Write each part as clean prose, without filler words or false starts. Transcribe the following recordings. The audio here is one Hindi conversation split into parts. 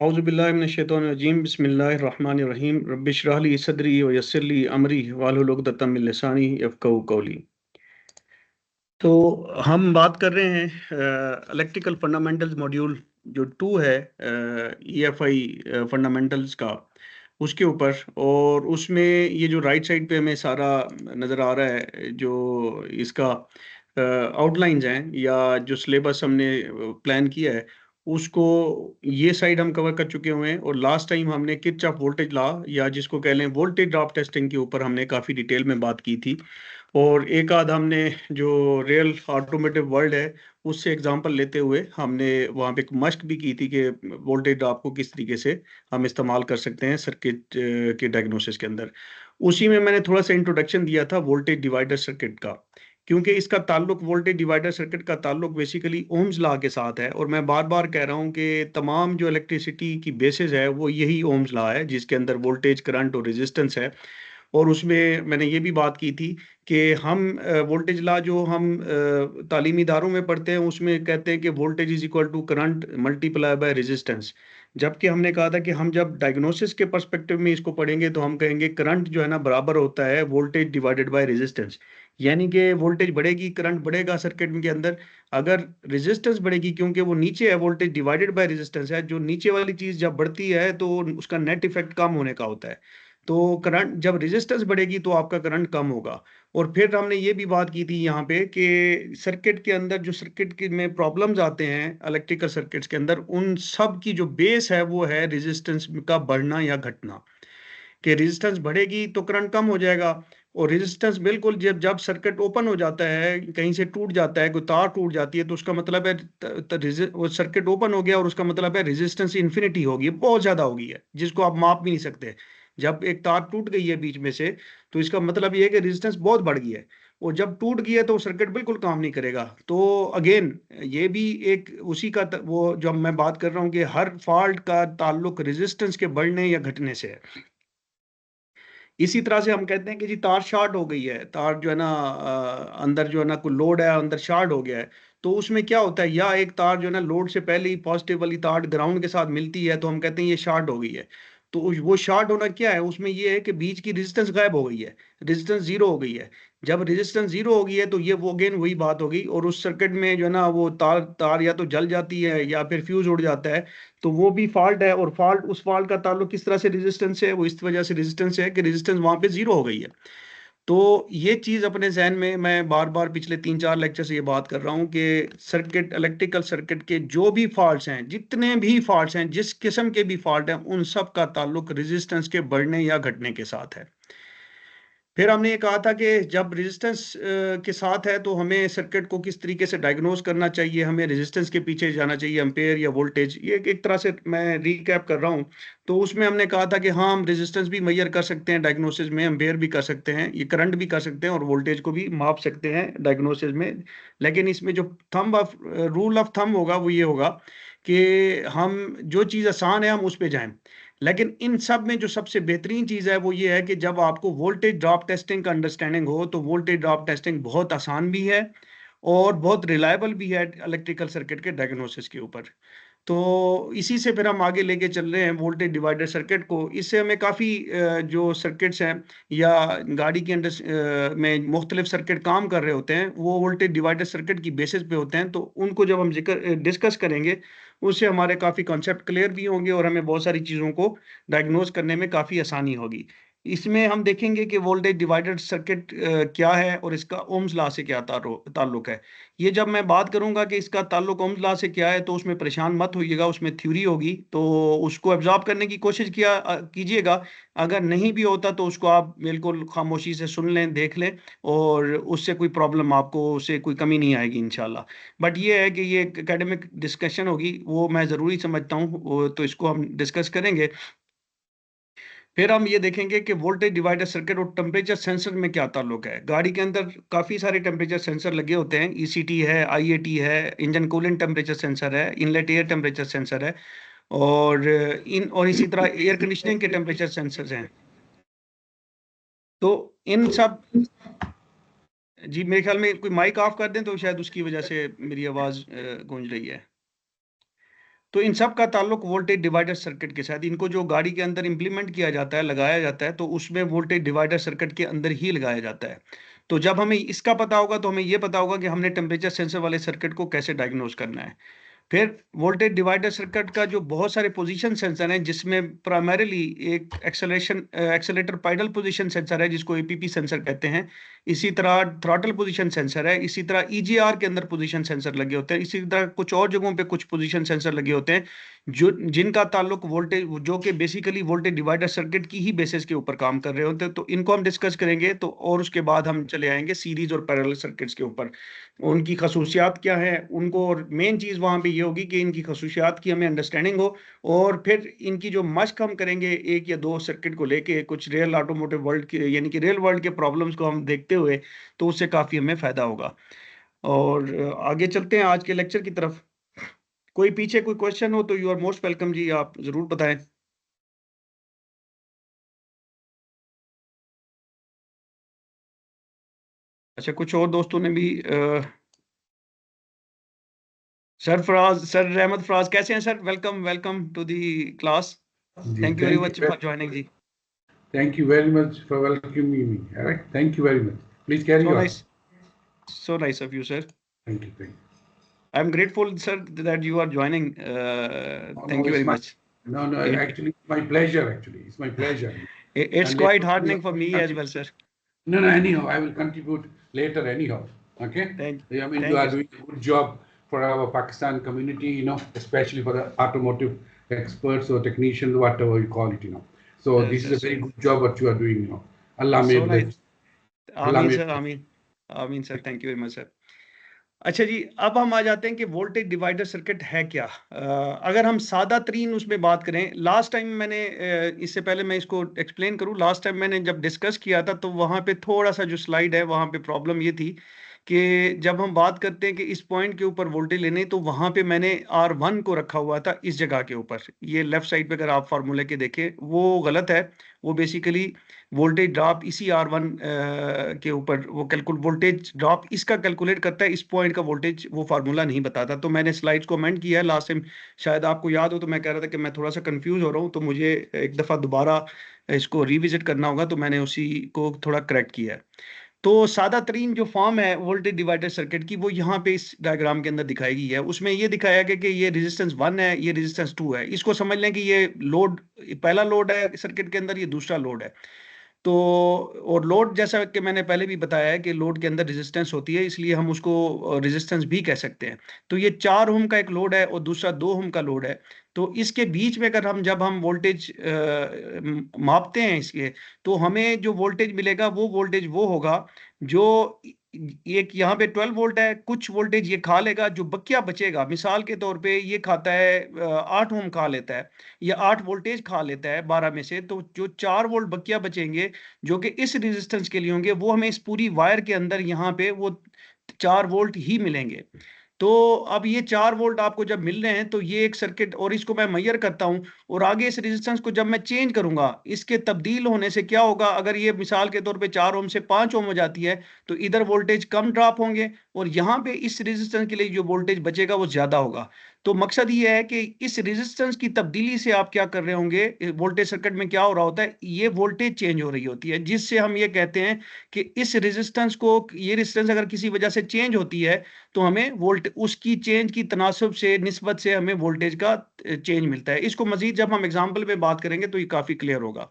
औज़ुबिल्लाहिमिनश्शैतानिर्रजीम बिस्मिल्लाहिर्रहमानिर्रहीम रब्बिश्रह ली सदरी व यस्सिर ली अमरी वाहलुल उक़दतम मिन लिसानी यफ़क़हू क़ौली। तो हम बात कर रहे हैं इलेक्ट्रिकल फंडामेंटल्स मॉड्यूल जो 2 है ईएफआई फंडामेंटल्स का उसके ऊपर। और उसमें ये जो राइट साइड पे हमें सारा नज़र आ रहा है जो इसका आउटलाइंस हैं या जो सिलेबस हमने प्लान किया है उसको ये साइड हम कवर कर चुके हुए हैं। और लास्ट टाइम हमने किर्चॉफ वोल्टेज लॉ या जिसको कह लें वोल्टेज ड्रॉप टेस्टिंग के ऊपर हमने काफ़ी डिटेल में बात की थी। और एक आध हमने जो रियल ऑटोमेटिव वर्ल्ड है उससे एग्जांपल लेते हुए हमने वहाँ पे एक मश्क भी की थी कि वोल्टेज ड्रॉप को किस तरीके से हम इस्तेमाल कर सकते हैं सर्किट के डायग्नोसिस के अंदर। उसी में मैंने थोड़ा सा इंट्रोडक्शन दिया था वोल्टेज डिवाइडर सर्किट का, क्योंकि इसका ताल्लुक वोल्टेज डिवाइडर सर्किट का ताल्लुक बेसिकली ओम्स लॉ के साथ है। और मैं बार बार कह रहा हूँ कि तमाम जो इलेक्ट्रिसिटी की बेसिस है वो यही ओम्स लॉ है जिसके अंदर वोल्टेज करंट और रेजिस्टेंस है। और उसमें मैंने ये भी बात की थी कि हम वोल्टेज लॉ जो हम तालीमी इदारों में पढ़ते हैं उसमें कहते हैं कि voltage is equal to current multiply by resistance. जबकि हमने कहा था कि हम जब डायग्नोसिस के पर्सपेक्टिव में इसको पढ़ेंगे तो हम कहेंगे करंट जो है ना बराबर होता है वोल्टेज डिवाइडेड बाय रेजिस्टेंस। यानी कि वोल्टेज बढ़ेगी करंट बढ़ेगा सर्किट के अंदर। अगर रेजिस्टेंस बढ़ेगी क्योंकि वो नीचे है वोल्टेज डिवाइडेड बाय रेजिस्टेंस है, जो नीचे वाली चीज जब बढ़ती है तो उसका नेट इफेक्ट कम होने का होता है। तो करंट जब रेजिस्टेंस बढ़ेगी तो आपका करंट कम होगा। और फिर हमने ये भी बात की थी यहाँ पे कि सर्किट के अंदर जो सर्किट के में प्रॉब्लम्स आते हैं इलेक्ट्रिकल सर्किट्स के अंदर उन सब की जो बेस है वो है रेजिस्टेंस का बढ़ना या घटना। कि रेजिस्टेंस बढ़ेगी तो करंट कम हो जाएगा। और रेजिस्टेंस बिल्कुल जब जब सर्किट ओपन हो जाता है कहीं से टूट जाता है कोई तार टूट जाती है तो उसका मतलब है वो सर्किट ओपन हो गया और उसका मतलब है रेजिस्टेंस इन्फिनिटी होगी, बहुत ज्यादा होगी है जिसको आप माप भी नहीं सकते। जब एक तार टूट गई है बीच में से तो इसका मतलब ये है कि रेजिस्टेंस बहुत बढ़ गई है। और जब टूट गई है तो सर्किट बिल्कुल काम नहीं करेगा। तो अगेन ये भी एक उसी का वो जो मैं बात कर रहा हूँ कि हर फॉल्ट का ताल्लुक रेजिस्टेंस के बढ़ने या घटने से है। इसी तरह से हम कहते हैं कि जी तार शॉर्ट हो गई है, तार जो है ना अंदर जो है ना कोई लोड है अंदर शॉर्ट हो गया है। तो उसमें क्या होता है या एक तार जो है ना लोड से पहले ही पॉजिटिव वाली तार ग्राउंड के साथ मिलती है तो हम कहते हैं ये शॉर्ट हो गई है। तो वो शॉर्ट होना क्या है उसमें ये है कि बीच की रेजिस्टेंस गायब हो गई है, रेजिस्टेंस जीरो हो गई है। जब रेजिस्टेंस जीरो हो गई है तो ये वो अगेन वही बात हो गई और उस सर्किट में जो है ना वो तार तार या तो जल जाती है या फिर फ्यूज उड़ जाता है। तो वो भी फॉल्ट है और फॉल्ट उस फॉल्ट का ताल्लुक किस तरह से रेजिस्टेंस से है, वो इस वजह से रेजिस्टेंस से है कि रेजिस्टेंस वहां पे जीरो हो गई है। तो ये चीज अपने जहन में मैं बार बार पिछले 3-4 लेक्चर से ये बात कर रहा हूँ कि सर्किट इलेक्ट्रिकल सर्किट के जो भी फॉल्ट्स हैं जितने भी फॉल्ट्स हैं जिस किस्म के भी फॉल्ट हैं उन सब का ताल्लुक रेजिस्टेंस के बढ़ने या घटने के साथ है। फिर हमने ये कहा था कि जब रेजिस्टेंस के साथ है तो हमें सर्किट को किस तरीके से डायग्नोज करना चाहिए, हमें रेजिस्टेंस के पीछे जाना चाहिए एम्पेयर या वोल्टेज, ये एक तरह से मैं रिकैप कर रहा हूँ। तो उसमें हमने कहा था कि हाँ हम रेजिस्टेंस भी मेजर कर सकते हैं डायग्नोसिस में, एम्पेयर भी कर सकते हैं, ये करंट भी कर सकते हैं और वोल्टेज को भी माप सकते हैं डायग्नोसिस में। लेकिन इसमें जो thumb of rule of thumb होगा वो ये होगा कि हम जो चीज़ आसान है हम उस पे जाएं। लेकिन इन सब में जो सबसे बेहतरीन चीज़ है वो ये है कि जब आपको वोल्टेज ड्रॉप टेस्टिंग का अंडरस्टैंडिंग हो तो वोल्टेज ड्रॉप टेस्टिंग बहुत आसान भी है और बहुत रिलायबल भी है इलेक्ट्रिकल सर्किट के डायग्नोसिस के ऊपर। तो इसी से फिर हम आगे लेके चल रहे हैं वोल्टेज डिवाइडर सर्किट को। इससे हमें काफ़ी जो सर्किट्स हैं या गाड़ी के अंदर में मुख्तलिफ सर्किट काम कर रहे होते हैं वो वोल्टेज डिवाइडर सर्किट की बेसिस पे होते हैं। तो उनको जब हम जिक्र डिस्कस करेंगे उससे हमारे काफ़ी कॉन्सेप्ट क्लियर भी होंगे और हमें बहुत सारी चीज़ों को डायग्नोज करने में काफ़ी आसानी होगी। इसमें हम देखेंगे कि वोल्टेज डिवाइडर सर्किट क्या है और इसका ओम्स लॉ से क्या ताल्लुक है। ये जब मैं बात करूंगा कि इसका ताल्लुक ओम्स लॉ से क्या है तो उसमें परेशान मत होइएगा, उसमें थ्योरी होगी तो उसको एब्जॉर्ब करने की कोशिश कीजिएगा। अगर नहीं भी होता तो उसको आप बिल्कुल खामोशी से सुन लें, देख लें और उससे कोई प्रॉब्लम आपको उससे कोई कमी नहीं आएगी इंशाल्लाह। बट ये है कि ये एक एकेडमिक डिस्कशन होगी वो मैं ज़रूरी समझता हूँ, तो इसको हम डिस्कस करेंगे। फिर हम ये देखेंगे कि वोल्टेज डिवाइडर सर्किट और टेम्परेचर सेंसर में क्या ताल्लुक है। गाड़ी के अंदर काफ़ी सारे टेम्परेचर सेंसर लगे होते हैं, ईसीटी है, आईएटी है, इंजन कूलेंट टेम्परेचर सेंसर है, इनलेट एयर टेम्परेचर सेंसर है और इन और इसी तरह एयर कंडीशनिंग के टेम्परेचर सेंसर्स हैं। तो इन सब जी मेरे ख्याल में कोई माइक ऑफ कर दें तो शायद उसकी वजह से मेरी आवाज़ गूंज रही है। तो इन सब का ताल्लुक वोल्टेज डिवाइडर सर्किट के साथ, इनको जो गाड़ी के अंदर इंप्लीमेंट किया जाता है, लगाया जाता है, तो उसमें वोल्टेज डिवाइडर सर्किट के अंदर ही लगाया जाता है। तो जब हमें इसका पता होगा तो हमें ये पता होगा कि हमने टेम्परेचर सेंसर वाले सर्किट को कैसे डायग्नोज करना है। फिर वोल्टेज डिवाइडर सर्किट का जो बहुत सारे पोजीशन सेंसर हैं, जिसमें प्राइमरीली एक एक्सेलेरेटर पाइडल पोजीशन सेंसर है जिसको एपीपी सेंसर कहते हैं। इसी तरह थ्रॉटल पोजीशन सेंसर है, इसी तरह ईजीआर के अंदर पोजीशन सेंसर लगे होते हैं, इसी तरह कुछ और जगहों पे कुछ पोजीशन सेंसर लगे होते हैं जो जिनका ताल्लुक वोल्टेज, जो कि बेसिकली वोल्टेज डिवाइडर सर्किट की ही बेसिस के ऊपर काम कर रहे होते हैं। तो इनको हम डिस्कस करेंगे, तो और उसके बाद हम चले आएंगे सीरीज और पैरेलल सर्किट्स के ऊपर, उनकी खसूसियात क्या है उनको, और मेन चीज़ वहाँ पे ये होगी कि इनकी खसूसियात की हमें अंडरस्टैंडिंग हो, और फिर इनकी जो मश्क हम करेंगे एक या दो सर्किट को लेके कुछ रियल ऑटोमोटिव वर्ल्ड के, यानी कि रियल वर्ल्ड के प्रॉब्लम्स को हम देखते हुए, तो उससे काफ़ी हमें फ़ायदा होगा। और आगे चलते हैं आज के लेक्चर की तरफ। कोई पीछे कोई क्वेश्चन हो तो यू आर मोस्ट वेलकम जी, आप ज़रूर बताएं। अच्छा, कुछ और दोस्तों ने भी सर रहमत फराज कैसे हैं sir? Welcome welcome to the class. Thank you very much for joining ji. Thank you very much for welcoming me. All right. Thank you very much. Please carry So on. nice. So nice of you, sir. Thank you. Thank you. I'm grateful, sir, that you are joining. Thank you very much. No, actually, it's my pleasure. Actually, it's my pleasure. It's And quite heartening for me as well, sir. No, anyhow, I will contribute later anyhow. Okay? I mean, you are doing a good job for our Pakistan community, especially for the automotive experts or technicians, whatever you call it, So this is a very good job what you are doing, Allah so made nice. Ameen, sir. Ameen. Ameen, sir. Thank you very much, sir. अच्छा जी, अब हम आ जाते हैं कि वोल्टेज डिवाइडर सर्किट है क्या। अगर हम सादा तरीन उसमें बात करें, लास्ट टाइम मैंने इससे पहले मैं इसको एक्सप्लेन करूं, लास्ट टाइम मैंने जब डिस्कस किया था तो वहाँ पे थोड़ा सा जो स्लाइड है वहाँ पे प्रॉब्लम ये थी कि जब हम बात करते हैं कि इस पॉइंट के ऊपर वोल्टेज लेने, तो वहाँ पे मैंने R1 को रखा हुआ था इस जगह के ऊपर। ये लेफ्ट साइड पे अगर आप फार्मूले के देखें वो गलत है। वो बेसिकली वोल्टेज ड्रॉप इसी R1 के ऊपर वो वोल्टेज ड्रॉप इसका कैलकुलेट करता है, इस पॉइंट का वोल्टेज वो फार्मूला नहीं बताता। तो मैंने स्लाइड्स को अमेंड किया है लास्ट टाइम, शायद आपको याद हो। तो मैं कह रहा था कि मैं थोड़ा सा कंफ्यूज हो रहा हूँ, तो मुझे एक दफ़ा दोबारा इसको रिविजिट करना होगा, तो मैंने उसी को थोड़ा करेक्ट किया है। तो सादा तरीन जो फॉर्म है वोल्टेज डिवाइडर सर्किट की, वो यहाँ पे इस डायग्राम के अंदर दिखाई गई है। उसमें ये दिखाया गया कि ये रेजिस्टेंस 1 है, ये रेजिस्टेंस 2 है। इसको समझ लें कि ये लोड, पहला लोड है सर्किट के अंदर, ये दूसरा लोड है। तो और लोड, जैसा कि मैंने पहले भी बताया है कि लोड के अंदर रेजिस्टेंस होती है, इसलिए हम उसको रेजिस्टेंस भी कह सकते हैं। तो ये 4 ओम का एक लोड है और दूसरा 2 ओम का लोड है। तो इसके बीच में अगर हम जब हम वोल्टेज मापते हैं इसके, तो हमें जो वोल्टेज मिलेगा वो वोल्टेज वो होगा जो एक यहाँ पे 12 वोल्ट है, कुछ वोल्टेज ये खा लेगा, जो बकिया बचेगा, मिसाल के तौर पे ये खाता है 8 ओम खा लेता है, या 8 वोल्टेज खा लेता है 12 में से, तो जो 4 वोल्ट बकिया बचेंगे जो कि इस रेजिस्टेंस के लिए होंगे, वो हमें इस पूरी वायर के अंदर यहाँ पे वो 4 वोल्ट ही मिलेंगे। तो अब ये 4 वोल्ट आपको जब मिल रहे हैं, तो ये एक सर्किट, और इसको मैं मेजर करता हूं, और आगे इस रेजिस्टेंस को जब मैं चेंज करूंगा, इसके तब्दील होने से क्या होगा, अगर ये मिसाल के तौर पे 4 ओम से 5 ओम हो जाती है, तो इधर वोल्टेज कम ड्रॉप होंगे, और यहाँ पे इस रेजिस्टेंस के लिए जो वोल्टेज बचेगा वो ज्यादा होगा। तो मकसद ये है कि इस रेजिस्टेंस की तब्दीली से आप क्या कर रहे होंगे, वोल्टेज सर्किट में क्या हो रहा होता है, ये वोल्टेज चेंज हो रही होती है, जिससे हम ये कहते हैं कि इस रेजिस्टेंस को, ये रेजिस्टेंस अगर किसी वजह से चेंज होती है, तो हमें वोल्ट उसकी चेंज की तनासब से, निस्बत से हमें वोल्टेज का चेंज मिलता है। इसको मजीद जब हम एग्जाम्पल में बात करेंगे तो ये काफी क्लियर होगा।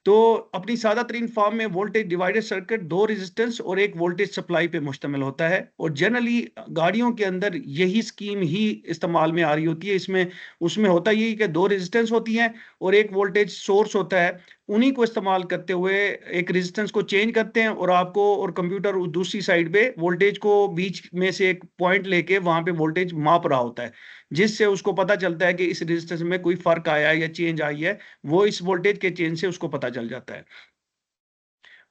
तो अपनी सादा तरीन फॉर्म में वोल्टेज डिवाइडर सर्किट 2 रेजिस्टेंस और एक वोल्टेज सप्लाई पे मुश्तमिल होता है, और जनरली गाड़ियों के अंदर यही स्कीम ही इस्तेमाल में आ रही होती है। इसमें उसमें होता यही कि 2 रेजिस्टेंस होती हैं और एक वोल्टेज सोर्स होता है, उन्हीं को इस्तेमाल करते हुए एक रेजिस्टेंस को चेंज करते हैं, और आपको और कंप्यूटर दूसरी साइड पे वोल्टेज को बीच में से एक पॉइंट लेके वहां पे वोल्टेज माप रहा होता है, जिससे उसको पता चलता है कि इस रेजिस्टेंस में कोई फर्क आया है या चेंज आई है, वो इस वोल्टेज के चेंज से उसको पता चल जाता है।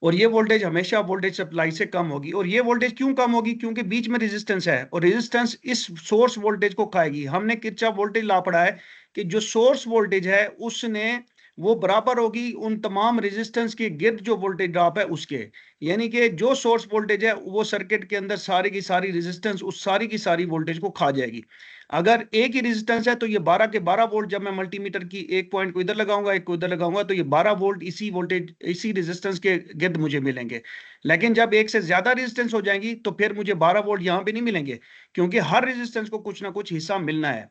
और ये वोल्टेज हमेशा वोल्टेज सप्लाई से कम होगी। और ये वोल्टेज क्यों कम होगी, क्योंकि बीच में रेजिस्टेंस है, और रेजिस्टेंस इस सोर्स वोल्टेज को खाएगी। हमने किरचॉफ वोल्टेज लॉ पढ़ा है कि जो सोर्स वोल्टेज है उसने वो बराबर होगी उन तमाम रेजिस्टेंस के गिर्द जो वोल्टेज ड्रॉप है उसके। यानी कि जो सोर्स वोल्टेज है वो सर्किट के अंदर सारी की सारी रेजिस्टेंस उस सारी की सारी वोल्टेज को खा जाएगी। अगर एक ही रेजिस्टेंस है तो ये 12 के 12 वोल्ट, जब मैं मल्टीमीटर की एक पॉइंट को इधर लगाऊंगा एक को इधर लगाऊंगा तो ये 12 वोल्ट इसी वोल्टेज इसी रेजिस्टेंस के गिर्द मुझे मिलेंगे। लेकिन जब एक से ज्यादा रेजिस्टेंस हो जाएंगी तो फिर मुझे 12 वोल्ट यहां पे नहीं मिलेंगे, क्योंकि हर रेजिस्टेंस को कुछ ना कुछ हिस्सा मिलना है।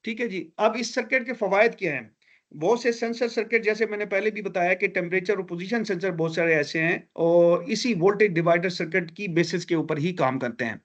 ठीक है जी। अब इस सर्किट के फवायद क्या हैं? बहुत से सेंसर सर्किट, जैसे मैंने पहले भी बताया कि टेम्परेचर और पोजीशन सेंसर बहुत सारे ऐसे हैं और इसी वोल्टेज डिवाइडर सर्किट की बेसिस के ऊपर ही काम करते हैं।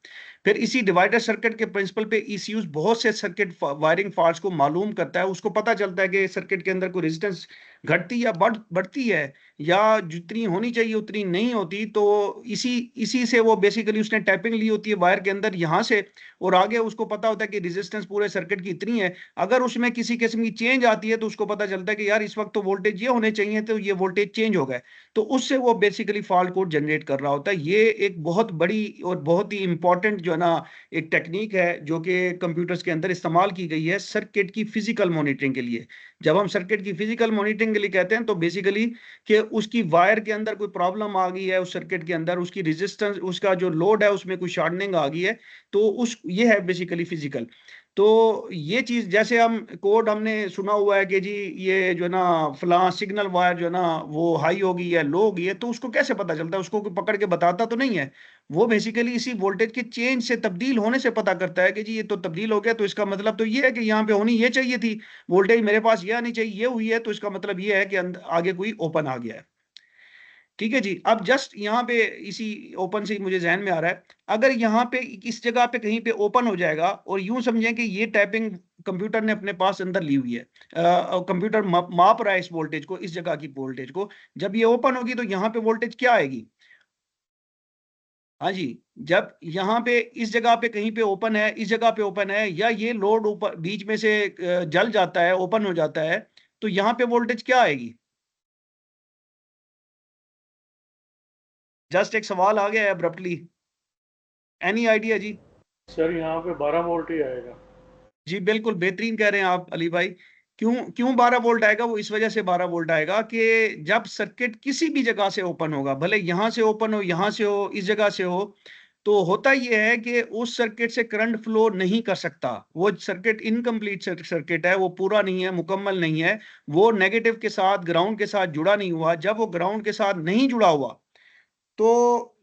फिर इसी डिवाइडर सर्किट के प्रिंसिपल पे ईसीयू बहुत से सर्किट वायरिंग फॉल्ट्स को मालूम करता है। उसको पता चलता है कि सर्किट के अंदर कोई रेजिस्टेंस घटती या बढ़ती है या जितनी होनी चाहिए उतनी नहीं होती, तो इसी इसी से वो बेसिकली उसने टैपिंग ली होती है वायर के अंदर यहाँ से, और आगे उसको पता होता है कि रेजिस्टेंस पूरे सर्किट की इतनी है। अगर उसमें किसी किस्म की चेंज आती है तो उसको पता चलता है कि यार इस वक्त तो वोल्टेज ये होने चाहिए, तो ये वोल्टेज चेंज हो गए, तो उससे वो बेसिकली फॉल्ट कोड जनरेट कर रहा होता है। ये एक बहुत बड़ी और बहुत ही इंपॉर्टेंट जो है ना एक टेक्निक है जो कि कंप्यूटर्स के अंदर इस्तेमाल की गई है सर्किट की फिजिकल मॉनिटरिंग के लिए। जब हम सर्किट की फिजिकल मॉनिटरिंग के लिए कहते हैं तो बेसिकली कि उसकी वायर के अंदर कोई प्रॉब्लम आ गई है, उस सर्किट के अंदर उसकी रेजिस्टेंस उसका जो लोड है उसमें कोई शॉर्टनिंग आ गई है, तो उस ये है बेसिकली फिजिकल। तो ये चीज जैसे हम कोड हमने सुना हुआ है कि जी ये जो है ना फलां सिग्नल वायर जो है ना वो हाई होगी या लो होगी है, तो उसको कैसे पता चलता है? उसको कोई पकड़ के बताता तो नहीं है। वो बेसिकली इसी वोल्टेज के चेंज से तब्दील होने से पता करता है कि जी ये तो तब्दील हो गया, तो इसका मतलब तो ये है कि यहाँ पे होनी ये चाहिए थी, वोल्टेज मेरे पास ये आनी चाहिए, ये हुई है, तो इसका मतलब ये है कि आगे कोई ओपन आ गया है। ठीक है जी। अब जस्ट यहाँ पे इसी ओपन से ही मुझे जहन में आ रहा है, अगर यहाँ पे इस जगह पे कहीं पे ओपन हो जाएगा और यूं समझें कि ये टाइपिंग कंप्यूटर ने अपने पास अंदर ली हुई है, कंप्यूटर माप रहा है इस वोल्टेज को, इस जगह की वोल्टेज को, जब ये ओपन होगी तो यहाँ पे वोल्टेज क्या आएगी? हाँ जी। जब यहाँ पे इस जगह पे कहीं पे ओपन है, इस जगह पे ओपन है, या ये लोड ऊपर बीच में से जल जाता है, ओपन हो जाता है, तो यहाँ पे वोल्टेज क्या आएगी? जस्ट एक सवाल आ गया है अब्रप्टली। एनी आइडिया जी? सर यहाँ पे 12 वोल्ट ही आएगा। जी बिल्कुल बेहतरीन कह रहे हैं आप अली भाई। क्यों क्यों 12 वोल्ट आएगा? वो इस वजह से 12 वोल्ट आएगा कि जब सर्किट किसी भी जगह से ओपन होगा, भले यहां से ओपन हो, यहां से हो, इस जगह से हो, तो होता यह है कि उस सर्किट से करंट फ्लो नहीं कर सकता। वो सर्किट इनकम्प्लीट सर्किट है, वो पूरा नहीं है, मुकम्मल नहीं है, वो नेगेटिव के साथ ग्राउंड के साथ जुड़ा नहीं हुआ। जब वो ग्राउंड के साथ नहीं जुड़ा हुआ तो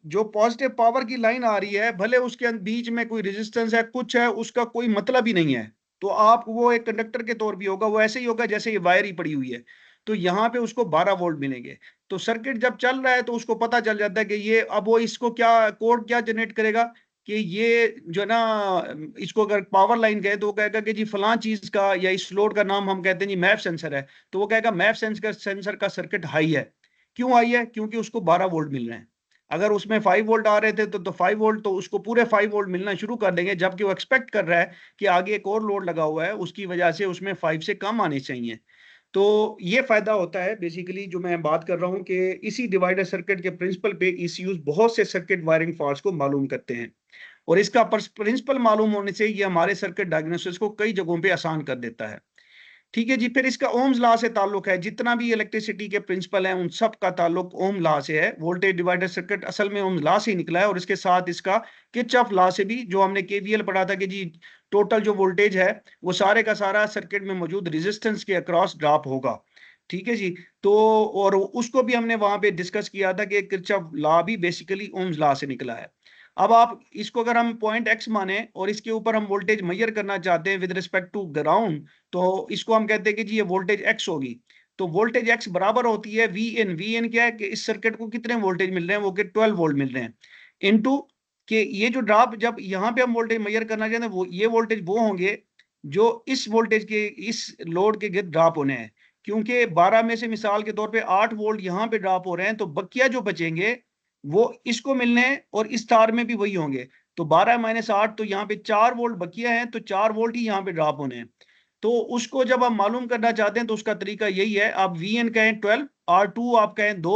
जो पॉजिटिव पावर की लाइन आ रही है, भले उसके बीच में कोई रेजिस्टेंस है, कुछ है, उसका कोई मतलब ही नहीं है, तो आप वो एक कंडक्टर के तौर भी होगा, वो ऐसे ही होगा जैसे ये वायर ही पड़ी हुई है, तो यहाँ पे उसको 12 वोल्ट मिलेंगे। तो सर्किट जब चल रहा है तो उसको पता चल जाता है कि ये अब वो इसको क्या कोड क्या जनरेट करेगा कि ये जो है ना इसको अगर पावर लाइन कहे तो वो कहेगा कि जी फलां चीज का या इस लोड का नाम हम कहते हैं जी मैप सेंसर है, तो वो कहेगा मैप सेंसर का सर्किट हाई है। क्यों हाई है? क्योंकि उसको 12 वोल्ट मिल रहे हैं। अगर उसमें 5 वोल्ट आ रहे थे तो 5 वोल्ट तो उसको पूरे 5 वोल्ट मिलना शुरू कर देंगे, जबकि वो एक्सपेक्ट कर रहा है कि आगे एक और लोड लगा हुआ है, उसकी वजह से उसमें 5 से कम आने चाहिए। तो ये फायदा होता है बेसिकली जो मैं बात कर रहा हूं कि इसी डिवाइडर सर्किट के प्रिंसिपल पे ईसीयूज बहुत से सर्किट वायरिंग फॉल्ट्स को मालूम करते हैं, और इसका प्रिंसिपल मालूम होने से ये हमारे सर्किट डायग्नोसिस को कई जगहों पे आसान कर देता है। ठीक है जी। फिर इसका ओम्स लॉ से ताल्लुक है, जितना भी इलेक्ट्रिसिटी के प्रिंसिपल हैं उन सब का ताल्लुक ओम लॉ से है। वोल्टेज डिवाइडर सर्किट असल में ओम्स लॉ से ही निकला है, और इसके साथ इसका किरचॉफ लॉ से भी, जो हमने केवीएल पढ़ा था कि जी टोटल जो वोल्टेज है वो सारे का सारा सर्किट में मौजूद रेजिस्टेंस के अक्रॉस ड्रॉप होगा। ठीक है जी। तो और उसको भी हमने वहां पे डिस्कस किया था कि किरचॉफ लॉ भी बेसिकली ओम्स लॉ से निकला है। अब आप इसको अगर हम पॉइंट एक्स माने और इसके ऊपर हम वोल्टेज मेजर करना चाहते हैं विद रिस्पेक्ट टू ग्राउंड, तो इसको हम कहते हैं कि जी ये वोल्टेज एक्स होगी। तो वोल्टेज एक्स बराबर होती है वी एन। वी एन क्या है कि इस सर्किट को कितने वोल्टेज मिल रहे हैं? वो के 12 वोल्ट मिल रहे हैं, इनटू कि ये जो ड्रॉप जब यहाँ पे हम वोल्टेज मेजर करना चाहते हैं वो ये वोल्टेज वो होंगे जो इस वोल्टेज के इस लोड के गिर्द ड्रॉप होने हैं। क्योंकि 12 में से मिसाल के तौर पे 8 वोल्ट यहाँ पे ड्रॉप हो रहे हैं, तो बकिया जो बचेंगे वो इसको मिलने हैं और इस तार में भी वही होंगे। तो 12 माइनस 8, तो यहाँ पे 4 वोल्ट बकिया है, तो 4 वोल्ट ही यहाँ पे ड्रॉप होने हैं। तो उसको जब आप मालूम करना चाहते हैं तो उसका तरीका यही है, आप वी एन कहें 12, आर टू आप कहें 2,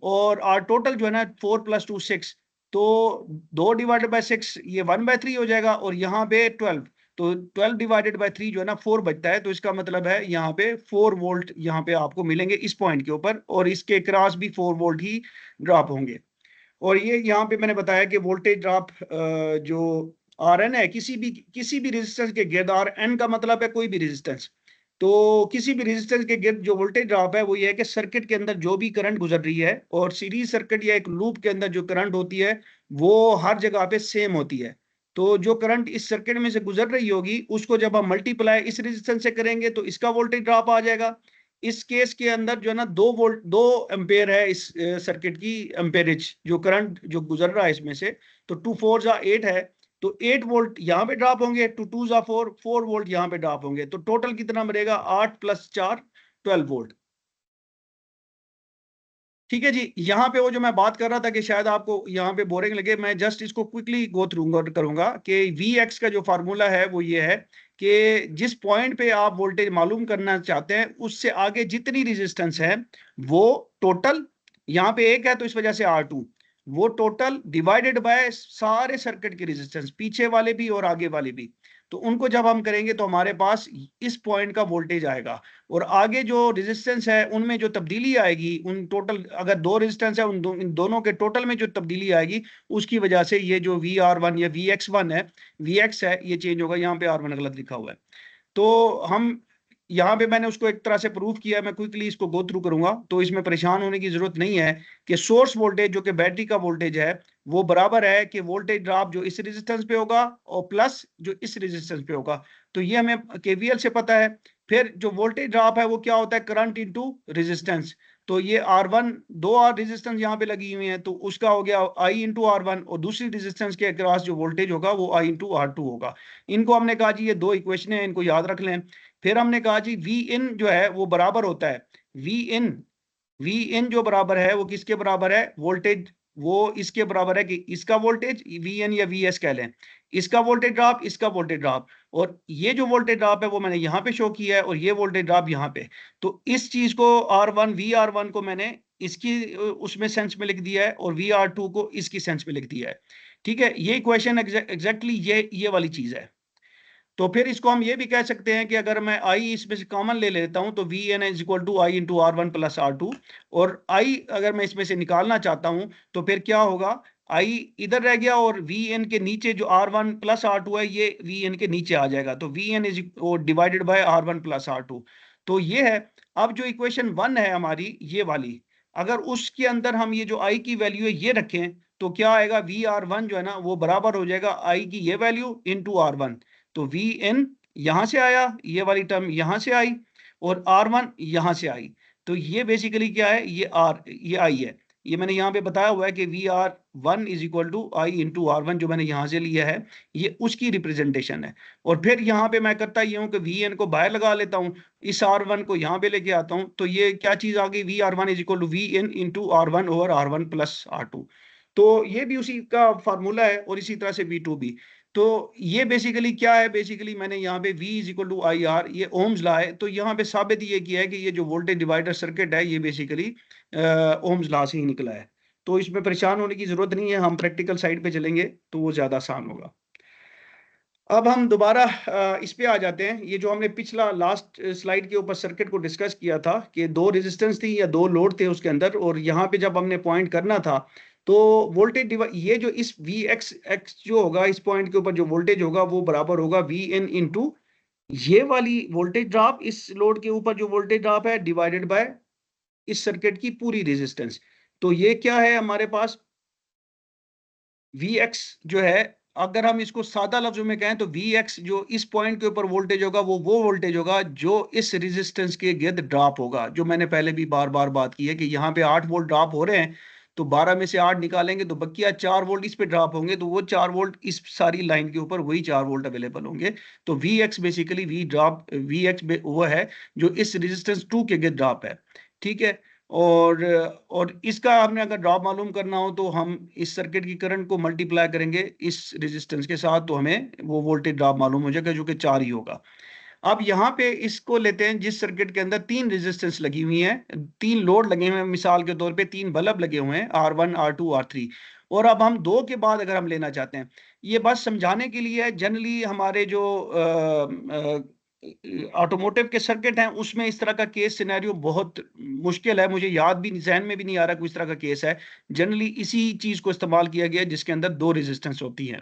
और आर टोटल जो है ना 4 + 2 6, तो 2 डिवाइडेड बाय 6 ये 1/3 हो जाएगा, और यहाँ पे 12, तो 12 डिवाइडेड बाय 3 जो है ना 4 बचता है, तो इसका मतलब है यहाँ पे 4 वोल्ट यहाँ पे आपको मिलेंगे इस पॉइंट के ऊपर, और इसके क्रॉस भी 4 वोल्ट ही ड्रॉप होंगे। और ये यहाँ पे मैंने बताया कि वोल्टेज ड्रॉप जो आर एन है किसी भी रेजिस्टेंस के गिर्द, आर एन का मतलब है कोई भी रेजिस्टेंस, तो किसी भी रेजिस्टेंस के गिर्द जो वोल्टेज ड्रॉप है वो ये है कि सर्किट के अंदर जो भी करंट गुजर रही है, और सीरीज सर्किट या एक लूप के अंदर जो करंट होती है वो हर जगह पे सेम होती है। तो जो करंट इस सर्किट में से गुजर रही होगी उसको जब हम मल्टीप्लाई इस रेजिस्टेंस से करेंगे तो इसका वोल्टेज ड्रॉप आ जाएगा। इस केस के अंदर जो है ना 2 एम्पेयर है इस सर्किट की एम्पेरेज, जो करंट जो गुजर रहा है इसमें से, तो 2 4 8 है, तो 8 वोल्ट यहाँ पे ड्रॉप होंगे, 2 2 4 वोल्ट यहाँ पे ड्रॉप होंगे, तो टोटल कितना मिलेगा 8 + 4 12 वोल्ट। ठीक है जी। यहाँ पे वो जो मैं बात कर रहा था कि शायद आपको यहाँ पे बोरिंग लगे, मैं जस्ट इसको क्विकली गो थ्रू करूंगा कि Vx का जो फार्मूला है वो ये है कि जिस पॉइंट पे आप वोल्टेज मालूम करना चाहते हैं उससे आगे जितनी रेजिस्टेंस है वो टोटल, यहाँ पे एक है तो इस वजह से R2, वो टोटल डिवाइडेड बाय सारे सर्किट की रेजिस्टेंस, पीछे वाले भी और आगे वाले भी, तो उनको जब हम करेंगे तो हमारे पास इस पॉइंट का वोल्टेज आएगा। और आगे जो रेजिस्टेंस है उनमें जो तब्दीली आएगी, उन टोटल अगर 2 रेजिस्टेंस है इन दोनों के टोटल में जो तब्दीली आएगी उसकी वजह से ये जो VR1 या VX1 है, VX है, ये चेंज होगा। यहाँ पे R1 गलत लिखा हुआ है, तो हम यहाँ पे मैंने उसको एक तरह से प्रूव किया है, मैं क्विकली इसको गो थ्रू करूंगा, तो इसमें परेशान होने की जरूरत नहीं है कि सोर्स वोल्टेज जो कि बैटरी का वोल्टेज है वो बराबर है कि वोल्टेज ड्रॉप जो इस रेजिस्टेंस पे होगा और प्लस जो इस रेजिस्टेंस पे होगा, तो ये हमें KVL से पता है। फिर जो वोल्टेज ड्रॉप है वो क्या होता है, करंट इनटू रेजिस्टेंस, तो ये R1 दो R रेजिस्टेंस यहाँ पे लगी हुई है तो उसका हो गया I इंटू R1, और दूसरी रेजिस्टेंस के अक्रॉस जो वोल्टेज होगा वो I इंटू R2 होगा। इनको हमने कहा जी ये 2 इक्वेशन है, इनको याद रख लें। फिर हमने कहा जी वी इन जो है वो बराबर होता है, वी इन जो बराबर है वो किसके बराबर है, वोल्टेज, वो इसके बराबर है कि इसका वोल्टेज वी एन या वी एस कह लें, इसका वोल्टेज ड्रॉप, इसका वोल्टेज ड्रॉप, और ये जो वोल्टेज ड्रॉप है वो मैंने यहाँ पे शो किया है और ये वोल्टेज ड्रॉप यहाँ पे, तो इस चीज को R1 VR1 को मैंने इसकी उसमें सेंस में लिख दिया है और VR2 को इसकी सेंस में लिख दिया है। ठीक है, ये इक्वेशन एग्जैक्टली ये वाली चीज है। तो फिर इसको हम ये भी कह सकते हैं कि अगर मैं आई इसमें से कॉमन ले लेता हूं तो V N is equal to I into R1 + R2, और आई अगर मैं इसमें से निकालना चाहता हूं तो फिर क्या होगा, आई इधर रह गया और वी एन के नीचे जो R1 + R2 है ये वी एन के नीचे आ जाएगा, तो V N is divided by R1 + R2, तो ये है। अब जो इक्वेशन 1 है हमारी ये वाली, अगर उसके अंदर हम ये जो आई की वैल्यू है ये रखें तो क्या आएगा, VR1 जो है ना वो बराबर हो जाएगा आई की ये वैल्यू इंटू R1, तो वी एन यहां से आया, ये वाली टर्म यहां से आई, और R1 यहां से आई, तो ये बेसिकली क्या है, ये आई है। ये मैंने यहाँ पे बताया हुआ है कि VR1 is equal to I into R1, जो मैंने यहाँ से लिया है ये उसकी रिप्रेजेंटेशन है। और फिर यहाँ पे मैं करता ये हूँ कि VN को बाहर लगा लेता हूँ, इस R1 को यहाँ पे लेके आता हूँ, तो ये क्या चीज आ गई, VR1 is equal to VN into R1 over R1 + R2, तो ये भी उसी का फार्मूला है, और इसी तरह से V2 भी। तो ये बेसिकली क्या है, बेसिकली मैंने यहाँ पे V is equal to I R, ये ओम्स लॉ है, तो यहाँ पे साबित ये किया है कि ये जो वोल्टेज डिवाइडर सर्किट है ये बेसिकली ओम्स लॉ से ही निकला है। तो इसमें परेशान होने की जरूरत नहीं है, हम प्रैक्टिकल साइड पे चलेंगे तो वो ज्यादा आसान होगा। अब हम दोबारा इस पे आ जाते हैं, ये जो हमने पिछला लास्ट स्लाइड के ऊपर सर्किट को डिस्कस किया था कि 2 रेजिस्टेंस थी या 2 लोड थे उसके अंदर, और यहाँ पे जब हमने पॉइंट करना था तो वोल्टेज ये जो इस Vx जो होगा इस पॉइंट के ऊपर जो वोल्टेज होगा वो बराबर होगा Vn इंटू ये वाली वोल्टेज ड्रॉप, इस लोड के ऊपर जो वोल्टेज ड्रॉप है डिवाइडेड बाय इस सर्किट की पूरी रेजिस्टेंस। तो ये क्या है हमारे पास, Vx जो है, अगर हम इसको सादा लफ्जों में कहें तो Vx जो इस पॉइंट के ऊपर वोल्टेज होगा वो वोल्टेज होगा जो इस रेजिस्टेंस के गिर्द ड्रॉप होगा, जो मैंने पहले भी बार बार बात की है कि यहाँ पे 8 वोल्ट ड्रॉप हो रहे हैं, तो 12 में से 8 निकालेंगे तो बकिया 4 वोल्ट इस पे ड्रॉप होंगे, तो वो 4 वोल्ट इस सारी लाइन के ऊपर वही 4 वोल्ट अवेलेबल होंगे। तो Vx बेसिकली Vx वो है जो इस रेजिस्टेंस 2 के गिर्द ड्रॉप है। ठीक है, और इसका हमने अगर ड्रॉप मालूम करना हो तो हम इस सर्किट की करंट को मल्टीप्लाई करेंगे इस रेजिस्टेंस के साथ, तो हमें वो वोल्टेज ड्रॉप मालूम हो जाएगा जो कि 4 ही होगा। अब यहाँ पे इसको लेते हैं जिस सर्किट के अंदर 3 रेजिस्टेंस लगी हुई हैं, 3 लोड लगे हुए हैं, मिसाल के तौर पे 3 बल्ब लगे हुए हैं R1 R2 R3, और अब हम 2 के बाद अगर हम लेना चाहते हैं, ये बस समझाने के लिए है। जनरली हमारे जो ऑटोमोटिव के सर्किट हैं उसमें इस तरह का केस सिनेरियो बहुत मुश्किल है, मुझे याद भी ज़हन में भी नहीं आ रहा कोई इस तरह का केस है। जनरली इसी चीज़ को इस्तेमाल किया गया है जिसके अंदर 2 रेजिस्टेंस होती हैं।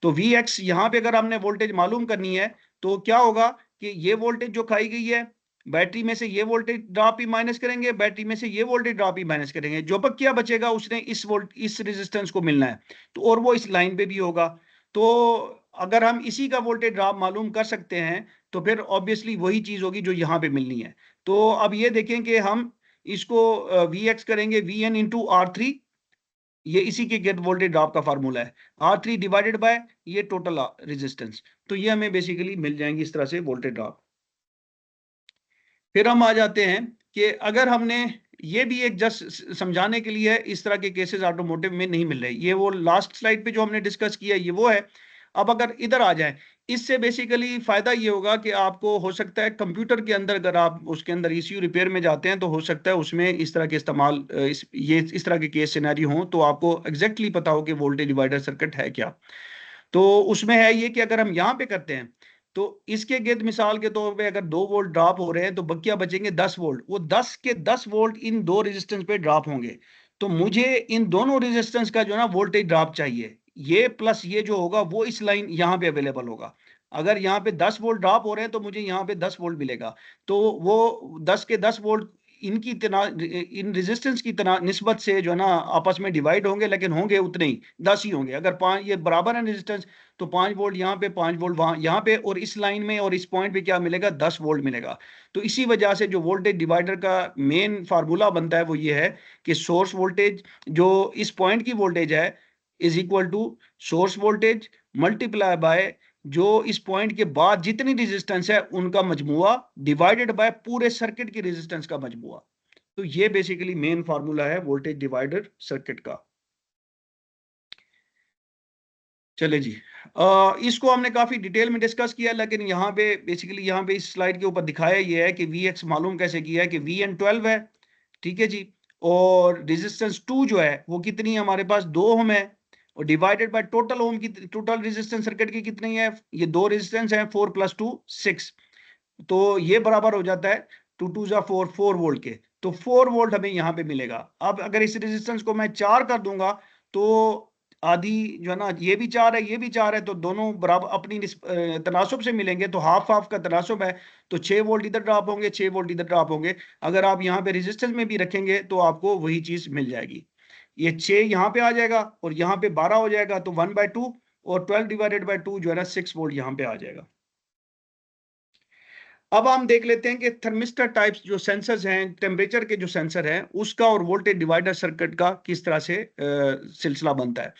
तो Vx यहाँ पे अगर हमने वोल्टेज मालूम करनी है तो क्या होगा कि ये वोल्टेज जो खाई गई है, बैटरी में से ये वोल्टेज ड्रॉप ही माइनस करेंगे, बैटरी में से ये वोल्टेज ड्रॉप ही माइनस करेंगे, जो पर क्या बचेगा उसने इस रेजिस्टेंस को मिलना है, तो और वो इस लाइन पे भी होगा। तो अगर हम इसी का वोल्टेज ड्रॉप मालूम कर सकते हैं तो फिर ऑब्वियसली वही चीज होगी जो यहाँ पे मिलनी है। तो अब ये देखें कि हम इसको Vx करेंगे Vn इंटू R3, ये इसी के गेट वोल्टेज ड्रॉप का फार्मूला है, R3 डिवाइडेड बाय ये टोटल रेजिस्टेंस, तो ये हमें बेसिकली मिल जाएंगी इस तरह से वोल्टेज ड्रॉप। फिर हम आ जाते हैं कि अगर हमने ये भी एक जस्ट समझाने के लिए है, इस तरह के केसेस ऑटोमोटिव में नहीं मिल रहे, ये वो लास्ट स्लाइड पे जो हमने डिस्कस किया ये वो है। अब अगर इधर आ जाए, इससे बेसिकली फायदा ये होगा कि आपको हो सकता है कंप्यूटर के अंदर अगर आप उसके अंदर ECU रिपेयर में जाते हैं तो हो सकता है उसमें इस तरह के इस्तेमाल इस तरह के केस सिनेरियो हों तो आपको एग्जैक्टली पता हो कि वोल्टेज डिवाइडर सर्किट है क्या। तो उसमें है ये कि अगर हम यहाँ पे करते हैं तो इसके गिर्द मिसाल के तौर पे अगर 2 वोल्ट ड्रॉप हो रहे हैं तो क्या बचेंगे 10 वोल्ट, वो 10 के 10 वोल्ट इन 2 रेजिस्टेंस पे ड्रॉप होंगे। तो मुझे इन दोनों रेजिस्टेंस का जो ना वोल्टेज ड्रॉप चाहिए, ये प्लस ये जो होगा वो इस लाइन यहाँ पे अवेलेबल होगा। अगर यहाँ पे 10 वोल्ट ड्रॉप हो रहे हैं तो मुझे यहाँ पे 10 वोल्ट मिलेगा, तो वो 10 के 10 वोल्ट इनकी तना इन रेजिस्टेंस की तना निस्बत से जो है ना आपस में डिवाइड होंगे, लेकिन होंगे उतने ही 10 ही होंगे। अगर 5 ये बराबर है रेजिस्टेंस तो 5 वोल्ट यहाँ पे 5 वोल्ट वहां यहाँ पे, और इस लाइन में और इस पॉइंट पे क्या मिलेगा 10 वोल्ट मिलेगा। तो इसी वजह से जो वोल्टेज डिवाइडर का मेन फार्मूला बनता है वो ये है कि सोर्स वोल्टेज जो इस पॉइंट की वोल्टेज है is equal to source voltage multiply by जो इस पॉइंट के बाद जितनी रेजिस्टेंस है उनका मजमुआ डिवाइडेड बाय पूरे सर्किट की रेजिस्टेंस का मजमुआ। तो ये बेसिकली मेन फार्मूला है वोल्टेज डिवाइडर सर्किट का। चले जी, इसको हमने काफी डिटेल में डिस्कस किया, लेकिन यहाँ पे बेसिकली यहाँ पे इस स्लाइड के ऊपर दिखाया ये है कि Vx मालूम कैसे किया है कि Vn 12 है, ठीक है जी, और रेजिस्टेंस 2 जो है वो कितनी है हमारे पास 2 ओम है, और डिवाइडेड बाय टोटल ओम की टोटल रेजिस्टेंस सर्किट की कितनी है, ये 2 रेजिस्टेंस है 4 + 2 6, तो ये बराबर हो जाता है 2 2 जा 4 4 वोल्ट के, तो 4 वोल्ट हमें यहाँ पे मिलेगा। अब अगर इस रेजिस्टेंस को मैं 4 कर दूंगा तो आधी जो है ना ये भी 4 है ये भी 4 है, तो दोनों बराबर अपनी तनासुब से मिलेंगे, तो हाफ हाफ का तनासुब है, तो 6 वोल्ट इधर ड्रॉप होंगे 6 वोल्ट इधर ड्रॉप होंगे। अगर आप यहाँ पे रेजिस्टेंस में भी रखेंगे तो आपको वही चीज मिल जाएगी, ये 6 यहाँ पे आ जाएगा और यहाँ पे 12 हो जाएगा, तो 1/2 और 12 डिवाइडेड बाय 2 जो है ना 6 वोल्ट यहाँ पे आ जाएगा। अब हम देख लेते हैं कि थर्मिस्टर टाइप्स जो सेंसर्स हैं, टेम्परेचर के जो सेंसर हैं उसका और वोल्टेज डिवाइडर सर्किट का किस तरह से सिलसिला बनता है।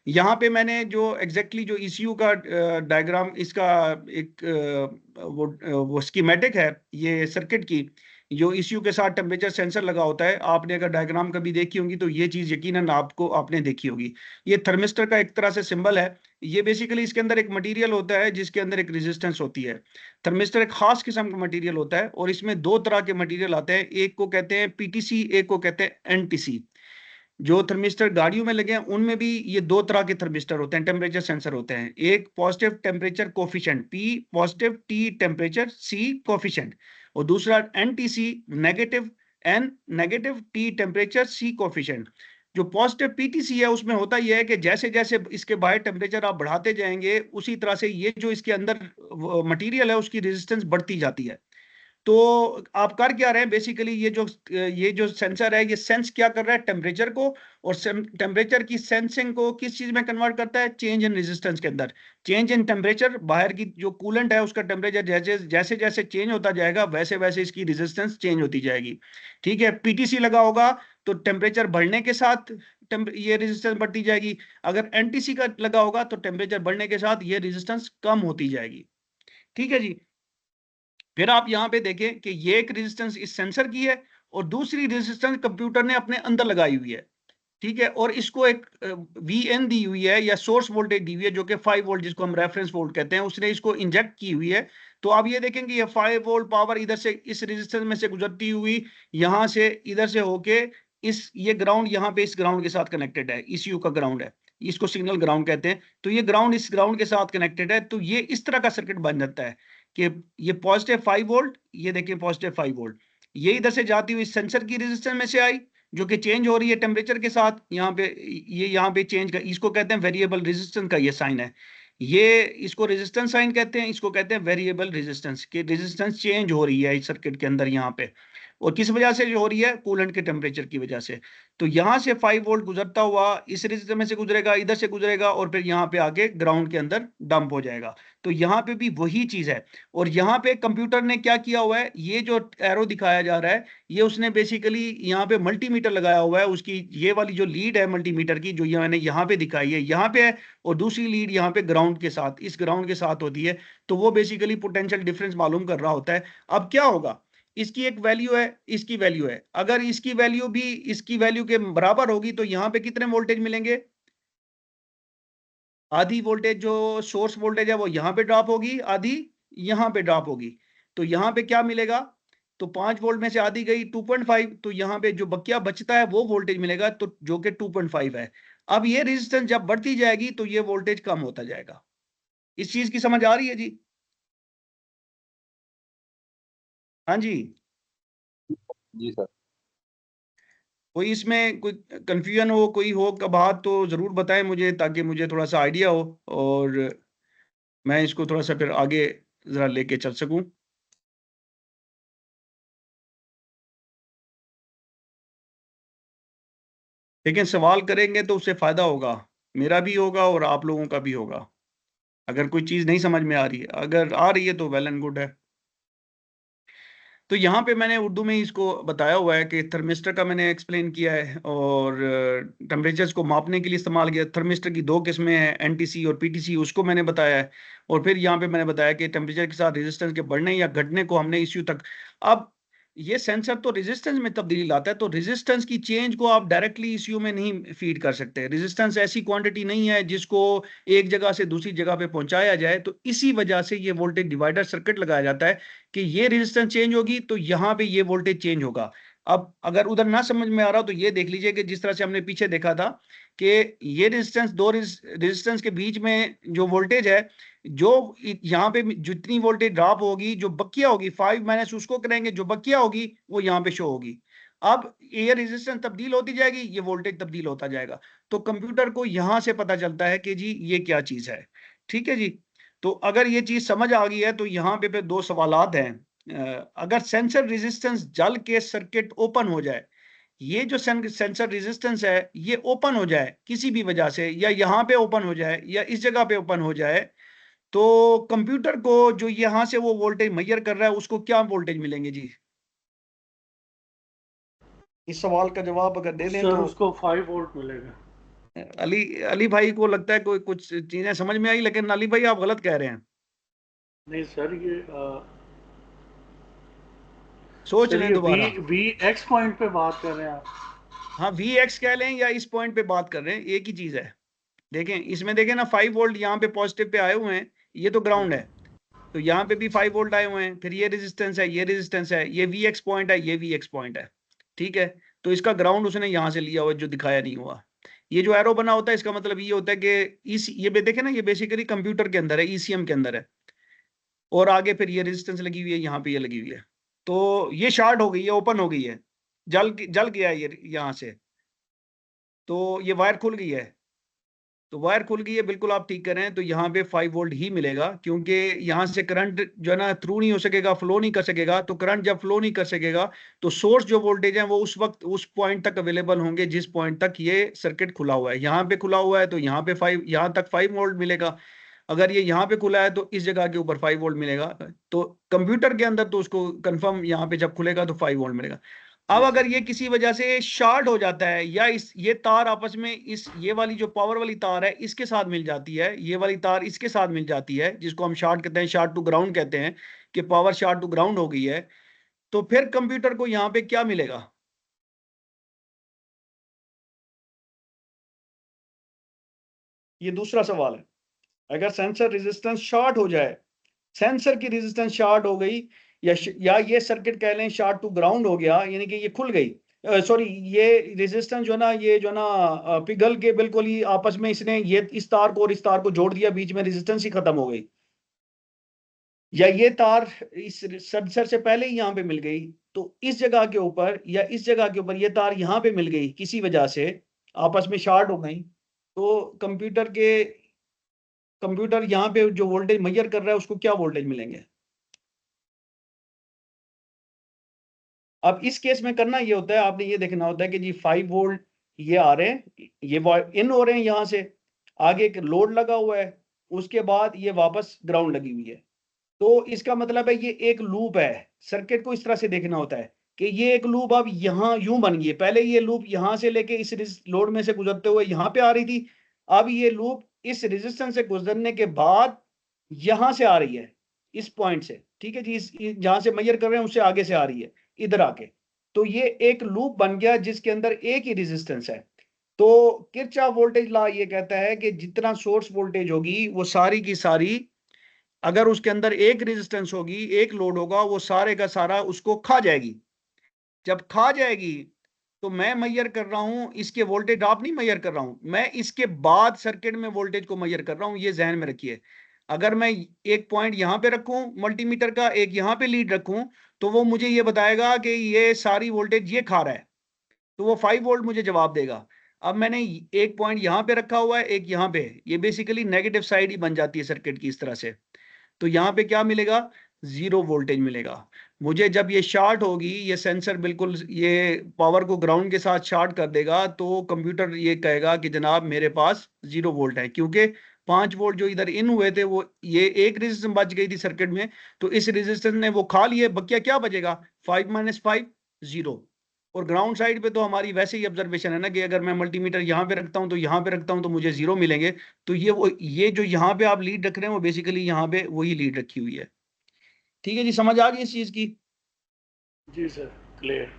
यहाँ पे मैंने जो एग्जैक्टली जो ECU का डायग्राम इसका एक वो स्कीमेटिक है ये सर्किट की, जो ECU के साथ टेम्परेचर सेंसर लगा होता है, आपने अगर डायग्राम कभी देखी होगी तो ये चीज यकीनन आपने देखी होगी। ये थर्मिस्टर का एक तरह से सिंबल है, ये बेसिकली इसके अंदर एक मटेरियल होता है जिसके अंदर एक रेजिस्टेंस होती है। थर्मिस्टर एक खास किस्म का मटेरियल होता है और इसमें 2 तरह के मटेरियल आते हैं, एक को कहते हैं PTC, एक को कहते हैं NTC। जो थर्मिस्टर गाड़ियों में लगे हैं उनमें भी ये 2 तरह के थर्मिस्टर होते हैं, टेम्परेचर सेंसर होते हैं, एक positive temperature coefficient P positive, T temperature, C coefficient, और दूसरा NTC negative, N negative, T temperature, C coefficient. जो पॉजिटिव PTC है उसमें होता यह है कि जैसे जैसे इसके बाहर टेम्परेचर आप बढ़ाते जाएंगे उसी तरह से ये जो इसके अंदर मटेरियल है उसकी रेजिस्टेंस बढ़ती जाती है। तो आप कर क्या रहे हैं बेसिकली, ये जो सेंसर है ये सेंस क्या कर रहा है टेम्परेचर को, और टेम्परेचर की सेंसिंग को किस चीज में कन्वर्ट करता है, चेंज इन रेजिस्टेंस के अंदर। चेंज इन टेम्परेचर, बाहर की जो कूलेंट है उसका टेम्परेचर जैसे जैसे जैसे चेंज होता जाएगा वैसे वैसे इसकी रेजिस्टेंस चेंज होती जाएगी, ठीक है। PTC लगा होगा तो टेम्परेचर बढ़ने के साथ ये रेजिस्टेंस बढ़ती जाएगी, अगर NTC का लगा होगा तो टेम्परेचर बढ़ने के साथ ये रेजिस्टेंस कम होती जाएगी, ठीक है जी। फिर आप यहाँ पे देखें कि ये एक रेजिस्टेंस इस सेंसर की है और दूसरी रेजिस्टेंस कंप्यूटर ने अपने अंदर लगाई हुई है, ठीक है, और इसको एक VN दी हुई है या सोर्स वोल्टेज दी हुई है जो कि 5 वोल्ट जिसको हम रेफरेंस वोल्ट कहते हैं, उसने इसको इंजेक्ट की हुई है। तो आप ये देखेंगे ये 5 वोल्ट पावर इधर से इस रेजिस्टेंस में से गुजरती हुई यहाँ से इधर से होके ये ग्राउंड यहाँ पे इस ग्राउंड के साथ कनेक्टेड है, ECU का ग्राउंड है, इसको सिग्नल ग्राउंड कहते हैं। तो ये ग्राउंड इस ग्राउंड के साथ कनेक्टेड है, तो ये इस तरह का सर्किट बन जाता है कि ये पॉजिटिव 5 वोल्ट, ये देखिए पॉजिटिव 5 वोल्ट, ये इधर से जाती हुई सेंसर की रेजिस्टेंस में से आई, जो कि चेंज हो रही है टेम्परेचर के साथ। यहाँ पे ये यहाँ पे चेंज कर, इसको कहते हैं वेरिएबल रेजिस्टेंस का ये साइन है, ये इसको रेजिस्टेंस साइन कहते हैं, इसको कहते हैं वेरिएबल रेजिस्टेंस, कि रेजिस्टेंस चेंज हो रही है इस सर्किट के अंदर यहाँ पे। और किस वजह से जो हो रही है? कूलेंट के टेम्परेचर की वजह से। तो यहाँ से 5 वोल्ट गुजरता हुआ इस रेजिस्टर में से गुजरेगा, इधर से गुजरेगा, और फिर यहाँ पे आके ग्राउंड के अंदर डंप हो जाएगा। तो यहाँ पे भी वही चीज है। और यहाँ पे कंप्यूटर ने क्या किया हुआ है, ये जो एरो दिखाया जा रहा है, ये उसने बेसिकली यहाँ पे मल्टीमीटर लगाया हुआ है, उसकी ये वाली जो लीड है मल्टीमीटर की, जो मैंने यहाँ पे दिखाई है, यहाँ पे है, और दूसरी लीड यहाँ पे ग्राउंड के साथ, इस ग्राउंड के साथ होती है। तो वो बेसिकली पोटेंशियल डिफरेंस मालूम कर रहा होता है। अब क्या होगा, इसकी एक वैल्यू है, इसकी वैल्यू है, अगर इसकी वैल्यू भी इसकी वैल्यू के बराबर होगी तो यहाँ पे कितने वोल्टेज मिलेंगे? आधी वोल्टेज जो सोर्स वोल्टेज है वो यहाँ पे ड्रॉप होगी, आधी यहाँ पे ड्रॉप होगी। तो यहाँ पे क्या मिलेगा? तो 5 वोल्ट में से आधी गई 2.5, तो यहाँ पे जो बकिया बचता है वो वोल्टेज मिलेगा, तो जो कि 2.5 है। अब ये रेजिस्टेंस जब बढ़ती जाएगी तो ये वोल्टेज कम होता जाएगा। इस चीज की समझ आ रही है जी? हाँ जी। जी सर। कोई इसमें कोई कंफ्यूजन हो, कोई हो का बात, तो जरूर बताएं मुझे, ताकि मुझे थोड़ा सा आइडिया हो और मैं इसको थोड़ा सा फिर आगे जरा लेके चल सकूं। लेकिन सवाल करेंगे तो उससे फायदा होगा, मेरा भी होगा और आप लोगों का भी होगा। अगर कोई चीज नहीं समझ में आ रही है, अगर आ रही है तो वेल एंड गुड है। तो यहाँ पे मैंने उर्दू में इसको बताया हुआ है कि थर्मिस्टर का मैंने एक्सप्लेन किया है, और टेम्परेचर्स को मापने के लिए इस्तेमाल किया। थर्मिस्टर की 2 किस्में हैं, NTC और PTC, उसको मैंने बताया है। और फिर यहाँ पे मैंने बताया कि टेम्परेचर के साथ रेजिस्टेंस के बढ़ने या घटने को हमने ECU तक। अब ये सेंसर तो रेजिस्टेंस में तब्दीली लाता है, तो रेजिस्टेंस की चेंज को आप डायरेक्टली ECU में नहीं फीड कर सकते। रेजिस्टेंस ऐसी क्वांटिटी नहीं है जिसको एक जगह से दूसरी जगह पे पहुंचाया जाए, तो इसी वजह से ये वोल्टेज डिवाइडर सर्किट लगाया जाता है कि ये रेजिस्टेंस चेंज होगी तो यहाँ पे ये वोल्टेज चेंज होगा। अब अगर उधर ना समझ में आ रहा हो तो ये देख लीजिए कि जिस तरह से हमने पीछे देखा था कि ये रेजिस्टेंस, दो रेजिस्टेंस के बीच में जो वोल्टेज है, जो यहाँ पे जितनी वोल्टेज ड्रॉप होगी, जो बकिया होगी 5 माइनस उसको करेंगे, जो बकिया होगी वो यहाँ पे शो होगी। अब ये रेजिस्टेंस तब्दील होती जाएगी, ये वोल्टेज तब्दील होता जाएगा। तो कंप्यूटर को यहाँ से पता चलता है कि जी ये क्या चीज है। ठीक है जी। तो अगर ये चीज समझ आ गई है तो यहाँ पे फिर 2 सवालात हैं। अगर सेंसर रेजिस्टेंस जल के सर्किट ओपन हो जाए, ये जो सेंसर रेजिस्टेंस है ये ओपन हो जाए किसी भी वजह से, या यहाँ पे ओपन हो जाए या इस जगह पे ओपन हो जाए, तो कंप्यूटर को जो यहाँ से वो वोल्टेज मेजर कर रहा है उसको क्या वोल्टेज मिलेंगे जी? इस सवाल का जवाब अगर दे दें सर तो। उसको 5 वोल्ट मिलेगा। अली भाई को लगता है कोई कुछ चीजें समझ में आई, लेकिन अली भाई आप गलत कह रहे हैं। नहीं सर, ये सोच सर लें ये दोबारा। वी एक्स पॉइंट पे बात कर रहे हैं आप? हाँ, VX कह लें या इस पॉइंट पे बात कर रहे हैं, एक ही चीज है। देखें इसमें, देखें ना 5 वोल्ट यहाँ पे पॉजिटिव पे आए हुए हैं, ये तो ग्राउंड है, तो यहाँ पे भी 5 वोल्ट आए हुए हैं, फिर ये रेजिस्टेंस है, ये रेजिस्टेंस है, ये VX पॉइंट है, ये VX पॉइंट है। ठीक है। तो इसका ग्राउंड उसने यहाँ से लिया हुआ जो दिखाया नहीं हुआ। ये जो एरो बना होता है इसका मतलब ये होता है कि ये देखें ना, ये बेसिकली कंप्यूटर के अंदर है, ECM के अंदर है, और आगे फिर ये रेजिस्टेंस लगी हुई है, यहाँ पे ये लगी हुई है। तो ये शार्ट हो गई है, ओपन हो गई है, जल गया है ये यहाँ से, तो ये वायर खुल गई है। तो वायर खुल गई है, बिल्कुल आप ठीक कर रहे हैं। तो यहाँ पे 5 वोल्ट ही मिलेगा, क्योंकि यहाँ से करंट जो है ना थ्रू नहीं हो सकेगा, फ्लो नहीं कर सकेगा। तो करंट जब फ्लो नहीं कर सकेगा तो सोर्स जो वोल्टेज है वो उस वक्त उस पॉइंट तक अवेलेबल होंगे जिस पॉइंट तक ये सर्किट खुला हुआ है। यहाँ पे खुला हुआ है तो यहाँ पे 5, यहाँ तक 5 वोल्ट मिलेगा। अगर ये यहाँ पे खुला है तो इस जगह के ऊपर 5 वोल्ट मिलेगा। तो कंप्यूटर के अंदर तो उसको कंफर्म यहाँ पे जब खुलेगा तो 5 वोल्ट मिलेगा। अब अगर ये किसी वजह से शॉर्ट हो जाता है, या ये तार आपस में ये वाली जो पावर वाली तार है इसके साथ मिल जाती है, ये वाली तार इसके साथ मिल जाती है, जिसको हम शॉर्ट कहते हैं, शॉर्ट टू ग्राउंड कहते हैं, कि पावर शॉर्ट टू ग्राउंड हो गई है, तो फिर कंप्यूटर को यहाँ पे क्या मिलेगा? ये दूसरा सवाल है। अगर सेंसर रेजिस्टेंस शॉर्ट हो जाए, सेंसर की रेजिस्टेंस शॉर्ट हो गई, या ये सर्किट कह लें शॉर्ट टू ग्राउंड हो गया, यानी कि ये खुल गई, सॉरी ये रेजिस्टेंस जो ना ये जो ना पिघल के बिल्कुल ही आपस में इसने ये इस तार को और इस तार को जोड़ दिया, बीच में रेजिस्टेंस ही खत्म हो गई, या ये तार इस सेंसर से पहले ही यहाँ पे मिल गई, तो इस जगह के ऊपर या इस जगह के ऊपर ये तार यहाँ पे मिल गई, किसी वजह से आपस में शार्ट हो गई, तो कंप्यूटर यहाँ पे जो वोल्टेज मेजर कर रहा है उसको क्या वोल्टेज मिलेंगे। अब इस केस में करना ये होता है, आपने ये देखना होता है कि जी 5 वोल्ट ये आ रहे हैं, ये इन हो रहे हैं, यहाँ से आगे एक लोड लगा हुआ है, उसके बाद ये वापस ग्राउंड लगी हुई है, तो इसका मतलब है ये एक लूप है। सर्किट को इस तरह से देखना होता है कि ये एक लूप अब यहाँ यूं बन गई, पहले ये लूप यहाँ से लेके इस लोड में से गुजरते हुए यहाँ पे आ रही थी, अब ये लूप इस रेजिस्टेंस से गुजरने के बाद यहाँ से आ रही है, इस पॉइंट से, ठीक है जी, इस जहां से मेजर कर रहे हैं उससे आगे से आ रही है इधर आके, तो ये एक लूप बन गया जिसके अंदर एक ही रेजिस्टेंस है। तो किरचॉफ वोल्टेज लॉ ये कहता है कि जितना सोर्स वोल्टेज होगी वो सारी की सारी, अगर उसके अंदर एक रेजिस्टेंस होगी, एक लोड होगा, वो सारे का सारा उसको खा जाएगी। जब खा जाएगी तो मैं मेजर कर रहा हूं इसके वोल्टेज ड्रॉप नहीं मेजर कर रहा हूं, मैं इसके बाद सर्किट में वोल्टेज को मेजर कर रहा हूं, ये जहन में रखिए। अगर मैं एक पॉइंट यहां पे रखूं मल्टीमीटर का, एक यहां पे लीड रखूं, तो वो मुझे ये बताएगा कि ये सारी वोल्टेज ये खा रहा है, तो वो 5 वोल्ट मुझे जवाब देगा। अब मैंने एक पॉइंट यहां पे रखा हुआ है, एक यहां पे, ये बेसिकली नेगेटिव साइड ही बन जाती है सर्किट की इस तरह से, तो यहाँ पे क्या मिलेगा, 0 वोल्टेज मिलेगा मुझे। जब ये शार्ट होगी, ये सेंसर बिल्कुल ये पावर को ग्राउंड के साथ शार्ट कर देगा, तो कंप्यूटर ये कहेगा कि जनाब मेरे पास 0 वोल्ट है, क्योंकि 5 वोल्ट जो इधर इन हुए थे वो ये एक रेजिस्टेंस बच गई थी सर्किट में, तो इस रेजिस्टेंस ने वो खा लिए, बकिया क्या बचेगा, 5 - 5 0। और ग्राउंड साइड पे तो हमारी वैसे ही ऑब्जर्वेशन है ना कि अगर मैं मल्टीमीटर यहाँ पे रखता हूँ तो यहाँ पे रखता हूँ तो मुझे 0 मिलेंगे, तो ये जो यहाँ पे आप लीड रख रहे हैं वो बेसिकली यहाँ पे वही लीड रखी हुई है। ठीक है जी, समझ आ गई इस चीज की? जी सर, क्लियर।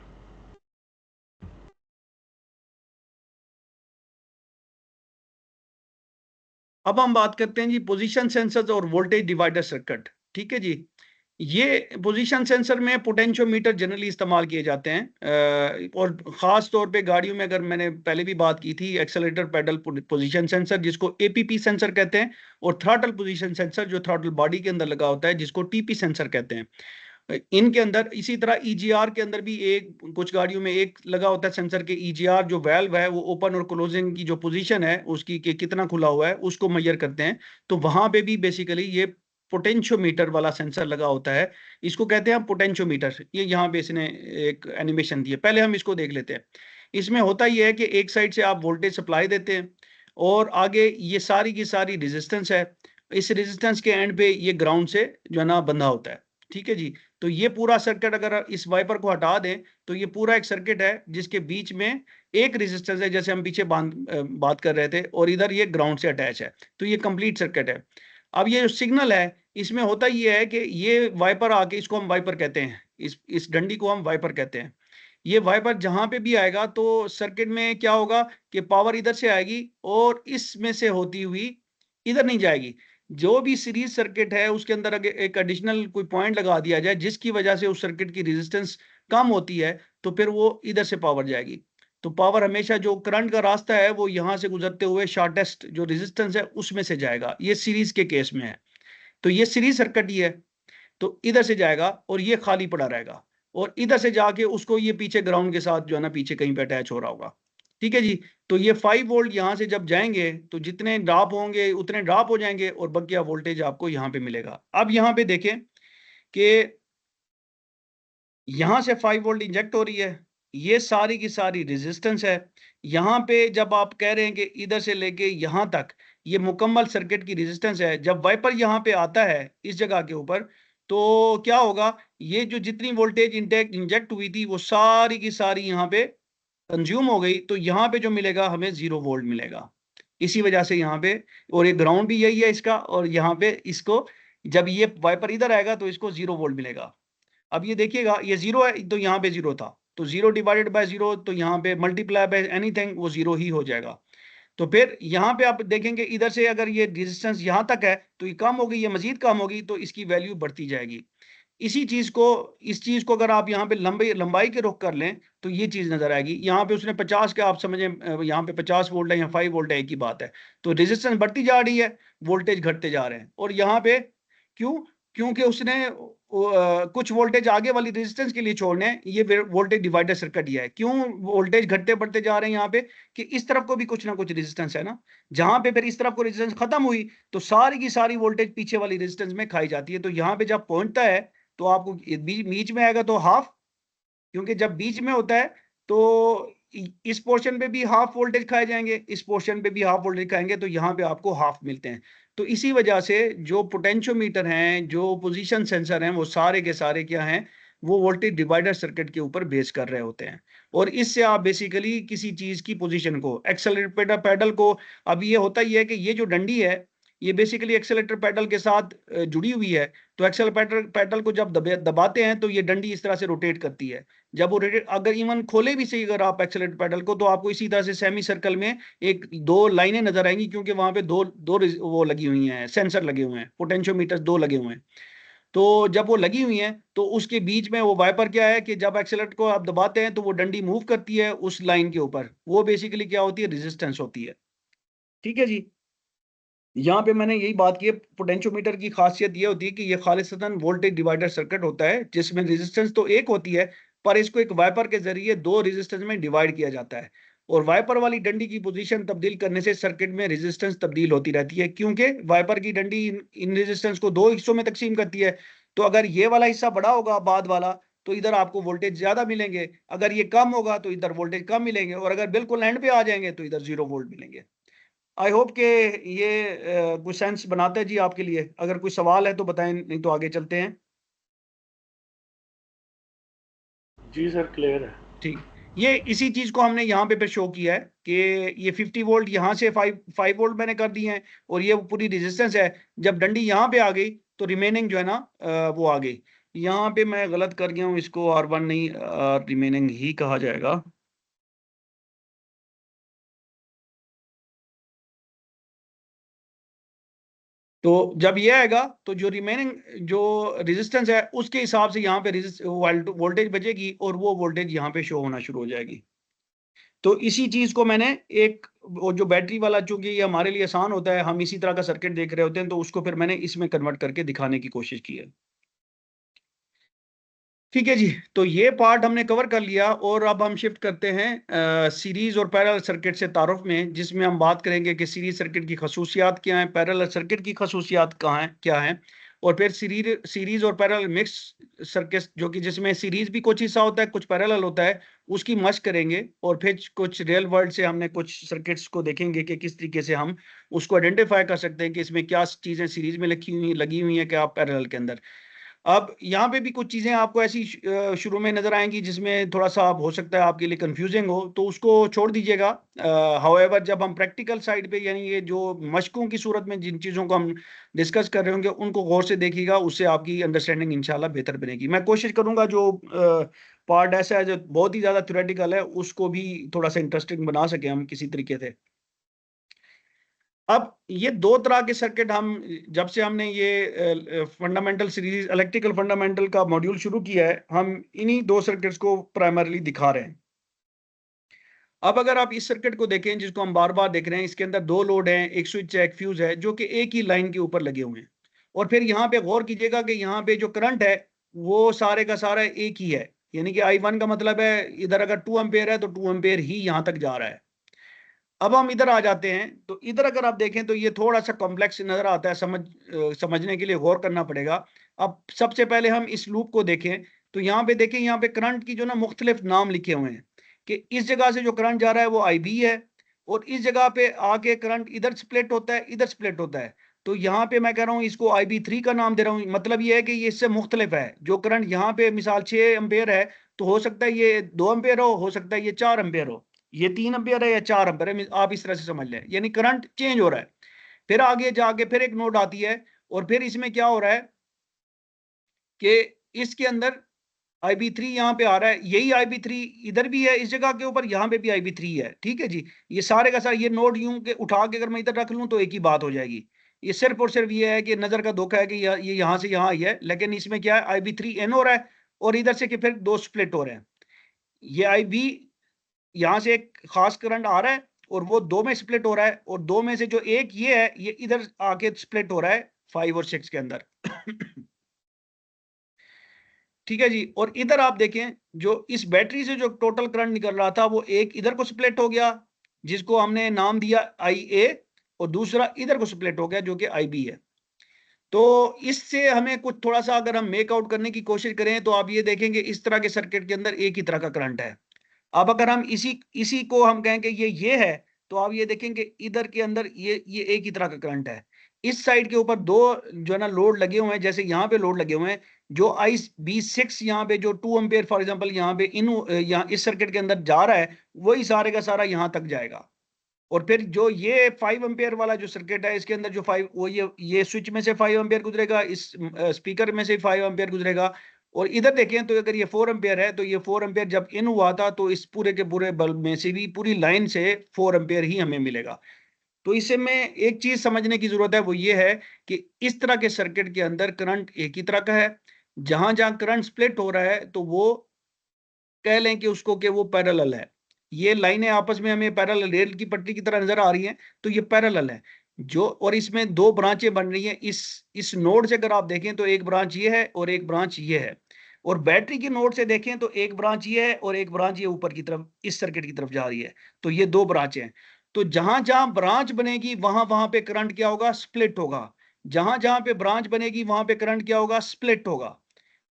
अब हम बात करते हैं जी पोजीशन सेंसर्स और वोल्टेज डिवाइडर सर्किट। ठीक है जी, ये पोजीशन सेंसर में पोटेंशियोमीटर जनरली इस्तेमाल किए जाते हैं, और ख़ास तौर पे गाड़ियों में, अगर मैंने पहले भी बात की थी, एक्सेलेरेटर पेडल पोजीशन सेंसर जिसको एपीपी सेंसर कहते हैं, और थ्रॉटल पोजीशन सेंसर जो थ्रॉटल बॉडी के अंदर लगा होता है जिसको टीपी सेंसर कहते हैं। इनके अंदर इसी तरह ईजीआर के अंदर भी एक, कुछ गाड़ियों में एक लगा होता है सेंसर के, ईजीआर जो वाल्व है वो ओपन और क्लोजिंग की जो पोजीशन है उसकी कि कितना खुला हुआ है उसको मेजर करते हैं, तो वहां पे भी बेसिकली ये पोटेंशियोमीटर वाला सेंसर लगा होता है, इसको कहते हैं पोटेंशियोमीटर। ये यहाँ पे इसने एक एनिमेशन दी है, पहले हम इसको देख लेते हैं। इसमें होता ये है कि एक साइड से आप वोल्टेज सप्लाई देते हैं और आगे ये सारी की सारी रेजिस्टेंस है, इस रेजिस्टेंस के एंड पे ये ग्राउंड से जो है ना बंधा होता है। ठीक है जी, तो ये पूरा सर्किट अगर इस वाइपर को हटा दें तो ये पूरा एक सर्किट है जिसके बीच में एक रेजिस्टेंस है, जैसे हम पीछे बात कर रहे थे, और इधर ये ग्राउंड से अटैच है, तो ये कंप्लीट सर्किट है। अब ये जो सिग्नल है इसमें होता ये है कि ये वाइपर आके, इसको हम वाइपर कहते हैं, इस डंडी को हम वाइपर कहते हैं। ये वाइपर जहां पे भी आएगा तो सर्किट में क्या होगा कि पावर इधर से आएगी और इसमें से होती हुई इधर नहीं जाएगी। जो भी सीरीज सर्किट है उसके अंदर अगर एक एडिशनल कोई पॉइंट लगा दिया जाए जिसकी वजह से उस सर्किट की रेजिस्टेंस कम होती है, तो फिर वो इधर से पावर जाएगी। तो पावर हमेशा जो करंट का रास्ता है वो यहां से गुजरते हुए शॉर्टेस्ट जो रेजिस्टेंस है उसमें से जाएगा, ये सीरीज के केस में है। तो ये सीरीज सर्किट ही है, तो इधर से जाएगा और ये खाली पड़ा रहेगा, और इधर से जाके उसको ये पीछे ग्राउंड के साथ जो है ना पीछे कहीं पे अटैच हो रहा होगा। ठीक है जी, तो ये 5 वोल्ट यहाँ से जब जाएंगे तो जितने ड्रॉप होंगे उतने ड्रॉप हो जाएंगे और बकिया वोल्टेज आपको यहाँ पे मिलेगा। अब यहाँ पे देखें कि यहाँ से 5 वोल्ट इंजेक्ट हो रही है, ये सारी की सारी रेजिस्टेंस है। यहाँ पे जब आप कह रहे हैं कि इधर से लेके यहाँ तक ये मुकम्मल सर्किट की रेजिस्टेंस है, जब वाइपर यहाँ पे आता है इस जगह के ऊपर, तो क्या होगा, ये जो जितनी वोल्टेज इंजेक्ट हुई थी वो सारी की सारी यहाँ पे कंज्यूम हो गई, तो यहाँ पे जो मिलेगा हमें 0 वोल्ट मिलेगा। इसी वजह से यहाँ पे, और ये ग्राउंड भी यही है इसका, और यहाँ पे इसको जब ये वाइपर इधर आएगा तो इसको 0 वोल्ट मिलेगा। अब ये देखिएगा ये 0 है तो यहाँ पे 0 था, तो 0 डिवाइडेड बाय 0, तो यहाँ पे मल्टीप्लाई बाय एनीथिंग वो 0 ही हो जाएगा। तो फिर यहाँ पे आप देखेंगे इधर से अगर ये रेजिस्टेंस यहाँ तक है तो ये कम होगी, ये मजीद कम होगी, तो इसकी वैल्यू बढ़ती जाएगी। इस चीज को अगर आप यहाँ पे लंबाई के रुख कर लें तो ये चीज नजर आएगी। यहाँ पे उसने 50 के, आप समझे यहाँ पे 50 वोल्ट है या 5 वोल्ट है, एक ही बात है। तो रेजिस्टेंस बढ़ती जा रही है, वोल्टेज घटते जा रहे हैं। और यहाँ पे क्यों? क्योंकि उसने कुछ वोल्टेज आगे वाली रेजिस्टेंस के लिए छोड़ने, ये वोल्टेज डिवाइडर सर्किट ही है। क्यों वोल्टेज घटते बढ़ते जा रहे हैं यहाँ पे? कि इस तरफ को भी कुछ ना कुछ रेजिस्टेंस है ना, जहां पे फिर इस तरफ को रेजिस्टेंस खत्म हुई तो सारी की सारी वोल्टेज पीछे वाली रेजिस्टेंस में खाई जाती है। तो यहाँ पे जब पहुंचता है तो आपको बीच में आएगा तो हाफ, क्योंकि जब बीच में होता है तो इस पोर्शन पे भी हाफ वोल्टेज खाए जाएंगे, इस पोर्शन पे भी हाफ वोल्टेज खाएंगे, तो यहाँ पे आपको हाफ मिलते हैं। तो इसी वजह से जो पोटेंशियोमीटर हैं, जो पोजीशन सेंसर हैं, वो सारे के सारे क्या हैं, वो वोल्टेज डिवाइडर सर्किट के ऊपर बेस कर रहे होते हैं। और इससे आप बेसिकली किसी चीज की पोजीशन को, एक्सेलरेटर पैडल को, अब ये होता ही है कि ये जो डंडी है ये बेसिकली एक्सेलेरेटर पैडल के साथ जुड़ी हुई है। तो एक्सेलरेटर पैडल को जब दबाते हैं तो ये डंडी इस तरह से रोटेट करती है। जब वो रोटेट, अगर इवन खोले भी सही अगर आप एक्सेलरेटर पैडल को, तो आपको इसी तरह से सेमी सर्कल में एक दो लाइनें नजर आएंगी, क्योंकि वहां पे दो दो वो लगी हुई हैं, सेंसर लगे हुए हैं, पोटेंशियोमीटर दो लगे हुए हैं। तो जब वो लगी हुई हैं तो उसके बीच में वो वाइपर क्या है कि जब एक्सेलरेटर को आप दबाते हैं तो वो डंडी मूव करती है उस लाइन के ऊपर, वो बेसिकली क्या होती है, रेजिस्टेंस होती है। ठीक है जी। यहाँ पे मैंने यही बात की है, पोटेंशियोमीटर की खासियत ये होती है कि ये खालिसतन वोल्टेज डिवाइडर सर्किट होता है, जिसमें रेजिस्टेंस तो एक होती है पर इसको एक वाइपर के जरिए दो रेजिस्टेंस में डिवाइड किया जाता है। और वाइपर वाली डंडी की पोजीशन तब्दील करने से सर्किट में रेजिस्टेंस तब्दील होती रहती है, क्योंकि वाइपर की डंडी इन रेजिस्टेंस को दो हिस्सों में तकसीम करती है। तो अगर ये वाला हिस्सा बड़ा होगा बाद वाला तो इधर आपको वोल्टेज ज्यादा मिलेंगे, अगर ये कम होगा तो इधर वोल्टेज कम मिलेंगे, और अगर बिल्कुल एंड पे आ जाएंगे तो इधर 0 वोल्ट मिलेंगे। आई होप के ये कुछ सेंस बनाता है जी आपके लिए। अगर कोई सवाल है तो बताएं, नहीं तो आगे चलते हैं। जी सर, क्लियर है। ठीक, ये इसी चीज को हमने यहाँ पे फिर शो किया है कि ये 50 वोल्ट यहाँ से 5 वोल्ट मैंने कर दिए हैं, और ये पूरी रेजिस्टेंस है। जब डंडी यहाँ पे आ गई तो रिमेनिंग जो है ना वो आ गई। यहाँ पे मैं गलत कर गया हूँ, इसको R1 नहीं रिमेनिंग ही कहा जाएगा। तो जब ये आएगा तो जो रिमेनिंग जो रेजिस्टेंस है उसके हिसाब से यहाँ पे वोल्टेज बचेगी, और वो वोल्टेज यहाँ पे शो होना शुरू हो जाएगी। तो इसी चीज को मैंने एक वो जो बैटरी वाला, चूंकि ये हमारे लिए आसान होता है, हम इसी तरह का सर्किट देख रहे होते हैं, तो उसको फिर मैंने इसमें कन्वर्ट करके दिखाने की कोशिश की है। ठीक है जी, तो ये पार्ट हमने कवर कर लिया, और अब हम शिफ्ट करते हैं सीरीज और पैरेलल सर्किट से तारुफ में, जिसमें हम बात करेंगे कि सीरीज सर्किट की खसूसियात क्या हैं, पैरेलल सर्किट की खसूसियात कहाँ हैं, क्या हैं। और फिर सीरीज और पैरेलल मिक्स सर्किट, जो कि जिसमें सीरीज भी कुछ हिस्सा होता है, कुछ पैरेलल होता है, उसकी मशक करेंगे। और फिर कुछ रियल वर्ल्ड से हमने कुछ सर्किट्स को देखेंगे कि किस तरीके से हम उसको आइडेंटिफाई कर सकते हैं कि इसमें क्या चीज़ें सीरीज में लगी हुई हैं, क्या पैरेलल के अंदर। अब यहाँ पे भी कुछ चीजें आपको ऐसी शुरू में नजर आएंगी जिसमें थोड़ा सा हो सकता है आपके लिए कंफ्यूजिंग हो, तो उसको छोड़ दीजिएगा। हाउएवर जब हम प्रैक्टिकल साइड पे, यानी ये जो मशकों की सूरत में जिन चीज़ों को हम डिस्कस कर रहे होंगे उनको गौर से देखिएगा, उससे आपकी अंडरस्टैंडिंग इंशाल्लाह बेहतर बनेगी। मैं कोशिश करूंगा जो पार्ट ऐसा है जो बहुत ही ज़्यादा थ्योरेटिकल है उसको भी थोड़ा सा इंटरेस्टिंग बना सके हम किसी तरीके से। अब ये दो तरह के सर्किट, हम जब से हमने ये फंडामेंटल सीरीज इलेक्ट्रिकल फंडामेंटल का मॉड्यूल शुरू किया है, हम इन्हीं दो सर्किट्स को प्राइमरीली दिखा रहे हैं। अब अगर आप इस सर्किट को देखें जिसको हम बार बार देख रहे हैं, इसके अंदर दो लोड हैं, एक स्विच है, एक फ्यूज है, जो कि एक ही लाइन के ऊपर लगे हुए हैं। और फिर यहाँ पे गौर कीजिएगा कि यहाँ पे जो करंट है वो सारे का सारा एक ही है, यानी कि I1 का मतलब है इधर अगर 2 एम्पेयर है तो 2 एम्पेयर ही यहाँ तक जा रहा है। अब हम इधर आ जाते हैं, तो इधर अगर आप देखें तो ये थोड़ा सा कॉम्प्लेक्स नजर आता है, समझने के लिए गौर करना पड़ेगा। अब सबसे पहले हम इस लूप को देखें, तो यहाँ पे देखें, यहाँ पे करंट की जो ना मुख्तलिफ नाम लिखे हुए हैं कि इस जगह से जो करंट जा रहा है वो IB है, और इस जगह पे आके करंट इधर स्प्लिट होता है, इधर स्प्लिट होता है। तो यहाँ पे मैं कह रहा हूँ इसको IB3 का नाम दे रहा हूँ, मतलब ये है कि ये इससे मुख्तलिफ है। जो करंट यहाँ पे मिसाल 6 एम्पेयर है, तो हो सकता है ये 2 एम्पेयर हो सकता है ये 4 एम्पेयर हो, ये 3 एम्पियर है या 4 एम्पियर है, आप इस तरह से समझ लें, यानी करंट चेंज हो रहा है। फिर आगे जाके फिर एक नोड आती है, और फिर इसमें क्या हो रहा है कि इसके अंदर IB3 यहाँ पे आ रहा है, यही IB3 इधर भी है इस जगह के ऊपर, यहाँ पे भी IB3 है। ठीक है जी, ये सारे का सारा ये नोड यूं के उठा के अगर मैं इधर रख लूं तो एक ही बात हो जाएगी। ये सिर्फ और सिर्फ ये है कि नजर का धोखा है कि ये यहाँ से यहाँ आई है, लेकिन इसमें क्या है, IB3N हो रहा है और इधर से कि फिर 2 स्प्लिट हो रहे हैं। ये IB यहाँ से एक खास करंट आ रहा है और वो 2 में स्प्लिट हो रहा है, और 2 में से जो एक ये है, ये इधर आके स्प्लिट हो रहा है 5 और 6 के अंदर। ठीक है जी। और इधर आप देखें, जो इस बैटरी से जो टोटल करंट निकल रहा था वो एक इधर को स्प्लिट हो गया जिसको हमने नाम दिया IA, और दूसरा इधर को स्प्लिट हो गया जो कि IB है। तो इससे हमें कुछ थोड़ा सा अगर हम मेक आउट करने की कोशिश करें तो आप ये देखेंगे इस तरह के सर्किट के अंदर एक ही तरह का करंट है। अब अगर हम इसी को हम कहें कि ये है, तो आप ये देखेंगे इधर के अंदर ये एक ही तरह का करंट है। इस साइड के ऊपर दो जो है ना लोड लगे हुए हैं, जैसे यहाँ पे लोड लगे हुए हैं, जो IB6 यहाँ पे जो 2 एम्पियर फॉर एग्जांपल यहाँ पे यहाँ इस सर्किट के अंदर जा रहा है, वही सारे का सारा यहाँ तक जाएगा। और फिर जो ये 5 एम्पियर वाला जो सर्किट है, इसके अंदर जो 5 वो ये स्विच में से 5 एम्पियर गुजरेगा, इस स्पीकर में से 5 एम्पियर गुजरेगा। और इधर देखें तो अगर ये 4 एम्पियर है, तो ये 4 एम्पियर जब इन हुआ था तो इस पूरे के पूरे बल्ब में से भी पूरी लाइन से 4 एम्पियर ही हमें मिलेगा। तो इससे में एक चीज समझने की जरूरत है, वो ये है कि इस तरह के सर्किट के अंदर करंट एक ही तरह का है। जहां जहां करंट स्प्लिट हो रहा है तो वो कह लें कि उसको कि वो पैरेलल है। ये लाइनें आपस में हमें पैरेलल रेल की पटरी की तरह नजर आ रही हैं, तो ये पैरेलल है जो, और इसमें 2 ब्रांचें बन रही हैं। इस नोड से अगर आप देखें तो एक ब्रांच ये है और एक ब्रांच ये है, और बैटरी की नोड से देखें तो एक ब्रांच ये है और एक ब्रांच ये ऊपर की तरफ इस सर्किट की तरफ जा रही है। तो ये 2 ब्रांचें हैं। तो जहां जहां ब्रांच बनेगी वहां वहां पे करंट क्या होगा, स्प्लिट होगा। जहां जहां पे ब्रांच बनेगी वहां पे करंट क्या होगा, स्प्लिट होगा।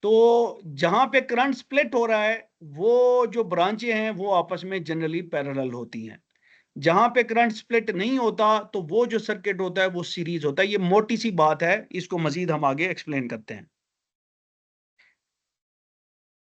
तो जहां पे करंट स्प्लिट हो रहा है, वो जो ब्रांचें हैं वो आपस में जनरली पैरेलल होती हैं। जहां पे करंट स्प्लिट नहीं होता तो वो जो सर्किट होता है वो सीरीज होता है। ये मोटी सी बात है, इसको मजीद हम आगे एक्सप्लेन करते हैं।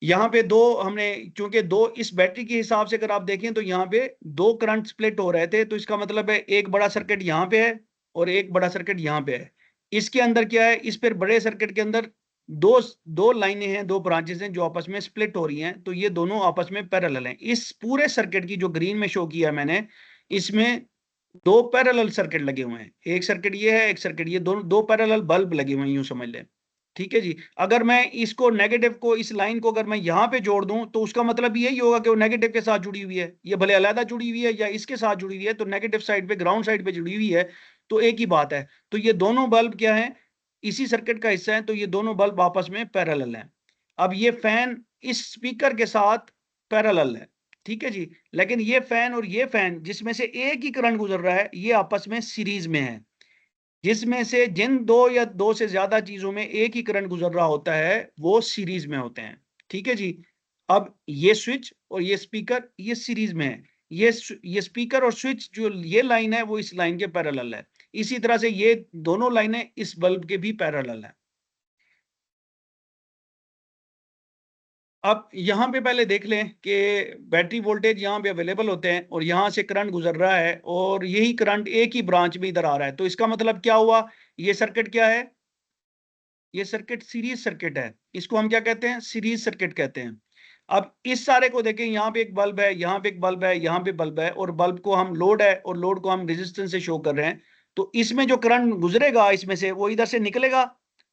यहाँ पे दो हमने, क्योंकि दो इस बैटरी के हिसाब से अगर आप देखें तो यहाँ पे 2 करंट स्प्लिट हो रहे थे, तो इसका मतलब है एक बड़ा सर्किट यहाँ पे है और एक बड़ा सर्किट यहाँ पे है। इसके अंदर क्या है, इस पर बड़े सर्किट के अंदर दो दो लाइनें हैं, 2 ब्रांचेस हैं जो आपस में स्प्लिट हो रही हैं, तो ये दोनों आपस में पैरेलल हैं। इस पूरे सर्किट की जो ग्रीन में शो किया मैंने, इसमें 2 पैरेलल सर्किट लगे हुए हैं। एक सर्किट ये है, एक सर्किट ये, दोनों 2 पैरेलल बल्ब लगे हुए हैं, यूं समझ लें। ठीक है जी। अगर मैं इसको नेगेटिव को, इस लाइन को अगर मैं यहाँ पे जोड़ दूं तो उसका मतलब यही होगा कि वो नेगेटिव के साथ जुड़ी हुई है। ये भले अलग जुड़ी हुई है या इसके साथ जुड़ी हुई है, तो नेगेटिव साइड पे, ग्राउंड साइड पे जुड़ी हुई है, तो एक ही बात है। तो ये दोनों बल्ब क्या है, इसी सर्किट का हिस्सा है, तो ये दोनों बल्ब आपस में पैरेलल हैं। अब ये फैन इस स्पीकर के साथ पैरेलल है, ठीक है जी। लेकिन ये फैन और ये फैन जिसमें से एक ही करंट गुजर रहा है, ये आपस में सीरीज में है। जिसमें से जिन 2 या 2 से ज्यादा चीजों में एक ही करंट गुजर रहा होता है, वो सीरीज में होते हैं। ठीक है जी। अब ये स्विच और ये स्पीकर ये सीरीज में है। ये स्पीकर और स्विच जो ये लाइन है वो इस लाइन के पैरेलल है। इसी तरह से ये दोनों लाइनें इस बल्ब के भी पैरेलल है। अब यहाँ पे पहले देख लें कि बैटरी वोल्टेज यहाँ पे अवेलेबल होते हैं और यहाँ से करंट गुजर रहा है, और यही करंट एक ही ब्रांच में इधर आ रहा है। तो इसका मतलब क्या हुआ, ये सर्किट क्या है, ये सर्किट सीरीज सर्किट है। इसको हम क्या कहते हैं, सीरीज सर्किट कहते हैं। अब इस सारे को देखें, यहाँ पे एक बल्ब है, यहाँ पे एक बल्ब है, यहाँ पे बल्ब है, और बल्ब को हम लोड है और लोड को हम रेजिस्टेंस से शो कर रहे हैं। तो इसमें जो करंट गुजरेगा इसमें से, वो इधर से निकलेगा,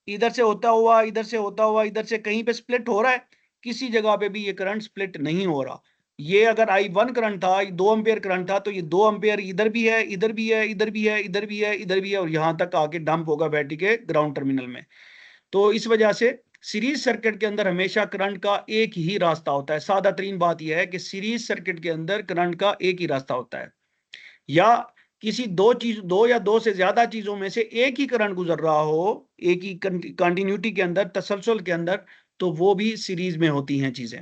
इधर से होता हुआ, इधर से होता हुआ, इधर से कहीं पे स्प्लिट हो रहा है। किसी जगह पे भी ये करंट स्प्लिट नहीं हो रहा। ये अगर I1 करंट था, 2 एम्पियर करंट था, तो ये 2 एम्पियर इधर भी है, इधर भी है, इधर भी है, इधर भी है, इधर भी है, और यहां तक आके डंप होगा बैटरी के ग्राउंड टर्मिनल में। तो इस वजह से सीरीज सर्किट के अंदर हमेशा करंट का एक ही रास्ता होता है। सादा तरीन बात यह है कि सीरीज सर्किट के अंदर करंट का एक ही रास्ता होता है, या किसी 2 या 2 से ज्यादा चीजों में से एक ही करंट गुजर रहा हो, एक ही कंटिन्यूटी के अंदर, तसलसल के अंदर, तो वो भी सीरीज में होती हैं चीजें।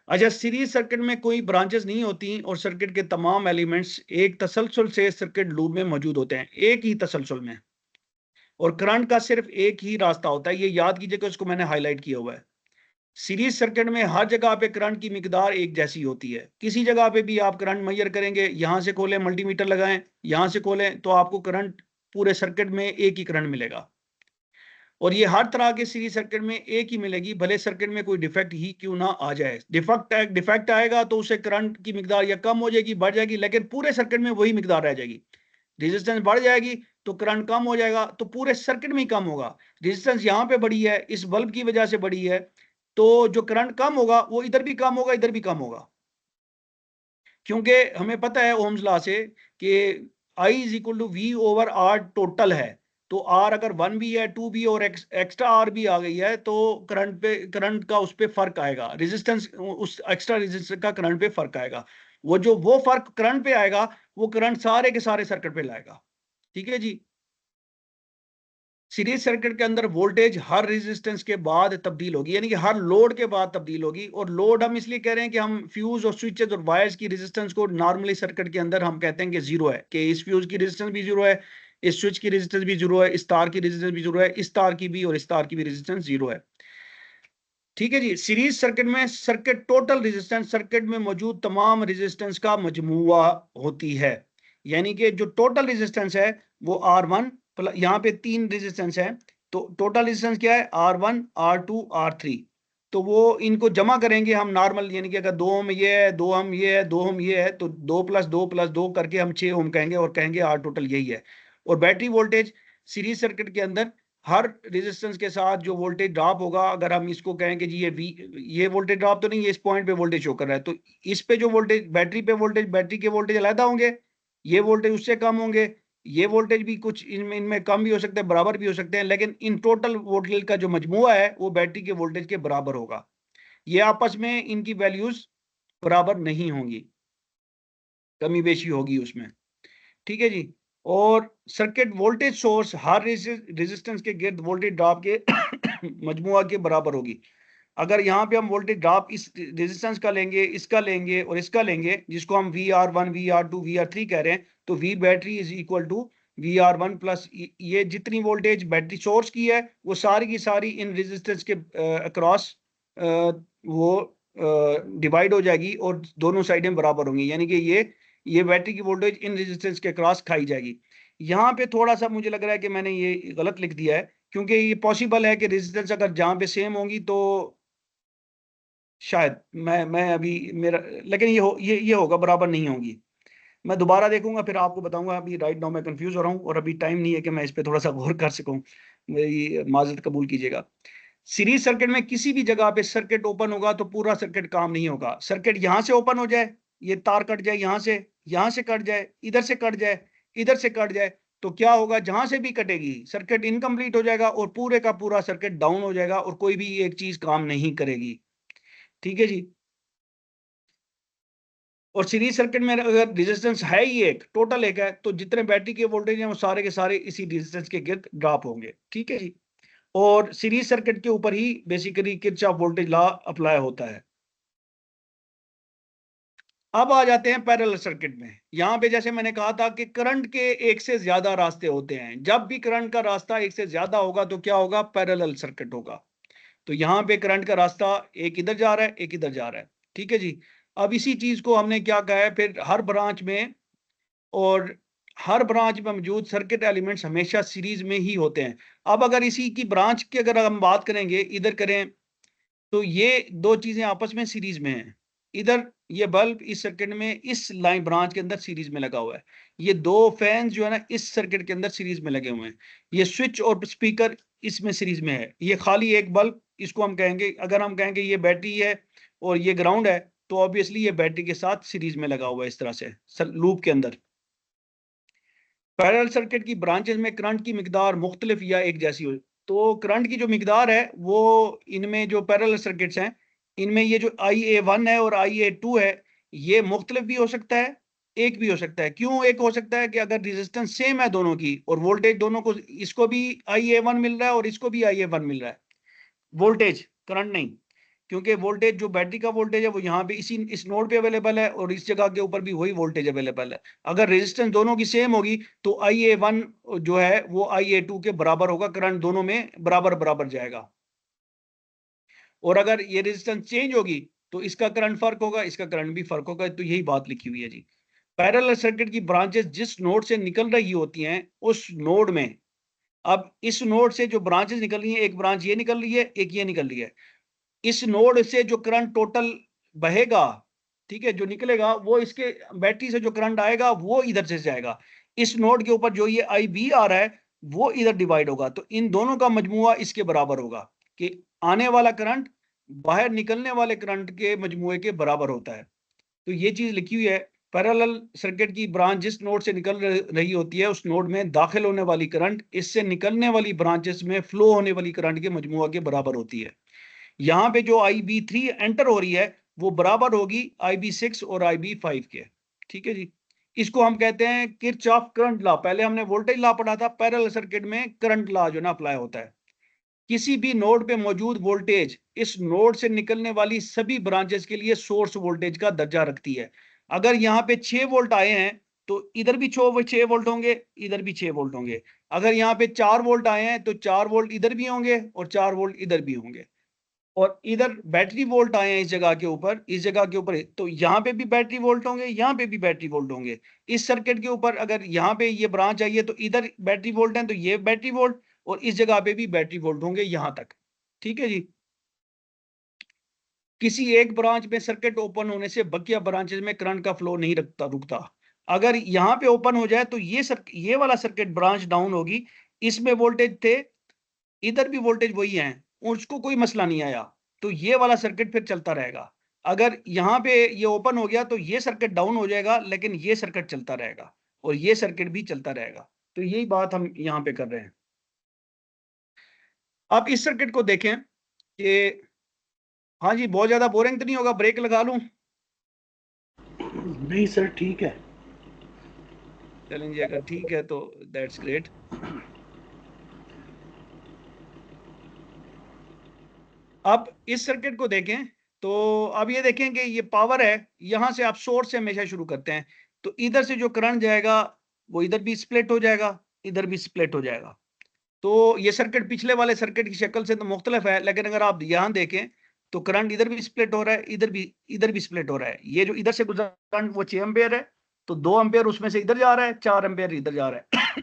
अच्छा, सीरीज सर्किट में कोई ब्रांचेस नहीं होती और सर्किट के तमाम एलिमेंट्स एक तसलसल से सर्किट लूप में मौजूद होते हैं, एक ही तसलसल में, और करंट का सिर्फ एक ही रास्ता होता है। ये याद कीजिएगा, इसको मैंने हाईलाइट किया हुआ है। सीरीज सर्किट में हर जगह पे करंट की मिकदार एक जैसी होती है। किसी जगह पे भी आप करंट मेजर करेंगे, यहां से खोलें मल्टीमीटर लगाएं, यहां से खोलें, तो आपको करंट पूरे सर्किट में एक ही करंट मिलेगा, और ये हर तरह के सीरीज सर्किट में एक ही मिलेगी, भले सर्किट में कोई डिफेक्ट ही क्यों ना आ जाए। डिफेक्ट आएगा तो उससे करंट की मिकदार या कम हो जाएगी, बढ़ जाएगी, लेकिन पूरे सर्किट में वही मिकदार रह जाएगी। रेजिस्टेंस बढ़ जाएगी तो करंट कम हो जाएगा, तो पूरे सर्किट में ही कम होगा। रेजिस्टेंस यहाँ पे बड़ी है, इस बल्ब की वजह से बड़ी है, तो जो करंट कम होगा वो इधर भी कम होगा, इधर भी कम होगा, क्योंकि हमें पता है ओम्स लॉ से कि I is equal to V over R total है। तो आर अगर 1 भी है, 2 भी और एक्स्ट्रा आर भी आ गई है, तो करंट का उस पर फर्क आएगा, रेजिस्टेंस उस एक्स्ट्रा रेजिस्टेंस का करंट पे फर्क आएगा। वो फर्क करंट पे आएगा, वो करंट सारे के सारे सर्किट पे लाएगा। ठीक है जी। सीरीज सर्किट के अंदर वोल्टेज हर रेजिस्टेंस के बाद तब्दील होगी, यानी कि हर लोड के बाद तब्दील होगी। और लोड हम इसलिए कह रहे हैं कि हम फ्यूज और स्विचेस और वायर्स की रेजिस्टेंस को नॉर्मली सर्किट के अंदर हम कहते हैं कि जीरो है, कि इस फ्यूज की रेजिस्टेंस भी जीरो है, इस स्विच की रेजिस्टेंस भी जीरो है, इस तार की रेजिस्टेंस भी जीरो है, इस तार की भी और इस तार की भी रेजिस्टेंस जीरो है। ठीक है जी। सीरीज सर्किट में सर्किट टोटल रेजिस्टेंस सर्किट में मौजूद तमाम रेजिस्टेंस का मजमुआ होती है, यानी कि जो टोटल रेजिस्टेंस है वो R1 प्लस, यहाँ पे 3 रेजिस्टेंस है, तो टोटल रेजिस्टेंस क्या है, R1 R2 R3। तो वो इनको जमा करेंगे हम नॉर्मल, यानी कि अगर 2 ओम ये है, 2 ओम ये है, 2 ओम ये है, तो 2 + 2 + 2 करके हम 6 ओम कहेंगे और कहेंगे R टोटल यही है। और बैटरी वोल्टेज सीरीज सर्किट के अंदर हर रेजिस्टेंस के साथ जो वोल्टेज ड्रॉप होगा, अगर हम इसको कहें कि जी ये वोल्टेज ड्रॉप तो नहीं है, इस पॉइंट पे वोल्टेज शो कर रहा है, तो इस पे जो वोल्टेज बैटरी पे वोल्टेज, बैटरी के वोल्टेज अलग होंगे, ये वोल्टेज उससे कम होंगे, ये वोल्टेज भी कुछ इनमें कम भी हो सकते हैं, बराबर भी हो सकते हैं, लेकिन इन टोटल वोल्टेज का जो मजमुआ है वो बैटरी के वोल्टेज के बराबर होगा। ये आपस में इनकी वैल्यूज बराबर नहीं होंगी, कमी बेशी होगी उसमें। ठीक है जी। और सर्किट वोल्टेज सोर्स हर रेजिस्टेंस के गिर्द वोल्टेज ड्रॉप के मजमुआ के बराबर होगी। अगर यहाँ पे हम वोल्टेज ड्रॉप इस रेजिस्टेंस का लेंगे, इसका लेंगे और इसका लेंगे, जिसको हम VR1 VR2 VR3 कह रहे हैं, तो V battery is equal to VR1 plus ये जितनी वोल्टेज बैटरी सोर्स की है वो सारी की सारी इन रेजिस्टेंस के अक्रॉस वो डिवाइड हो जाएगी और दोनों साइडें बराबर होंगी, यानी कि ये बैटरी की वोल्टेज इन रेजिस्टेंस के क्रॉस खाई जाएगी। यहाँ पे थोड़ा सा मुझे लग रहा है कि मैंने ये गलत लिख दिया है, क्योंकि ये पॉसिबल है कि रेजिस्टेंस अगर जहाँ पे सेम होंगी तो शायद मैं अभी मेरा, लेकिन ये होगा, बराबर नहीं होंगी। मैं दोबारा देखूंगा फिर आपको बताऊंगा। अभी राइट नाउ मैं कंफ्यूज हो रहा हूँ और अभी टाइम नहीं है कि मैं इस पे थोड़ा सा गौर कर सकूं, मेरी माजरत कबूल कीजिएगा। सीरीज सर्किट में किसी भी जगह पे सर्किट ओपन होगा तो पूरा सर्किट काम नहीं होगा। सर्किट यहाँ से ओपन हो जाए, ये तार कट जाए, यहाँ से कट जाए, इधर से कट जाए, इधर से कट जाए, तो क्या होगा, जहां से भी कटेगी सर्किट इनकम्प्लीट हो जाएगा और पूरे का पूरा सर्किट डाउन हो जाएगा और कोई भी एक चीज काम नहीं करेगी। ठीक है जी। और सीरीज सर्किट में अगर रेजिस्टेंस है ही एक, टोटल एक है, तो जितने बैटरी के वोल्टेज हैं वो सारे के सारे इसी रेजिस्टेंस के गिर्द ड्रॉप होंगे। ठीक है जी। और सीरीज सर्किट के ऊपर ही basically Kirchhoff voltage law apply होता है। अब आ जाते हैं पैरेलल सर्किट में। यहां पे जैसे मैंने कहा था कि करंट के एक से ज्यादा रास्ते होते हैं, जब भी करंट का रास्ता एक से ज्यादा होगा तो क्या होगा, पैरेलल सर्किट होगा। तो यहाँ पे करंट का रास्ता एक इधर जा रहा है, एक इधर जा रहा है। ठीक है जी। अब इसी चीज को हमने क्या कहा है, फिर हर ब्रांच में, और हर ब्रांच में मौजूद सर्किट एलिमेंट्स हमेशा सीरीज में ही होते हैं। अब अगर इसी की ब्रांच की अगर हम बात करेंगे, इधर करें, तो ये दो चीजें आपस में सीरीज में हैं। इधर ये बल्ब इस सर्किट में इस लाइन ब्रांच के अंदर सीरीज में लगा हुआ है, ये दो फैन जो है ना इस सर्किट के अंदर सीरीज में लगे हुए हैं, ये स्विच और स्पीकर इसमें सीरीज में है, ये खाली एक बल्ब, इसको हम कहेंगे, अगर हम कहेंगे ये बैटरी है और ये ग्राउंड है, तो ऑब्वियसली ये बैटरी के साथ सीरीज में लगा हुआ है इस तरह से लूप के अंदर। पैरेलल सर्किट की ब्रांचेस में करंट की मिकदार मुख्तलिफ या एक जैसी हो, तो करंट की जो मिकदार है वो इनमें जो पैरेलल सर्किट्स हैं इनमें ये जो IA1 है और IA2 है ये मुख्तलिफ भी हो सकता है, एक भी हो सकता है। क्यों एक हो सकता है, कि अगर रेजिस्टेंस सेम है दोनों की और वोल्टेज दोनों को, इसको भी IA1 मिल रहा है और इसको भी IA1 मिल रहा है, वोल्टेज करंट नहीं, क्योंकि वोल्टेज जो बैटरी का वोल्टेज है वो यहाँ पे इस नोड पे अवेलेबल है और इस जगह के ऊपर भी वही वोल्टेज अवेलेबल है। अगर रेजिस्टेंस दोनों की सेम होगी तो IA1 जो है वो IA2 के बराबर होगा, करंट दोनों में बराबर बराबर जाएगा। और अगर ये रेजिस्टेंस चेंज होगी तो इसका करंट फर्क होगा, इसका करंट भी फर्क होगा। तो यही बात लिखी हुई है जी। पैरेलल सर्किट की ब्रांचेस जिस नोड से निकल रही होती हैं उस नोड में, अब इस नोड से जो ब्रांचेस निकल रही है, एक ब्रांच ये निकल रही है, एक ये निकल रही है, इस नोड से जो करंट टोटल बहेगा, ठीक है, जो निकलेगा वो इसके बैटरी से जो करंट आएगा वो इधर से जाएगा। इस नोड के ऊपर जो ये IB आ रहा है वो इधर डिवाइड होगा, तो इन दोनों का मजमुआ इसके बराबर होगा कि आने वाला करंट बाहर निकलने वाले करंट के मजमुए के बराबर होता है। तो ये चीज लिखी हुई है, पैरेलल सर्किट की ब्रांच जिस नोड से निकल रही होती है उस नोड में दाखिल होने वाली करंट इससे निकलने वाली ब्रांचेस में फ्लो होने वाली करंट के मजमुआ के बराबर होती है। यहाँ पे जो IB3 एंटर हो रही है वो बराबर होगी IB6 और IB5 के। ठीक है जी, इसको हम कहते हैं किरचॉफ करंट लॉ। पहले हमने वोल्टेज लॉ पढ़ा था, पैरेलल सर्किट में करंट लॉ जो ना अप्लाई होता है। किसी भी नोड पे मौजूद वोल्टेज इस नोड से निकलने वाली सभी ब्रांचेस के लिए सोर्स वोल्टेज का दर्जा रखती है। अगर यहाँ पे 6 वोल्ट आए हैं तो इधर भी 6 वोल्ट होंगे, इधर भी 6 वोल्ट होंगे। अगर यहाँ पे 4 वोल्ट आए हैं तो 4 वोल्ट इधर भी होंगे और 4 वोल्ट इधर भी होंगे। और इधर बैटरी वोल्ट आए हैं इस जगह के ऊपर, इस जगह के ऊपर, तो यहाँ पे भी बैटरी वोल्ट होंगे, यहाँ पे भी बैटरी वोल्ट होंगे। इस सर्किट के ऊपर अगर यहाँ पे ये ब्रांच आई है तो इधर बैटरी वोल्ट है तो ये बैटरी वोल्ट, और इस जगह पे भी बैटरी वोल्ट होंगे यहाँ तक। ठीक है जी, किसी एक ब्रांच में सर्किट ओपन होने से बकिया ब्रांचेस में करंट का फ्लो नहीं रुकता। अगर यहाँ पे ओपन हो जाए तो ये वाला सर्किट ब्रांच डाउन होगी, इसमें वोल्टेज थे, इधर भी वोल्टेज वही है, उसको कोई मसला नहीं आया, तो ये वाला सर्किट फिर चलता रहेगा। अगर यहाँ पे ये ओपन हो गया तो ये सर्किट डाउन हो जाएगा, लेकिन ये सर्किट चलता रहेगा और ये सर्किट भी चलता रहेगा। तो यही बात हम यहाँ पे कर रहे हैं। आप इस सर्किट को देखें कि हाँ जी, बहुत ज्यादा बोरिंग तो नहीं होगा, ब्रेक लगा लूं? नहीं सर, ठीक है। चलें जी, अगर ठीक है तो दैट्स ग्रेट। अब इस सर्किट को देखें तो अब ये देखें कि ये पावर है, यहां से आप सोर्स से हमेशा शुरू करते हैं, तो इधर से जो करंट जाएगा वो इधर भी स्प्लिट हो जाएगा, इधर भी स्प्लिट हो जाएगा। तो ये सर्किट पिछले वाले सर्किट की शक्ल से तो मुख्तलिफ है, लेकिन अगर आप यहां देखें तो करंट इधर भी स्प्लिट हो रहा है, इधर भी स्प्लिट हो रहा है। ये जो इधर से गुजरा करंट वो 6 एम्पियर है, तो 2 एम्पियर उसमें से इधर जा रहा है, 4 एम्पियर इधर जा रहा है।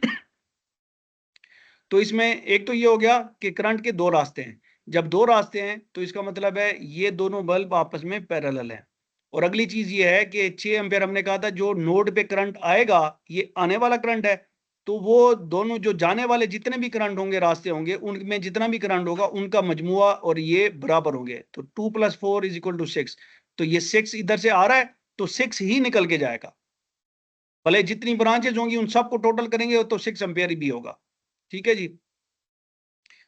तो इसमें एक तो ये हो गया कि करंट के 2 रास्ते हैं। जब 2 रास्ते हैं तो इसका मतलब है ये दोनों बल्ब आपस में पैरेलल हैं। और अगली चीज ये है कि 6 एम्पियर हमने कहा था जो नोड पे करंट आएगा ये आने वाला करंट है, तो वो दोनों जो जाने वाले जितने भी करंट होंगे, रास्ते होंगे, उनमें जितना भी करंट होगा उनका मजमुआ और ये बराबर होंगे। तो 2 + 4 = 6। तो ये 6 इधर से आ रहा है तो 6 ही निकल के जाएगा, भले जितनी ब्रांचेज होंगी उन सबको टोटल करेंगे तो 6 एम्पियर ही भी होगा। ठीक है जी,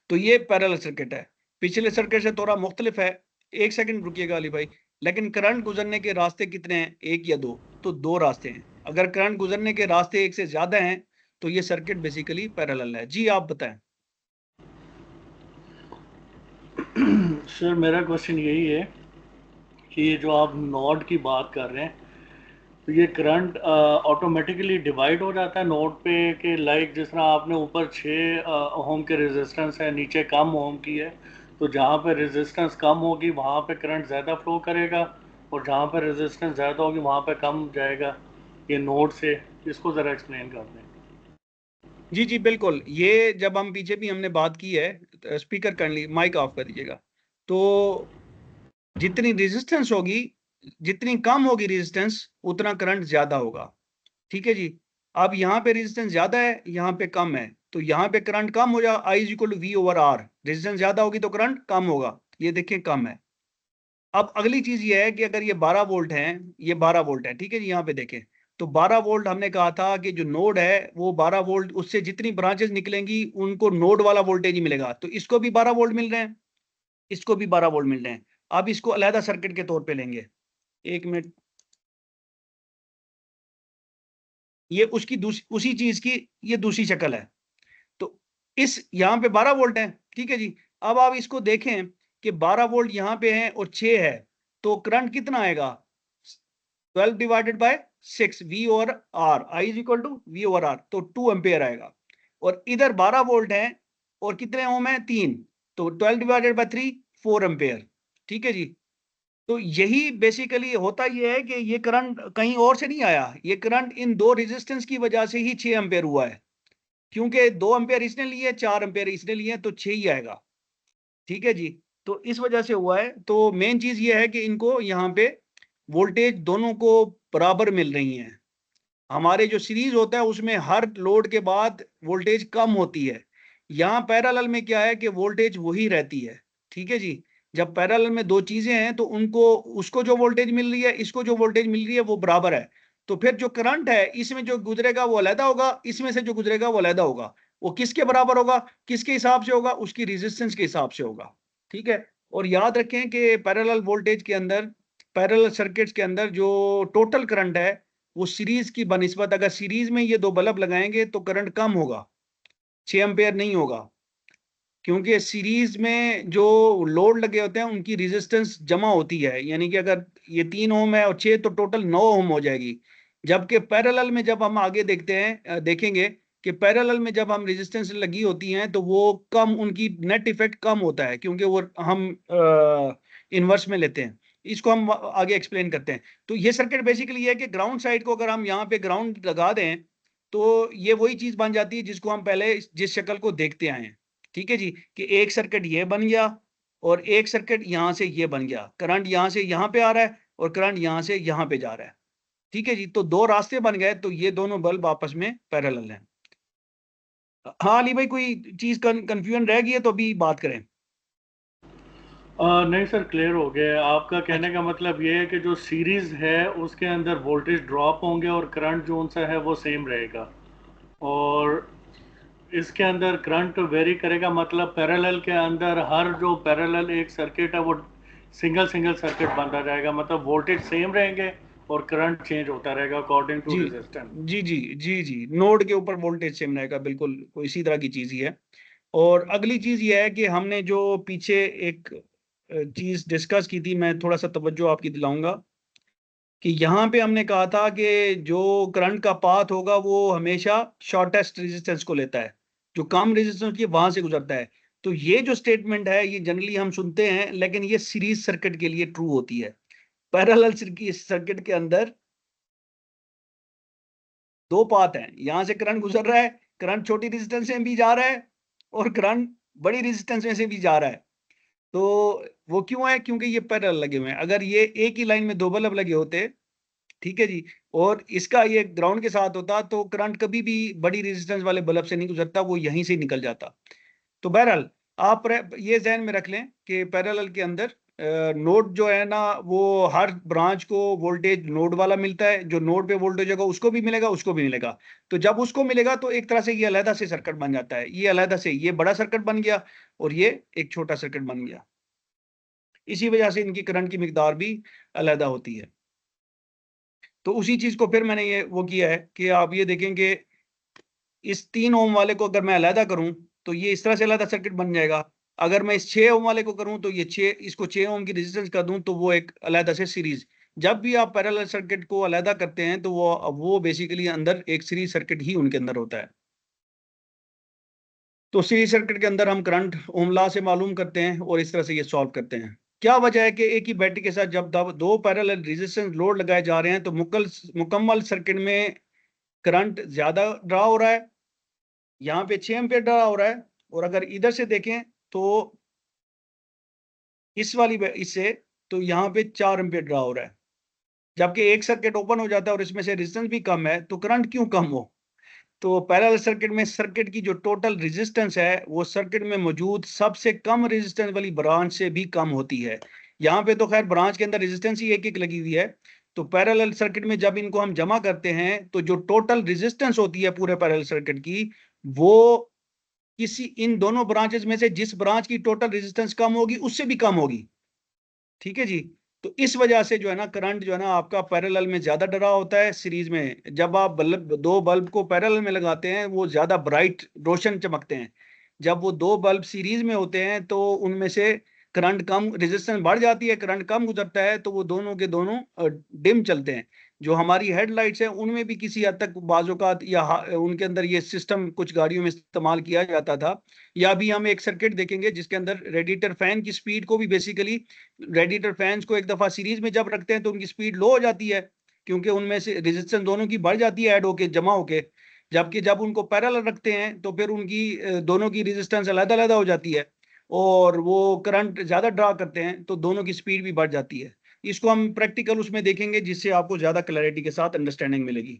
तो ये पैरेलल सर्किट है, पिछले सर्किट से थोड़ा मुख्तलिफ है। एक सेकंड रुकिएगा अली भाई। लेकिन करंट गुजरने के रास्ते कितने हैं, 1 या 2? तो 2 रास्ते हैं। अगर करंट गुजरने के रास्ते 1 से ज्यादा हैं तो ये सर्किट बेसिकली पैरेलल है। जी आप बताएं। सर मेरा क्वेश्चन यही है कि ये जो आप नोड की बात कर रहे हैं तो ये करंट ऑटोमेटिकली डिवाइड हो जाता है नोड पे, कि लाइक जिस तरह आपने ऊपर 6 ओम के रेजिस्टेंस है, नीचे कम ओम की है, तो जहाँ पे रेजिस्टेंस कम होगी वहाँ पे करंट ज़्यादा फ्लो करेगा और जहाँ पे रेजिस्टेंस ज़्यादा होगी वहाँ पे कम जाएगा, ये नोड से। इसको ज़रा एक्सप्लेन कर दें। जी जी बिल्कुल, ये जब हम पीछे भी हमने बात की है, स्पीकर कर ली, माइक ऑफ कर दीजिएगा। तो जितनी रेजिस्टेंस होगी, जितनी कम होगी रेजिस्टेंस, उतना करंट ज्यादा होगा। ठीक है जी, अब यहाँ पे रेजिस्टेंस ज्यादा है, यहाँ पे कम है, तो यहाँ पे करंट कम हो जाएगा। I = V/R। रेजिस्टेंस ज्यादा होगी तो करंट कम होगा, ये देखिए कम है। अब अगली चीज ये है कि अगर ये 12 वोल्ट है, ये 12 वोल्ट है, ठीक है जी, यहाँ पे देखें तो 12 वोल्ट हमने कहा था कि जो नोड है वो 12 वोल्ट, उससे जितनी ब्रांचेस निकलेंगी उनको नोड वाला वोल्टेज ही मिलेगा। तो इसको भी 12 वोल्ट मिल रहे हैं, इसको भी 12 वोल्ट मिल रहे हैं। अब इसको अलहदा सर्किट के तौर पे लेंगे, 1 मिनट। ये उसी चीज की ये दूसरी शक्ल है। तो इस यहाँ पे 12 वोल्ट है, ठीक है जी। अब आप इसको देखें कि 12 वोल्ट यहाँ पे है और 6 है, तो करंट कितना आएगा? 12 / 6 V/R। I = V/R, तो 2 एम्पियर आएगा। और इधर 12 वोल्ट है और कितने ओम है? 3, तो 12 / 3 4 एम्पियर। ठीक है जी, तो यही बेसिकली होता ये है कि ये करंट कहीं और से नहीं आया, ये करंट इन 2 रेजिस्टेंस की वजह से ही 6 एम्पियर हुआ है, क्योंकि 2 एम्पियर इसने लिए, 4 एम्पियर इसने लिए, तो 6 ही आएगा। ठीक है जी, तो इस वजह से हुआ है। तो मेन चीज ये है कि इनको यहाँ पे वोल्टेज दोनों को बराबर मिल रही हैं। हमारे जो सीरीज होता है उसमें हर लोड के बाद वोल्टेज कम होती है। यहाँ पैरेलल में क्या है कि वोल्टेज वही रहती है। ठीक है जी, जब पैरेलल में दो चीजें हैं तो उनको उसको जो वोल्टेज मिल रही है, इसको जो वोल्टेज मिल रही है, वो बराबर है। तो फिर जो करंट है इसमें जो गुजरेगा वो अलहदा होगा, इसमें से जो गुजरेगा वो अलहदा होगा। वो किसके बराबर होगा, किसके हिसाब से होगा, उसकी रेजिस्टेंस के हिसाब से होगा। ठीक है, और याद रखें कि पैरेलल वोल्टेज के अंदर, पैरेलल सर्किट्स के अंदर जो टोटल करंट है वो सीरीज की बनिस्बत, अगर सीरीज में ये दो बल्ब लगाएंगे तो करंट कम होगा, 6 एम्पेयर नहीं होगा, क्योंकि सीरीज में जो लोड लगे होते हैं उनकी रेजिस्टेंस जमा होती है। यानी कि अगर ये 3 ओम है और 6, तो टोटल 9 ओम हो जाएगी। जबकि पैरेलल में जब हम आगे देखते हैं, देखेंगे कि पैरेलल में जब हम रेजिस्टेंस लगी होती हैं तो वो कम, उनकी नेट इफेक्ट कम होता है, क्योंकि वो हम इन्वर्स में लेते हैं। इसको हम आगे एक्सप्लेन करते हैं। तो ये सर्किट बेसिकली ये है कि ग्राउंड साइड को अगर हम यहाँ पे ग्राउंड लगा दें तो ये वही चीज बन जाती है जिसको हम पहले जिस शक्ल को देखते आए हैं। ठीक है जी, कि एक सर्किट ये बन गया और एक सर्किट यहां से ये बन गया, करंट यहां से यहां पे आ रहा है और करंट यहां से यहां पे जा रहा है। ठीक है जी, तो दो रास्ते बन गए, तो ये दोनों बल्ब आपस में पैरेलल हैं। हाँ अली भाई, कोई चीज कंफ्यूजन रह गई है तो अभी बात करें। नहीं सर, क्लियर हो गया। आपका कहने का मतलब ये है कि जो सीरीज है उसके अंदर वोल्टेज ड्रॉप होंगे और करंट जो सा है वो सेम रहेगा, और इसके अंदर करंट वेरी करेगा। मतलब पैरेलल के अंदर हर जो पैरेलल एक सर्किट है वो सिंगल सिंगल सर्किट बनता जाएगा, मतलब वोल्टेज सेम रहेंगे और करंट चेंज होता रहेगा अकॉर्डिंग टू जी रेजिस्टेंस। जी जी जी जी, नोड के ऊपर वोल्टेज सेम रहेगा, बिल्कुल कोई इसी तरह की चीज ही है। और अगली चीज ये है कि हमने जो पीछे एक चीज डिस्कस की थी, मैं थोड़ा सा तवज्जो आपकी दिलाऊंगा कि यहाँ पे हमने कहा था कि जो करंट का पाथ होगा वो हमेशा शॉर्टेस्ट रेजिस्टेंस को लेता है, जो कम रेजिस्टेंस की वहां से गुजरता है। तो ये जो स्टेटमेंट है ये जनरली हम सुनते हैं, लेकिन ये सीरीज सर्किट के लिए ट्रू होती है। पैरेलल सर्किट के अंदर दो पाथ हैं, यहां से करंट गुजर रहा है, करंट छोटी रेजिस्टेंस में भी जा रहा है और करंट बड़ी रेजिस्टेंस में से भी जा रहा है। तो वो क्यों है, क्योंकि ये पैरेलल लगे हुए हैं। अगर ये एक ही लाइन में दो बल्ब लगे होते, ठीक है जी, और इसका ये ग्राउंड के साथ होता, तो करंट कभी भी बड़ी रेजिस्टेंस वाले बल्ब से नहीं गुजरता, वो यहीं से निकल जाता। तो बहरहाल आप ये ध्यान में रख लें कि पैरेलल के अंदर नोड जो है ना, वो हर ब्रांच को वोल्टेज नोड वाला मिलता है, जो नोड पे वोल्टेज होगा उसको भी मिलेगा, उसको भी मिलेगा। तो जब उसको मिलेगा तो एक तरह से ये अलहदा से सर्किट बन जाता है, ये अलहदा से ये बड़ा सर्किट बन गया और ये एक छोटा सर्किट बन गया। इसी वजह से इनकी करंट की मिकदार भी अलहदा होती है। तो उसी चीज को फिर मैंने ये वो किया है कि आप ये देखेंगे, इस 3 ओम वाले को अगर मैं अलहदा करूं तो ये इस तरह से अलहदा सर्किट बन जाएगा। अगर मैं इस 6 ओम वाले को करूं तो ये 6, इसको 6 ओम की रेजिस्टेंस कर दूं तो वो एक अलहदा से सीरीज। जब भी आप पैरेलल सर्किट को अलहदा करते हैं तो वो बेसिकली अंदर एक सीरीज सर्किट ही उनके अंदर होता है। तो सीरीज सर्किट के अंदर हम करंट ओम लॉ से मालूम करते हैं और इस तरह से ये सॉल्व करते हैं। क्या वजह है कि एक ही बैटरी के साथ जब दो पैरेलल रेजिस्टेंस लोड लगाए जा रहे हैं तो मुकम्मल सर्किट में करंट ज्यादा ड्रा हो रहा है, यहाँ पे 6 एम्पीयर ड्रा हो रहा है, और अगर इधर से देखें तो इस वाली इससे तो यहाँ पे 4 एम्पीयर ड्रा हो रहा है। जबकि एक सर्किट ओपन हो जाता है और इसमें से रेजिस्टेंस भी कम है, तो करंट क्यों कम हो? तो पैरेलल सर्किट में सर्किट की जो टोटल रेजिस्टेंस है वो सर्किट में मौजूद सबसे कम रेजिस्टेंस वाली ब्रांच से भी कम होती है। यहाँ पे तो खैर ब्रांच के अंदर रेजिस्टेंस ही एक एक लगी हुई है। तो पैरेलल सर्किट में जब इनको हम जमा करते हैं तो जो टोटल रेजिस्टेंस होती है पूरे पैरेलल सर्किट की, वो किसी इन दोनों ब्रांचेस में से जिस ब्रांच की टोटल रेजिस्टेंस कम होगी उससे भी कम होगी। ठीक है जी, तो इस वजह से जो है ना करंट जो है ना आपका पैरेलल में ज्यादा डरा होता है। सीरीज में जब आप बल्ब, दो बल्ब को पैरेलल में लगाते हैं वो ज्यादा ब्राइट रोशन चमकते हैं। जब वो दो बल्ब सीरीज में होते हैं तो उनमें से करंट कम, रेजिस्टेंस बढ़ जाती है, करंट कम गुजरता है, तो वो दोनों के दोनों डिम चलते हैं। जो हमारी हेडलाइट्स हैं उनमें भी किसी हद तक बाज़-औक़ात या उनके अंदर ये सिस्टम कुछ गाड़ियों में इस्तेमाल किया जाता था। या भी हम एक सर्किट देखेंगे जिसके अंदर रेडिएटर फैन की स्पीड को भी बेसिकली, रेडिएटर फैंस को एक दफा सीरीज में जब रखते हैं तो उनकी स्पीड लो हो जाती है, क्योंकि उनमें से रेजिस्टेंस दोनों की बढ़ जाती है ऐड होके, जमा होके। जबकि जब उनको पैरेलल रखते हैं तो फिर उनकी दोनों की रेजिस्टेंस अलग-अलग हो जाती है और वो करंट ज्यादा ड्रा करते हैं तो दोनों की स्पीड भी बढ़ जाती है। इसको हम प्रैक्टिकल उसमें देखेंगे जिससे आपको ज्यादा क्लैरिटी के साथ अंडरस्टैंडिंग मिलेगी।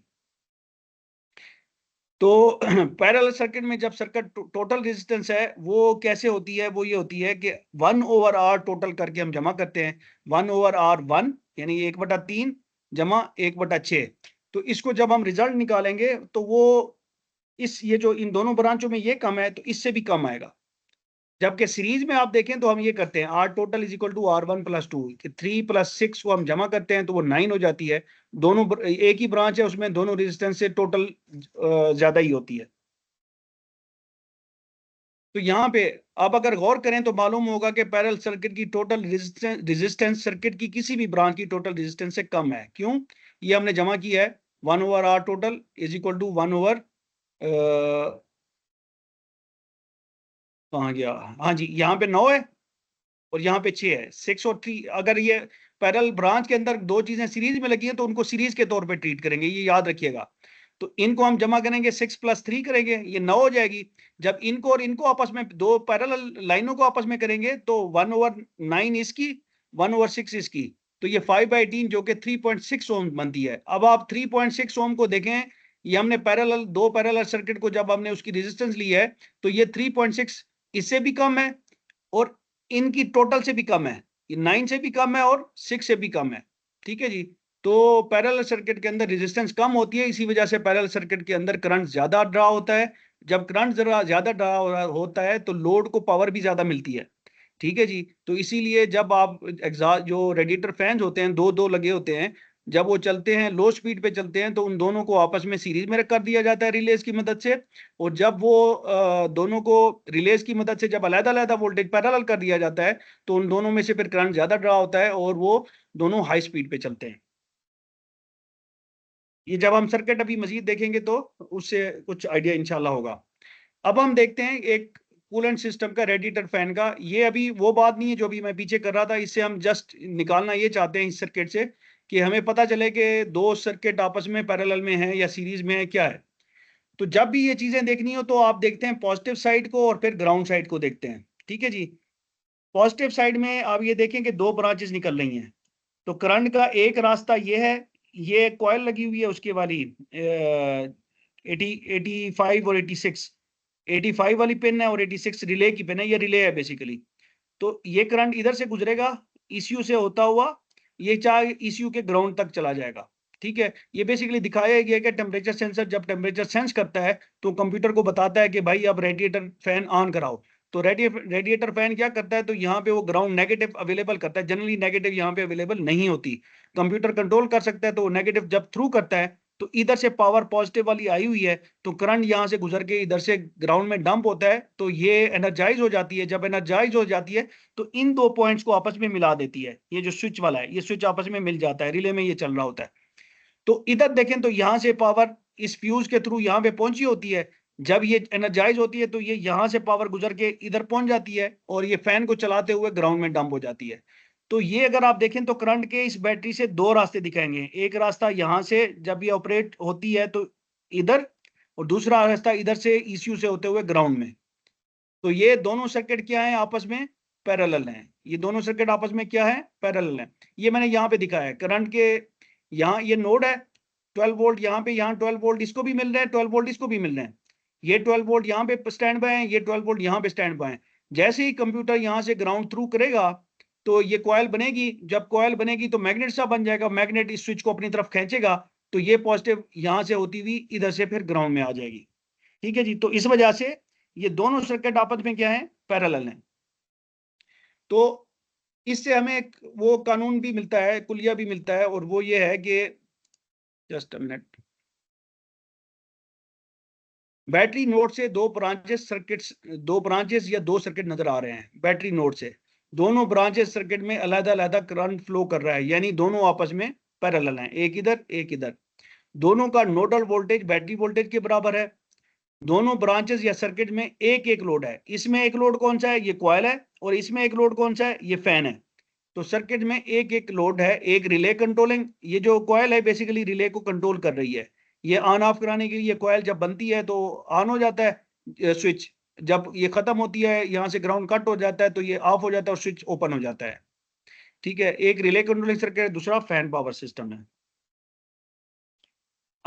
तो पैरेलल सर्किट में जब सर्किट टोटल रेजिस्टेंस है वो कैसे होती है, वो ये होती है कि 1/R टोटल करके हम जमा करते हैं, 1/R1 यानी 1/3 जमा 1/6। तो इसको जब हम रिजल्ट निकालेंगे तो वो ये जो इन दोनों ब्रांचों में ये कम है तो इससे भी कम आएगा। जबकि सीरीज में आप देखें तो हम ये करते हैं R total is equal to R1 + 2, 3 + 6 को हम जमा करते हैं तो वो 9 हो जाती है। दोनों एक ही ब्रांच है उसमें दोनों रेजिस्टेंस से टोटल ज्यादा ही होती है। तो यहाँ पे आप अगर गौर करें तो मालूम होगा कि पैरेलल सर्किट की टोटल रेजिस्टेंस सर्किट की किसी भी ब्रांच की टोटल रेजिस्टेंस से कम है। क्यों? ये हमने जमा किया है 1/R total is equal to 1/, कहाँ गया, हाँ जी, यहाँ पे 9 है और यहाँ पे 6 है, 6 और 3। अगर ये पैरेलल ब्रांच के अंदर दो चीजें सीरीज में लगी हैं तो उनको सीरीज के तौर पे ट्रीट करेंगे, ये याद रखिएगा। तो इनको हम जमा करेंगे, 6 + 3 करेंगे, ये 9 हो जाएगी। जब इनको और इनको आपस में, दो पैरेलल लाइनों को आपस में करेंगे तो 1/9 इसकी, 1/6 इसकी, तो ये 5/18 जो कि 3.6 ओम बनती है। अब आप 3.6 ओम को देखें, ये हमने दो पैरेलल सर्किट को जब हमने उसकी रेजिस्टेंस ली है तो ये 3.6 इससे भी कम है और इनकी टोटल से भी कम है, ये 9 से भी कम है और 6 से भी कम है। ठीक है जी। तो पैरेलल सर्किट के अंदर रेजिस्टेंस कम होती है, इसी वजह से पैरेलल सर्किट के अंदर करंट ज्यादा ड्रा होता है। जब करंट जरा ज्यादा ड्रा होता है तो लोड को पावर भी ज्यादा मिलती है। ठीक है जी। तो इसीलिए जब आप एग्जॉस्ट जो रेडिएटर फैंस होते हैं, दो दो लगे होते हैं, जब वो चलते हैं लो स्पीड पे चलते हैं तो उन दोनों को आपस में सीरीज में कर दिया जाता है रिलेज की मदद से। और जब वो दोनों को रिलेज की मदद से जब अलग-अलग वोल्टेज पैरेलल कर दिया जाता है तो उन दोनों में से फिर करंट ज्यादा ड्रा होता है और वो दोनों हाई स्पीड पे चलते हैं। ये जब हम सर्किट अभी मजीद देखेंगे तो उससे कुछ आइडिया इंशाल्लाह होगा। अब हम देखते हैं एक कूलेंट सिस्टम का, रेडिएटर फैन का। ये अभी वो बात नहीं है जो अभी मैं पीछे कर रहा था, इससे हम जस्ट निकालना ये चाहते हैं इस सर्किट से कि हमें पता चले कि दो सर्किट आपस में पैरेलल में है या सीरीज में है, क्या है। तो जब भी ये चीजें देखनी हो तो आप देखते हैं पॉजिटिव साइड को और फिर ग्राउंड साइड को देखते हैं। ठीक है जी। पॉजिटिव साइड में आप ये देखें कि दो ब्रांचेस निकल रही हैं। तो करंट का एक रास्ता ये है, ये कॉइल लगी हुई है उसके वाली 85 और 86, 85 वाली पिन है और 86 रिले की पिन है, ये रिले है बेसिकली। तो ये करंट इधर से गुजरेगा ईसीयू से होता हुआ, ये चाहे ईसीयू के ग्राउंड तक चला जाएगा। ठीक है। ये बेसिकली दिखाया गया कि टेम्परेचर सेंसर जब टेम्परेचर सेंस करता है तो कंप्यूटर को बताता है कि भाई अब रेडिएटर फैन ऑन कराओ। तो रेडिएटर फैन क्या करता है, तो यहाँ पे वो ग्राउंड नेगेटिव अवेलेबल करता है। जनरली नेगेटिव यहाँ पे अवेलेबल नहीं होती, कंप्यूटर कंट्रोल कर सकता है। तो नेगेटिव जब थ्रू करता है तो इधर से पावर पॉजिटिव वाली आई हुई है तो करंट यहाँ से गुजर के इधर से ग्राउंड में डंप होता है तो ये एनर्जाइज हो जाती है। जब एनर्जाइज हो जाती है तो इन दो पॉइंट्स को आपस में मिला देती है। ये जो स्विच वाला है, ये स्विच आपस में मिल जाता है, रिले में ये चल रहा होता है। तो इधर देखें तो यहाँ से पावर इस फ्यूज के थ्रू यहाँ पे पहुंची होती है। जब ये एनर्जाइज होती है तो ये यहाँ से पावर गुजर के इधर पहुंच जाती है और ये फैन को चलाते हुए ग्राउंड में डंप हो जाती है। तो ये अगर आप देखें तो करंट के इस बैटरी से दो रास्ते दिखाएंगे। एक रास्ता यहाँ से जब ये ऑपरेट होती है तो इधर, और दूसरा रास्ता इधर से ईसीयू से होते हुए ग्राउंड में। तो ये दोनों सर्किट क्या है, आपस में पैरेलल हैं। ये दोनों सर्किट आपस में क्या है, पैरेलल हैं। ये मैंने यहाँ पे दिखाया है करंट के, यहाँ ये नोड है 12 वोल्ट, यहाँ पे, यहाँ 12 वोल्ट इसको भी मिल रहे हैं, 12 वोल्ट इसको भी मिल रहे हैं। ये 12 वोल्ट यहाँ पे स्टैंड बाय है, ये 12 वोल्ट यहाँ पे स्टैंड बाय है। जैसे ही कंप्यूटर यहाँ से ग्राउंड थ्रू करेगा तो ये कॉइल बनेगी। जब कॉइल बनेगी तो मैग्नेट सा बन जाएगा, मैग्नेट इस स्विच को अपनी तरफ खींचेगा तो ये पॉजिटिव यहाँ से होती हुई इधर से फिर ग्राउंड में आ जाएगी। ठीक है जी। तो इस वजह से ये दोनों सर्किट आपस में क्या है, पैरेलल हैं। तो इससे हमें एक वो कानून भी मिलता है, कुलिया भी मिलता है, और वो ये है कि just a minute, battery node से दो ब्रांचेस या दो सर्किट नजर आ रहे हैं। बैटरी नोड से दोनों ब्रांचेस सर्किट में अलग अलग करंट फ्लो कर रहा है, यानी दोनों आपस में पैरेलल हैं, एक इधर एक इधर। दोनों का नोडल वोल्टेज बैटरी वोल्टेज के बराबर है। दोनों ब्रांचेस या सर्किट में एक एक लोड है। इसमें एक लोड कौन सा है, ये कॉइल है, और इसमें एक लोड कौन सा है, ये फैन है। तो सर्किट में एक एक लोड है, एक रिले कंट्रोलिंग, ये जो कॉइल है बेसिकली रिले को कंट्रोल कर रही है। ये ऑन ऑफ कराने के लिए कॉइल जब बनती है तो ऑन हो जाता है स्विच, जब ये खत्म होती है यहाँ से ग्राउंड कट हो जाता है तो ये ऑफ हो जाता है और स्विच ओपन हो जाता है। ठीक है। एक रिले कंट्रोलिंग सर्किट है, दूसरा फैन पावर सिस्टम है।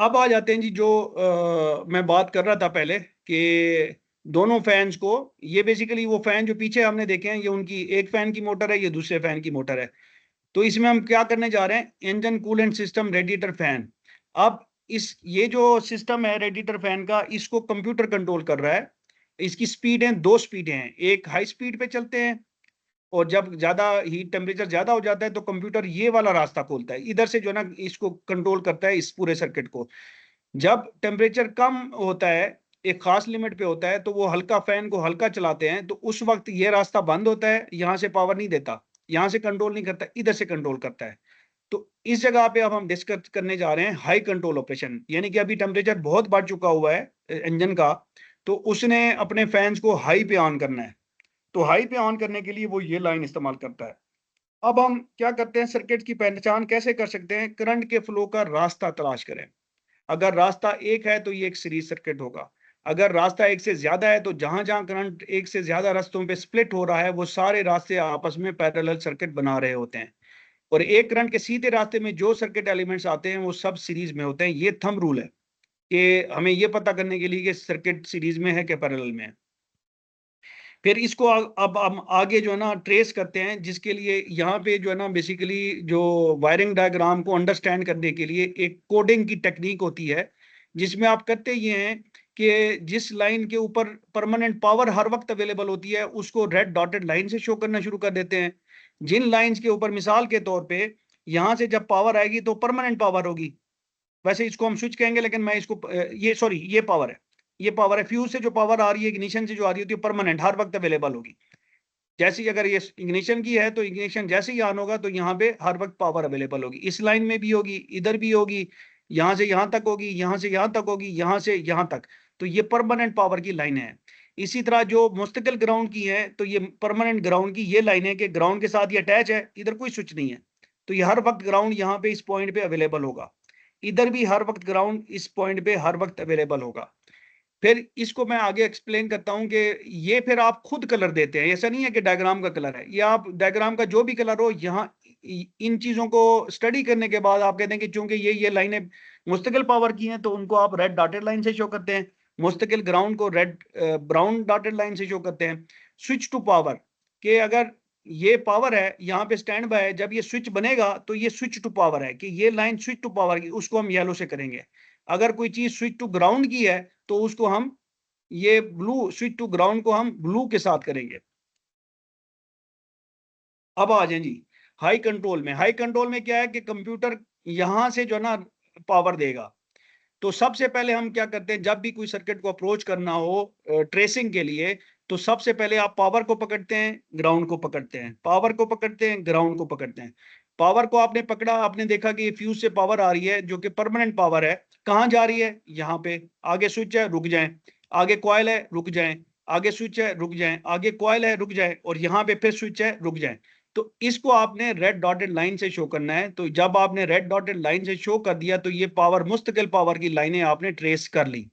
अब आ जाते हैं जी जो मैं बात कर रहा था पहले कि दोनों फैंस को, ये बेसिकली वो फैन जो पीछे हमने देखे हैं, ये उनकी एक फैन की मोटर है, ये दूसरे फैन की मोटर है। तो इसमें हम क्या करने जा रहे हैं, engine coolant system radiator fan. अब ये जो सिस्टम है रेडिएटर फैन का, इसको कंप्यूटर कंट्रोल कर रहा है। इसकी स्पीड है, 2 स्पीडें हैं, एक हाई स्पीड पे चलते हैं और जब ज्यादा हीट टेम्परेचर ज्यादा हो जाता है तो कंप्यूटर ये वाला रास्ता खोलता है, इधर से जो है ना इसको कंट्रोल करता है इस पूरे सर्किट को। जब टेम्परेचर कम होता है, एक खास लिमिट पे होता है, तो वो हल्का फैन को हल्का चलाते हैं, तो उस वक्त ये रास्ता बंद होता है, यहाँ से पावर नहीं देता, यहाँ से कंट्रोल नहीं करता, इधर से कंट्रोल करता है। तो इस जगह पे अब हम डिस्कस करने जा रहे हैं हाई कंट्रोल ऑपरेशन, यानी कि अभी टेम्परेचर बहुत बढ़ चुका हुआ है इंजन का, तो उसने अपने फैंस को हाई पे ऑन करना है। तो हाई पे ऑन करने के लिए वो ये लाइन इस्तेमाल करता है। अब हम क्या करते हैं, सर्किट की पहचान कैसे कर सकते हैं, करंट के फ्लो का रास्ता तलाश करें। अगर रास्ता एक है तो ये एक सीरीज सर्किट होगा। अगर रास्ता एक से ज्यादा है तो जहां जहां करंट एक से ज्यादा रास्तों पे स्प्लिट हो रहा है, वो सारे रास्ते आपस में पैरेलल सर्किट बना रहे होते हैं। और एक करंट के सीधे रास्ते में जो सर्किट एलिमेंट्स आते हैं वो सब सीरीज में होते हैं। ये थंब रूल है कि हमें ये पता करने के लिए कि सर्किट सीरीज में है कि पैरेलल में है। फिर इसको अब हम आगे जो है ना ट्रेस करते हैं, जिसके लिए यहाँ पे जो है ना बेसिकली जो वायरिंग डायग्राम को अंडरस्टैंड करने के लिए एक कोडिंग की टेक्निक होती है, जिसमें आप करते ये हैं कि जिस लाइन के ऊपर परमानेंट पावर हर वक्त अवेलेबल होती है उसको रेड डॉटेड लाइन से शो करना शुरू कर देते हैं। जिन लाइंस के ऊपर मिसाल के तौर पे यहाँ से जब पावर आएगी तो परमानेंट पावर होगी, वैसे इसको हम स्विच कहेंगे लेकिन मैं इसको ये सॉरी ये पावर है, ये पावर है, फ्यूज से जो पावर आ रही है इग्निशन से जो आ रही होती है परमानेंट हर वक्त अवेलेबल होगी। जैसे ही अगर ये इग्निशन की है तो इग्निशन जैसे ही ऑन होगा तो यहाँ पे हर वक्त पावर अवेलेबल होगी, इस लाइन में भी होगी, इधर भी होगी, यहाँ से यहाँ तक होगी, यहाँ से यहाँ तक होगी, यहाँ से यहाँ तक। तो ये परमानेंट पावर की लाइन है। इसी तरह जो मुस्तकिल ग्राउंड की है, तो ये परमानेंट ग्राउंड की ये लाइन है कि ग्राउंड के साथ ये अटैच है, इधर कोई स्विच नहीं है, तो ये हर वक्त ग्राउंड यहाँ पे इस पॉइंट पे अवेलेबल होगा, इधर भी हर वक्त ग्राउंड इस पॉइंट पे हर वक्त अवेलेबल होगा। फिर इसको मैं आगे एक्सप्लेन करता हूं कि ये फिर आप खुद कलर देते हैं, ऐसा नहीं है कि डायग्राम का कलर है, ये आप डायग्राम का जो भी कलर हो, यहाँ इन चीजों को स्टडी करने के बाद आप कहते हैं कि चूंकि ये लाइनें मुस्तकिल पावर की हैं तो उनको आप रेड डॉटेड लाइन से शो करते हैं, मुस्तकिल ग्राउंड को रेड ब्राउन डॉटेड लाइन से शो करते हैं। स्विच टू पावर के अगर ये पावर है यहाँ पे स्टैंड बाय है, जब ये स्विच बनेगा तो ये स्विच टू पावर है कि ये लाइन स्विच टू पावर की, उसको हम येलो से करेंगे। अगर कोई चीज स्विच टू ग्राउंड की है तो उसको हम ये ब्लू, स्विच टू ग्राउंड को हम ब्लू के साथ करेंगे। अब आ जाए जी हाई कंट्रोल में। हाई कंट्रोल में क्या है कि कंप्यूटर यहां से जो ना पावर देगा। तो सबसे पहले हम क्या करते हैं, जब भी कोई सर्किट को अप्रोच करना हो ट्रेसिंग के लिए, तो सबसे पहले आप पावर को पकड़ते हैं, ग्राउंड को पकड़ते हैं, पावर को पकड़ते हैं, ग्राउंड को पकड़ते हैं। पावर को आपने पकड़ा, आपने देखा कि ये फ्यूज से पावर आ रही है जो कि परमानेंट पावर है, कहाँ जा रही है, यहाँ पे। आगे स्विच है, रुक जाएं, आगे कॉइल है, रुक जाएं, आगे स्विच है, रुक जाएं, आगे कॉइल है, रुक जाएं, और यहाँ पे फिर स्विच है, रुक जाएं। तो इसको आपने रेड डॉटेड लाइन से शो करना है। तो जब आपने रेड डॉटेड लाइन से शो कर दिया तो ये पावर, मुस्तकिल पावर की लाइनें आपने ट्रेस कर ली।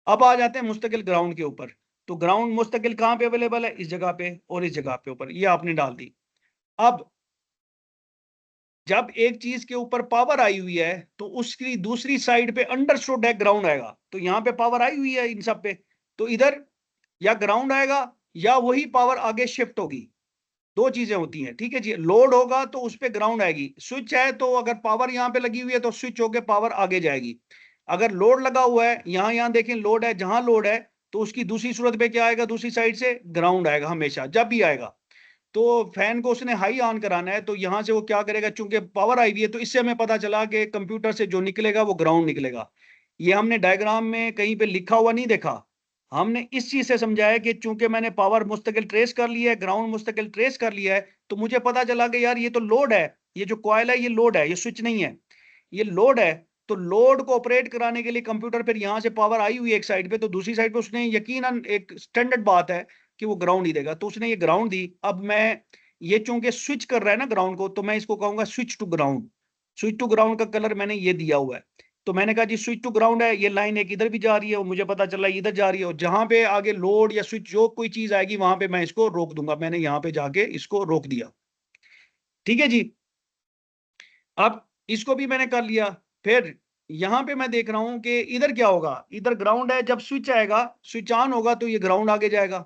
अब आ जाते हैं मुस्तकिल ग्राउंड के ऊपर। तो ग्राउंड मुस्तकिल कहाँ पे अवेलेबल है, इस जगह पे और इस जगह पे ऊपर, ये आपने डाल दी। अब जब एक चीज के ऊपर पावर आई हुई है तो उसकी दूसरी साइड पे अंडरस्टूड है ग्राउंड आएगा। तो यहाँ पे पावर आई हुई है इन सब पे, तो इधर या ग्राउंड आएगा या वही पावर आगे शिफ्ट होगी। दो चीजें होती हैं, ठीक है जी। लोड होगा तो उस पर ग्राउंड आएगी, स्विच है तो अगर पावर यहाँ पे लगी हुई है तो स्विच होके पावर आगे जाएगी। अगर लोड लगा हुआ है, यहाँ देखें लोड है, जहां लोड है तो उसकी दूसरी सूरत पे क्या आएगा, दूसरी साइड से ग्राउंड आएगा हमेशा, जब भी आएगा। तो फैन को उसने हाई ऑन कराना है तो यहाँ से वो क्या करेगा, चूंकि पावर आई हुई है तो इससे हमें पता चला कि कंप्यूटर से जो निकलेगा वो ग्राउंड निकलेगा। ये हमने डायग्राम में कहीं पे लिखा हुआ नहीं देखा, हमने इस चीज से समझाया कि चूंकि मैंने पावर मुस्तकिल ट्रेस कर लिया है, ग्राउंड मुस्तकिल ट्रेस कर लिया है, तो मुझे पता चला कि यार ये तो लोड है, ये जो कॉइल है ये लोड है, ये स्विच नहीं है, ये लोड है। तो लोड को ऑपरेट कराने के लिए कंप्यूटर फिर यहाँ से पावर आई हुई है एक साइड पे, तो दूसरी साइड पे उसने यकीनन, एक स्टैंडर्ड बात है कि वो ग्राउंड ही देगा, तो उसने ये ग्राउंड दी। अब मैं ये चूंकि स्विच कर रहा है ना ग्राउंड को, तो मैं इसको कहूंगा switch to ground. Switch to ground का कलर मैंने ये दिया हुआ है। तो मैंने कहा जी स्विच टू ग्राउंड है, ये लाइन एक इधर भी जा रही है और मुझे पता चला इधर जा रही है, और जहां पे आगे लोड या स्विच जो कोई चीज आएगी वहां पे मैं इसको रोक दूंगा। मैंने यहाँ पे जाके इसको रोक दिया, ठीक है जी। अब इसको भी मैंने कर लिया। फिर यहाँ पे मैं देख रहा हूं कि इधर क्या होगा, इधर ग्राउंड है, जब स्विच आएगा, स्विच ऑन होगा तो ये ग्राउंड आगे जाएगा,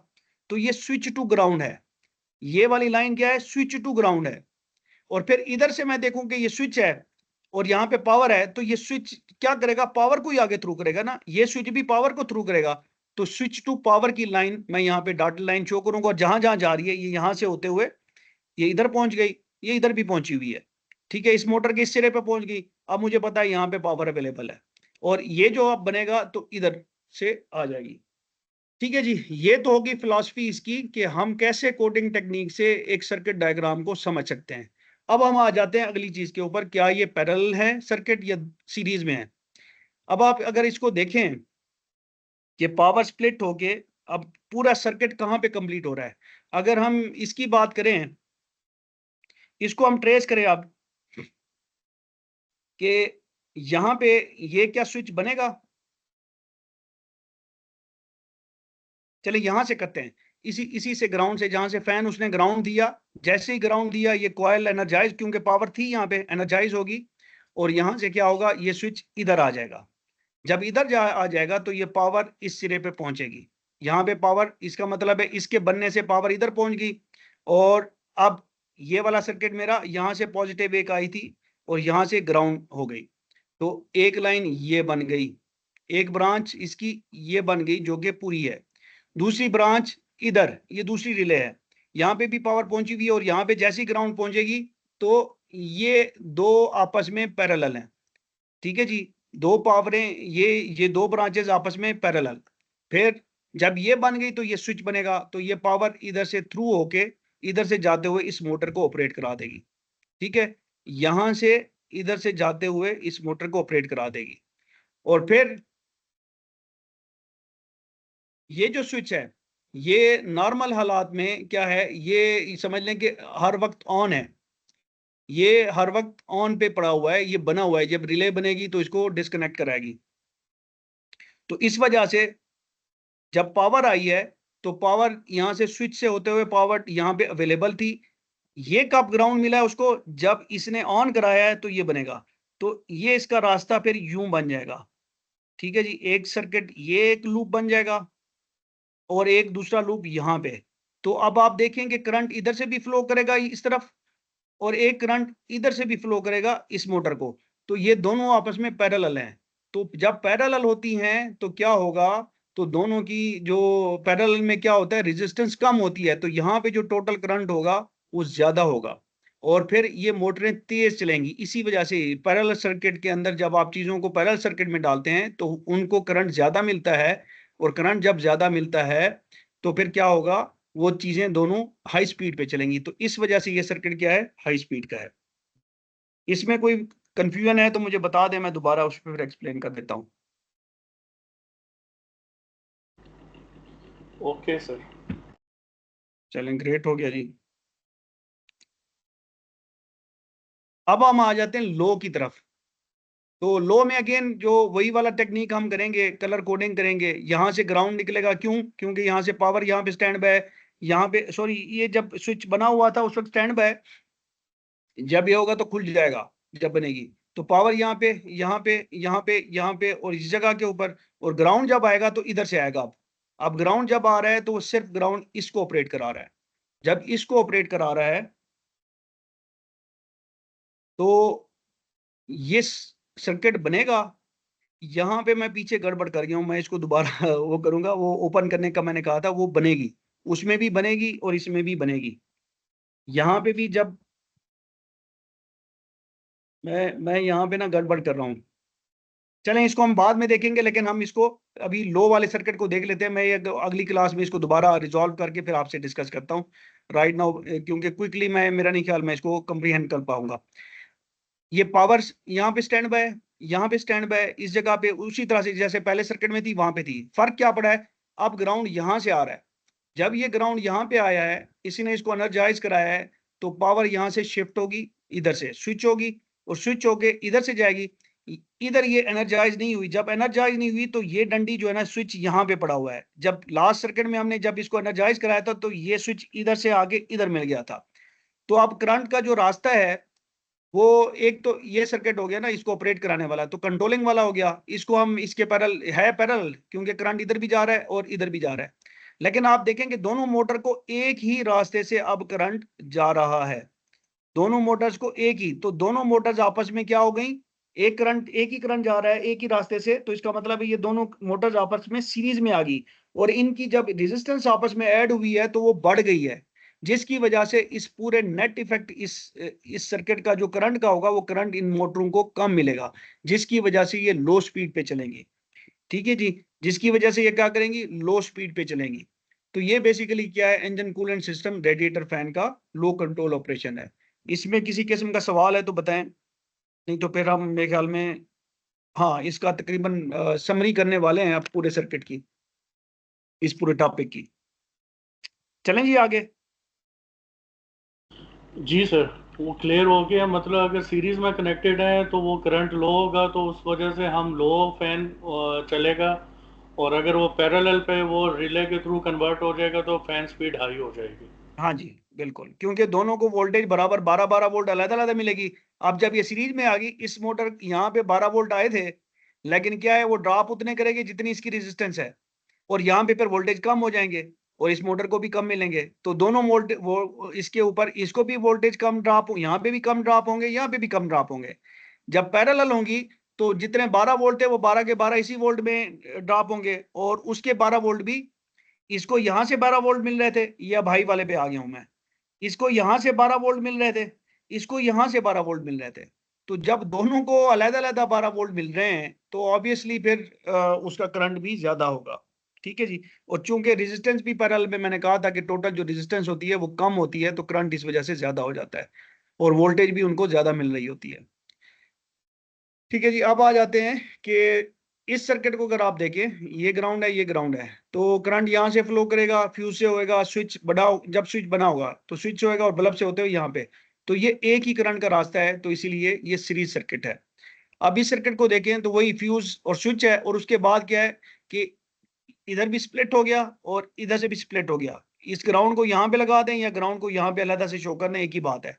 तो ये स्विच टू ग्राउंड है, ये वाली लाइन क्या है, स्विच टू ग्राउंड है। और फिर इधर से मैं देखूं कि ये स्विच है और यहाँ पे पावर है, तो ये स्विच क्या करेगा, पावर को ही आगे थ्रू करेगा ना, ये स्विच भी पावर को थ्रू करेगा। तो स्विच टू पावर की लाइन मैं यहाँ पे डॉटेड लाइन शो करूंगा, और जहां जहां जा रही है ये यहाँ से होते हुए ये इधर पहुंच गई, ये इधर भी पहुंची हुई है, ठीक है, इस मोटर के इस सिरे पे पहुंच गई। अब मुझे पता है यहाँ पे पावर अवेलेबल है, और ये जो अब बनेगा तो इधर से आ जाएगी। ठीक है जी, ये तो होगी फिलॉसफी इसकी कि हम कैसे कोडिंग टेक्निक से एक सर्किट डायग्राम को समझ सकते हैं। अब हम आ जाते हैं अगली चीज के ऊपर, क्या ये पैरेलल है सर्किट या सीरीज में है। अब आप अगर इसको देखें कि पावर स्प्लिट होके अब पूरा सर्किट कहाँ पे कंप्लीट हो रहा है, अगर हम इसकी बात करें, इसको हम ट्रेस करें अब कि यहाँ पे ये क्या स्विच बनेगा, चलिए यहां से करते हैं, इसी इसी से ग्राउंड से, जहां से फैन उसने ग्राउंड दिया, जैसे ही ग्राउंड दिया ये कॉइल एनर्जाइज, क्योंकि पावर थी यहाँ पे, एनर्जाइज होगी, और यहां से क्या होगा, ये स्विच इधर आ जाएगा। जब इधर आ जाएगा तो ये पावर इस सिरे पे पहुंचेगी, यहाँ पे पावर, इसका मतलब है इसके बनने से पावर इधर पहुंच गई। और अब ये वाला सर्किट मेरा यहाँ से पॉजिटिव एक आई थी और यहाँ से ग्राउंड हो गई, तो एक लाइन ये बन गई, एक ब्रांच इसकी ये बन गई जो कि पूरी है। दूसरी ब्रांच इधर, ये दूसरी रिले है, यहाँ पे भी पावर पहुंची हुई है, और यहाँ पे जैसी ग्राउंड पहुंचेगी तो ये दो आपस में पैरेलल हैं। ठीक है जी, दो पावरें, ये दो ब्रांचेस आपस में पैरेलल। फिर जब ये बन गई तो ये स्विच बनेगा, तो ये पावर इधर से थ्रू होके इधर से जाते हुए इस मोटर को ऑपरेट करा देगी। ठीक है, यहां से इधर से जाते हुए इस मोटर को ऑपरेट करा देगी। और फिर ये जो स्विच है ये नॉर्मल हालात में क्या है, ये समझ लें कि हर वक्त ऑन है, ये हर वक्त ऑन पे पड़ा हुआ है, ये बना हुआ है, जब रिले बनेगी तो इसको डिस्कनेक्ट कराएगी। तो इस वजह से जब पावर आई है तो पावर यहां से स्विच से होते हुए पावर यहां पे अवेलेबल थी, ये कब ग्राउंड मिला है उसको, जब इसने ऑन कराया है तो ये बनेगा। तो ये इसका रास्ता फिर यूं बन जाएगा। ठीक है जी, एक सर्किट ये एक लूप बन जाएगा और एक दूसरा लूप यहाँ पे। तो अब आप देखेंगे करंट इधर से भी फ्लो करेगा इस तरफ, और एक करंट इधर से भी फ्लो करेगा इस मोटर को, तो ये दोनों आपस में पैरेलल हैं। तो जब पैरेलल होती हैं तो क्या होगा, तो दोनों की जो पैरेलल में क्या होता है, रेजिस्टेंस कम होती है, तो यहाँ पे जो टोटल करंट होगा वो ज्यादा होगा, और फिर ये मोटरें तेज चलेंगी। इसी वजह से पैरेलल सर्किट के अंदर जब आप चीजों को पैरेलल सर्किट में डालते हैं तो उनको करंट ज्यादा मिलता है, और करंट जब ज्यादा मिलता है तो फिर क्या होगा, वो चीजें दोनों हाई स्पीड पे चलेंगी। तो इस वजह से ये सर्किट क्या है, हाई स्पीड का है। इसमें कोई कंफ्यूजन है तो मुझे बता दें, मैं दोबारा उस पर एक्सप्लेन कर देता हूँ। ओके सर, चलें, ग्रेट, हो गया जी। अब हम आ जाते हैं लो की तरफ। तो लो में अगेन जो वही वाला टेक्निक हम करेंगे, कलर कोडिंग करेंगे, यहाँ से ग्राउंड निकलेगा, क्यों, क्योंकि यहाँ से पावर यहाँ पे स्टैंड बाय, यहाँ पे सॉरी, ये जब स्विच बना हुआ था उस वक्त स्टैंड बाय, जब ये होगा तो खुल जाएगा जब बनेगी, तो पावर यहाँ पे यहाँ पे यहाँ पे यहाँ पे और इस जगह के ऊपर, और ग्राउंड जब आएगा तो इधर से आएगा। अब ग्राउंड जब आ रहा है तो वो सिर्फ ग्राउंड इसको ऑपरेट करा रहा है, जब इसको ऑपरेट करा रहा है तो ये सर्किट बनेगा। यहाँ पे मैं पीछे गड़बड़ कर गया हूँ, मैं इसको दोबारा वो करूंगा, वो ओपन करने का मैंने कहा था, वो बनेगी, उसमें भी बनेगी और इसमें भी बनेगी। यहाँ पे भी जब मैं यहाँ पे ना गड़बड़ कर रहा हूँ, चलें इसको हम बाद में देखेंगे, लेकिन हम इसको अभी लो वाले सर्किट को देख लेते हैं। मैं ये अगली क्लास में इसको दोबारा रिजॉल्व करके फिर आपसे डिस्कस करता हूँ राइट नाउ, क्योंकि क्विकली मैं, मेरा नहीं ख्याल मैं इसको कंप्रीहेंड कर पाऊंगा। ये पावर यहाँ पे स्टैंड बाय, यहाँ पे स्टैंड बाय, इस जगह पे उसी तरह से जैसे पहले सर्किट में थी वहां पे थी। फर्क क्या पड़ा है, अब ग्राउंड यहाँ से आ रहा है, जब ये ग्राउंड यहाँ पे आया है, इसी ने इसको एनर्जाइज कराया है, तो पावर यहाँ से शिफ्ट होगी, इधर से स्विच होगी, और स्विच होके इधर से जाएगी। इधर ये एनर्जाइज नहीं हुई, जब एनर्जाइज नहीं हुई तो ये डंडी जो है ना, स्विच यहाँ पे पड़ा हुआ है। जब लास्ट सर्किट में हमने जब इसको एनर्जाइज कराया था तो ये स्विच इधर से आगे इधर मिल गया था। तो अब करंट का जो रास्ता है वो एक तो ये सर्किट हो गया ना, इसको ऑपरेट कराने वाला, तो कंट्रोलिंग वाला हो गया। इसको हम इसके पैरेलल क्योंकि करंट इधर भी जा रहा है और इधर भी जा रहा है। लेकिन आप देखेंगे दोनों मोटर को एक ही रास्ते से अब करंट जा रहा है, दोनों मोटर्स को एक ही, तो दोनों मोटर्स आपस में क्या हो गई, एक ही करंट जा रहा है एक ही रास्ते से, तो इसका मतलब है ये दोनों मोटर्स आपस में सीरीज में आ गई, और इनकी जब रेजिस्टेंस आपस में ऐड हुई है तो वो बढ़ गई है, जिसकी वजह से इस पूरे नेट इफेक्ट इस सर्किट का जो करंट का होगा, वो करंट इन मोटरों को कम मिलेगा, जिसकी वजह से ये लो स्पीड पे चलेंगी। ठीक है जी, जिसकी वजह से ये क्या करेंगी, लो स्पीड पे चलेंगी। तो ये बेसिकली क्या है, engine coolant system radiator fan का लो कंट्रोल ऑपरेशन है। इसमें किसी किस्म का सवाल है तो बताएं, नहीं तो फिर हम मेरे ख्याल में हाँ इसका तकरीबन समरी करने वाले हैं आप पूरे सर्किट की, इस पूरे टॉपिक की। चलें जी आगे। जी सर, वो क्लियर हो गया। मतलब अगर सीरीज में कनेक्टेड है तो वो करंट लो होगा, तो उस वजह से हम लो फैन चलेगा, और अगर वो पैरेलल पे वो रिले के थ्रू कन्वर्ट हो जाएगा तो फैन स्पीड हाई हो जाएगी। हाँ जी बिल्कुल, क्योंकि दोनों को वोल्टेज बराबर 12-12 वोल्ट अलग-अलग मिलेगी। अब जब ये सीरीज में आ गई, इस मोटर यहाँ पे 12 वोल्ट आए थे, लेकिन क्या है वो ड्रॉप उतने करेगी जितनी इसकी रेजिस्टेंस है, और यहाँ पे फिर वोल्टेज कम हो जाएंगे और इस मोटर को भी कम मिलेंगे। तो दोनों वोल्टेज वो इसके ऊपर इसको भी वोल्टेज कम ड्रॉप, यहाँ पे भी कम ड्रॉप होंगे, यहाँ पे भी कम ड्रॉप होंगे। जब पैरेलल होंगी तो जितने 12 वोल्ट है वो 12 के 12 इसी वोल्ट में ड्रॉप होंगे, और उसके 12 वोल्ट भी, इसको यहां से 12 वोल्ट मिल रहे थे, या भाई वाले पे आ गया हूं मैं, इसको यहां से 12 वोल्ट मिल रहे थे, इसको यहां से 12 वोल्ट मिल रहे थे। तो जब दोनों को अलग-अलग 12 वोल्ट मिल रहे हैं तो ऑब्वियसली फिर उसका करंट भी ज्यादा होगा। ठीक है जी, और चूंकि रेजिस्टेंस भी पैरेलल में मैंने कहा था कि टोटल जो रेजिस्टेंस होती है वो कम होती है, तो करंट इस वजह से ज्यादा हो जाता है और वोल्टेज भी उनको ज्यादा मिल रही होती है। ठीक है जी, अब आ जाते हैं कि इस सर्किट को अगर आप देखें, ये ग्राउंड है ये ग्राउंड है, तो करंट यहाँ से फ्लो करेगा, फ्यूज से होएगा, स्विच बना, जब स्विच बना होगा तो स्विच से होएगा और बल्ब से होते हुए यहाँ पे, तो ये एक ही करंट का रास्ता है, तो इसीलिए ये सीरीज सर्किट है। अब इस सर्किट को देखें तो वही फ्यूज और स्विच है, और उसके बाद क्या है कि इधर भी स्प्लिट हो गया और इधर से भी स्प्लिट हो गया। इस ग्राउंड को यहाँ पे लगा दें या ग्राउंड को यहाँ पे अलग से शो करना, एक ही बात है।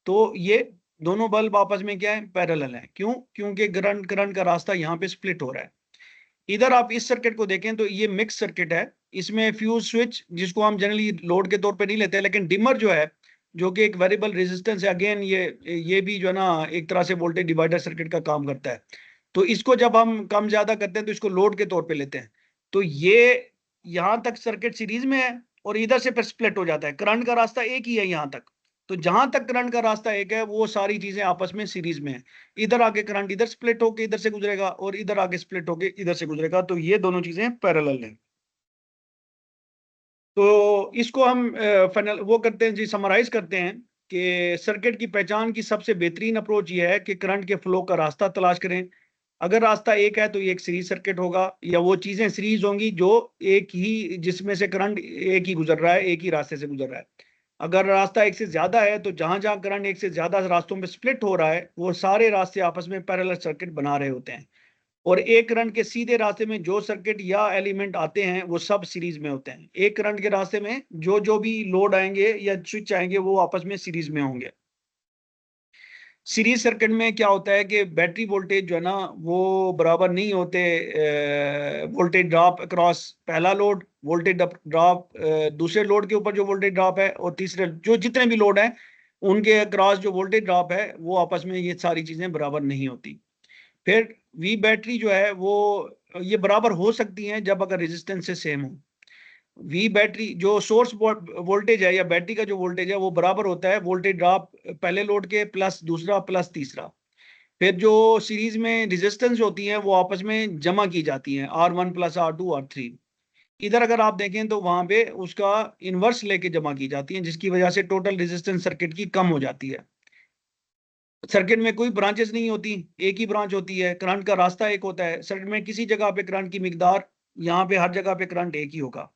तो ये दोनों बल्ब आपस में क्या है, पैरेलल है। क्यों? क्योंकि करंट करंट का रास्ता यहाँ पे स्प्लिट हो रहा है। इधर आप इस सर्किट को देखें तो ये मिक्स सर्किट है, इसमें फ्यूज स्विच, जिसको हम जनरली लोड के तौर पे नहीं लेते, लेकिन डिमर जो है, जो कि एक वेरिएबल रेजिस्टेंस है, अगेन ये भी जो है ना एक तरह से वोल्टेज डिवाइडर सर्किट का काम करता है। तो इसको जब हम कम ज्यादा करते हैं तो इसको लोड के तौर पे लेते हैं। तो ये यहाँ तक सर्किट सीरीज में है और इधर से फिर स्प्लिट हो जाता है, करंट का रास्ता एक ही है यहाँ तक। तो जहां तक करंट का रास्ता एक है वो सारी चीजें आपस में सीरीज में है। इधर आके करंट इधर स्प्लिट होके इधर से गुजरेगा और इधर आके स्प्लिट होके इधर से गुजरेगा, तो ये दोनों चीजें पैरेलल हैं। तो इसको हम फाइनल वो करते हैं जी, समराइज करते हैं कि सर्किट की पहचान की सबसे बेहतरीन अप्रोच ये है कि करंट के फ्लो का रास्ता तलाश करें। अगर रास्ता एक है तो ये एक सीरीज सर्किट होगा, या वो चीजें सीरीज होंगी जो एक ही, जिसमें से करंट एक ही गुजर रहा है, एक ही रास्ते से गुजर रहा है। अगर रास्ता एक से ज्यादा है तो जहां जहां करंट एक से ज्यादा रास्तों में स्प्लिट हो रहा है, वो सारे रास्ते आपस में पैरेलल सर्किट बना रहे होते हैं, और एक करंट के सीधे रास्ते में जो सर्किट या एलिमेंट आते हैं वो सब सीरीज में होते हैं। एक करंट के रास्ते में जो जो भी लोड आएंगे या स्विच आएंगे वो आपस में सीरीज में होंगे। सीरीज सर्किट में क्या होता है कि बैटरी वोल्टेज जो है ना वो बराबर नहीं होते, वोल्टेज ड्रॉप अक्रॉस पहला लोड, वोल्टेज ड्रॉप दूसरे लोड के ऊपर जो वोल्टेज ड्रॉप है, और तीसरे जो जितने भी लोड हैं उनके अक्रॉस जो वोल्टेज ड्रॉप है, वो आपस में ये सारी चीजें बराबर नहीं होती। फिर वी बैटरी जो है वो ये बराबर हो सकती हैं जब अगर रेजिस्टेंस से सेम हो। वी बैटरी जो सोर्स वोल्टेज है या बैटरी का जो वोल्टेज है वो बराबर होता है वोल्टेज ड्रॉप पहले लोड के प्लस दूसरा प्लस तीसरा। फिर जो सीरीज में रेजिस्टेंस होती है वो आपस में जमा की जाती हैं, R1 प्लस R2 R3। इधर अगर आप देखें तो वहां पे उसका इनवर्स लेके जमा की जाती है, जिसकी वजह से टोटल रेजिस्टेंस सर्किट की कम हो जाती है। सर्किट में कोई ब्रांचेस नहीं होती, एक ही ब्रांच होती है, करंट का रास्ता एक होता है। सर्किट में किसी जगह पे करंट की मिकदार, यहाँ पे हर जगह पे करंट एक ही होगा।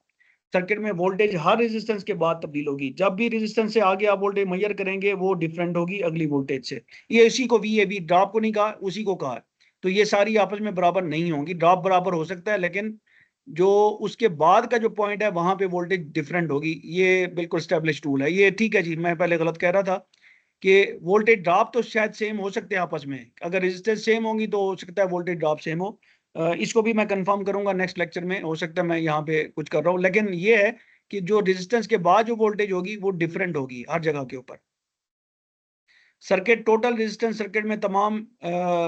सर्किट में वोल्टेज हर रेजिस्टेंस के बाद तब्दील होगी, जब भी रेजिस्टेंस से आगे आप वोल्टेज मेजर करेंगे वो डिफरेंट होगी अगली वोल्टेज से। ये इसी को वी ड्रॉप को नहीं कहा, उसी को कहा। तो ये सारी आपस में बराबर नहीं होंगी, ड्रॉप बराबर हो सकता है लेकिन जो उसके बाद का जो पॉइंट है वहां पे वोल्टेज डिफरेंट होगी। ये बिल्कुल स्टेब्लिश टूल है ये, ठीक है जी, मैं पहले गलत कह रहा था। कि वोल्टेज ड्रॉप तो शायद सेम हो सकते हैं आपस में, अगर रेजिस्टेंस सेम होंगी तो हो सकता है वोल्टेज ड्रॉप सेम हो। इसको भी मैं कंफर्म करूंगा नेक्स्ट लेक्चर में, हो सकता है मैं यहाँ पे कुछ कर रहा हूँ, लेकिन ये है कि जो रेजिस्टेंस के बाद जो वोल्टेज होगी वो डिफरेंट होगी हर जगह के ऊपर। सर्किट टोटल रेजिस्टेंस सर्किट में तमाम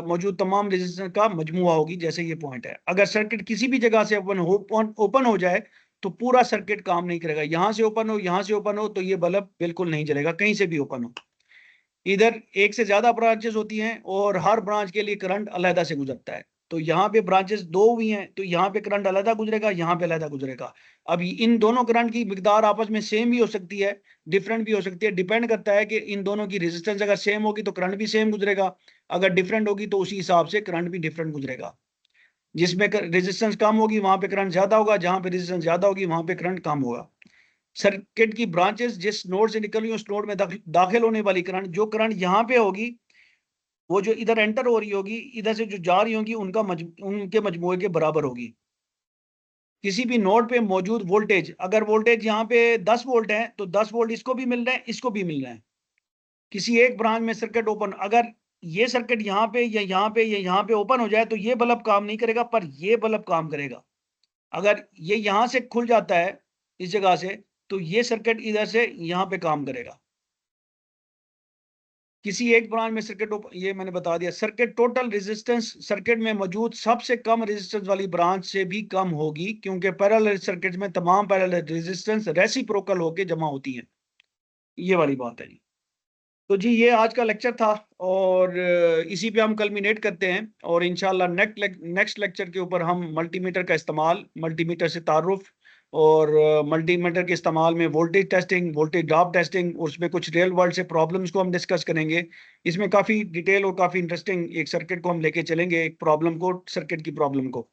मौजूद तमाम रेजिस्टेंस का मजमुआ होगी, जैसे ये पॉइंट है। अगर सर्किट किसी भी जगह से ओपन हो जाए तो पूरा सर्किट काम नहीं करेगा। यहां से ओपन हो, यहां से ओपन हो, तो ये बल्ब बिल्कुल नहीं जलेगा, कहीं से भी ओपन हो। इधर एक से ज्यादा ब्रांचेस होती हैं और हर ब्रांच के लिए करंट अलहदा से गुजरता है। तो यहाँ पे ब्रांचेस दो हुई हैं तो यहाँ पे करंट अलहदा गुजरेगा, यहाँ पे अलहदा गुजरेगा। अब इन दोनों करंट की मिकदार आपस में सेम भी हो सकती है, डिफरेंट भी हो सकती है, डिपेंड करता है कि इन दोनों की रेजिस्टेंस अगर सेम होगी तो करंट भी सेम गुजरेगा, अगर डिफरेंट होगी तो उसी हिसाब से करंट भी डिफरेंट गुजरेगा। जिसमें रेजिस्टेंस कम होगी वहां पे करंट ज्यादा होगा, जहां पे रेजिस्टेंस ज्यादा होगी वहां पे करंट कम होगा। सर्किट की ब्रांचेस जिस नोड से निकल रही है उस नोड में दाखिल होने वाली करंट, जो करंट यहाँ पे होगी वो जो इधर एंटर हो रही होगी, इधर से जो जा रही होगी उनके मजमूए के बराबर होगी। किसी भी नोड पे मौजूद वोल्टेज, अगर वोल्टेज यहाँ पे 10 वोल्ट है तो 10 वोल्ट इसको भी मिल रहे हैं, इसको भी मिल रहे हैं। किसी एक ब्रांच में सर्किट ओपन, अगर ये सर्किट यहाँ पे या यहाँ पे या यहाँ पे ओपन हो जाए तो ये बल्ब काम नहीं करेगा, पर ये बल्ब काम करेगा। अगर ये यहाँ से खुल जाता है इस जगह से तो ये सर्किट इधर से यहाँ पे काम करेगा। किसी एक ब्रांच में सर्किट ये मैंने बता दिया। सर्किट टोटल रेजिस्टेंस सर्किट में मौजूद सबसे कम रेजिस्टेंस वाली ब्रांच से भी कम होगी, क्योंकि पैरेलल सर्किट में तमाम पैरेलल रेजिस्टेंस रेसिप्रोकल होके जमा होती हैं। ये वाली बात है जी। तो जी ये आज का लेक्चर था और इसी पे हम कल्मिनेट करते हैं, और इंशाल्लाह नेक्स्ट लेक्चर के ऊपर हम मल्टीमीटर का इस्तेमाल, मल्टीमीटर से तारुफ और मल्टीमीटर के इस्तेमाल में voltage testing, voltage drop testing, उसमें कुछ रियल वर्ल्ड से प्रॉब्लम्स को हम डिस्कस करेंगे। इसमें काफ़ी डिटेल और काफ़ी इंटरेस्टिंग एक सर्किट को हम लेके चलेंगे, एक प्रॉब्लम को, सर्किट की प्रॉब्लम को।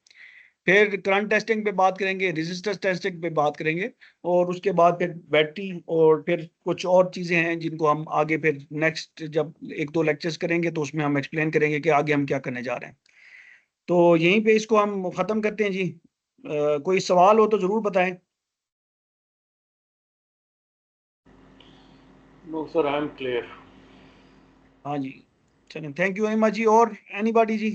फिर करंट टेस्टिंग पे बात करेंगे, रेजिस्टेंस टेस्टिंग पे बात करेंगे, और उसके बाद फिर बैटरी और फिर कुछ और चीज़ें हैं जिनको हम आगे फिर नेक्स्ट जब एक दो लेक्चर्स करेंगे तो उसमें हम एक्सप्लेन करेंगे कि आगे हम क्या करने जा रहे हैं। तो यहीं पे इसको हम ख़त्म करते हैं जी। कोई सवाल हो तो ज़रूर बताएं। No sir, I am clear. हाँ जी, चलें, थैंक यू वेरी मच जी। और एनीबॉडी जी,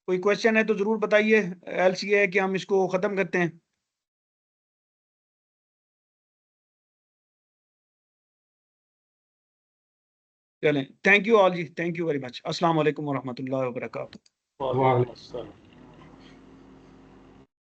कोई क्वेश्चन है तो ज़रूर बताइए, एल्स ये है कि हम इसको ख़त्म करते हैं। चलें, थैंक यू ऑल जी, थैंक यू वेरी मच। अस्सलाम वालेकुम व रहमतुल्लाहि व बरकातहू। वालेकुम अस्सलाम।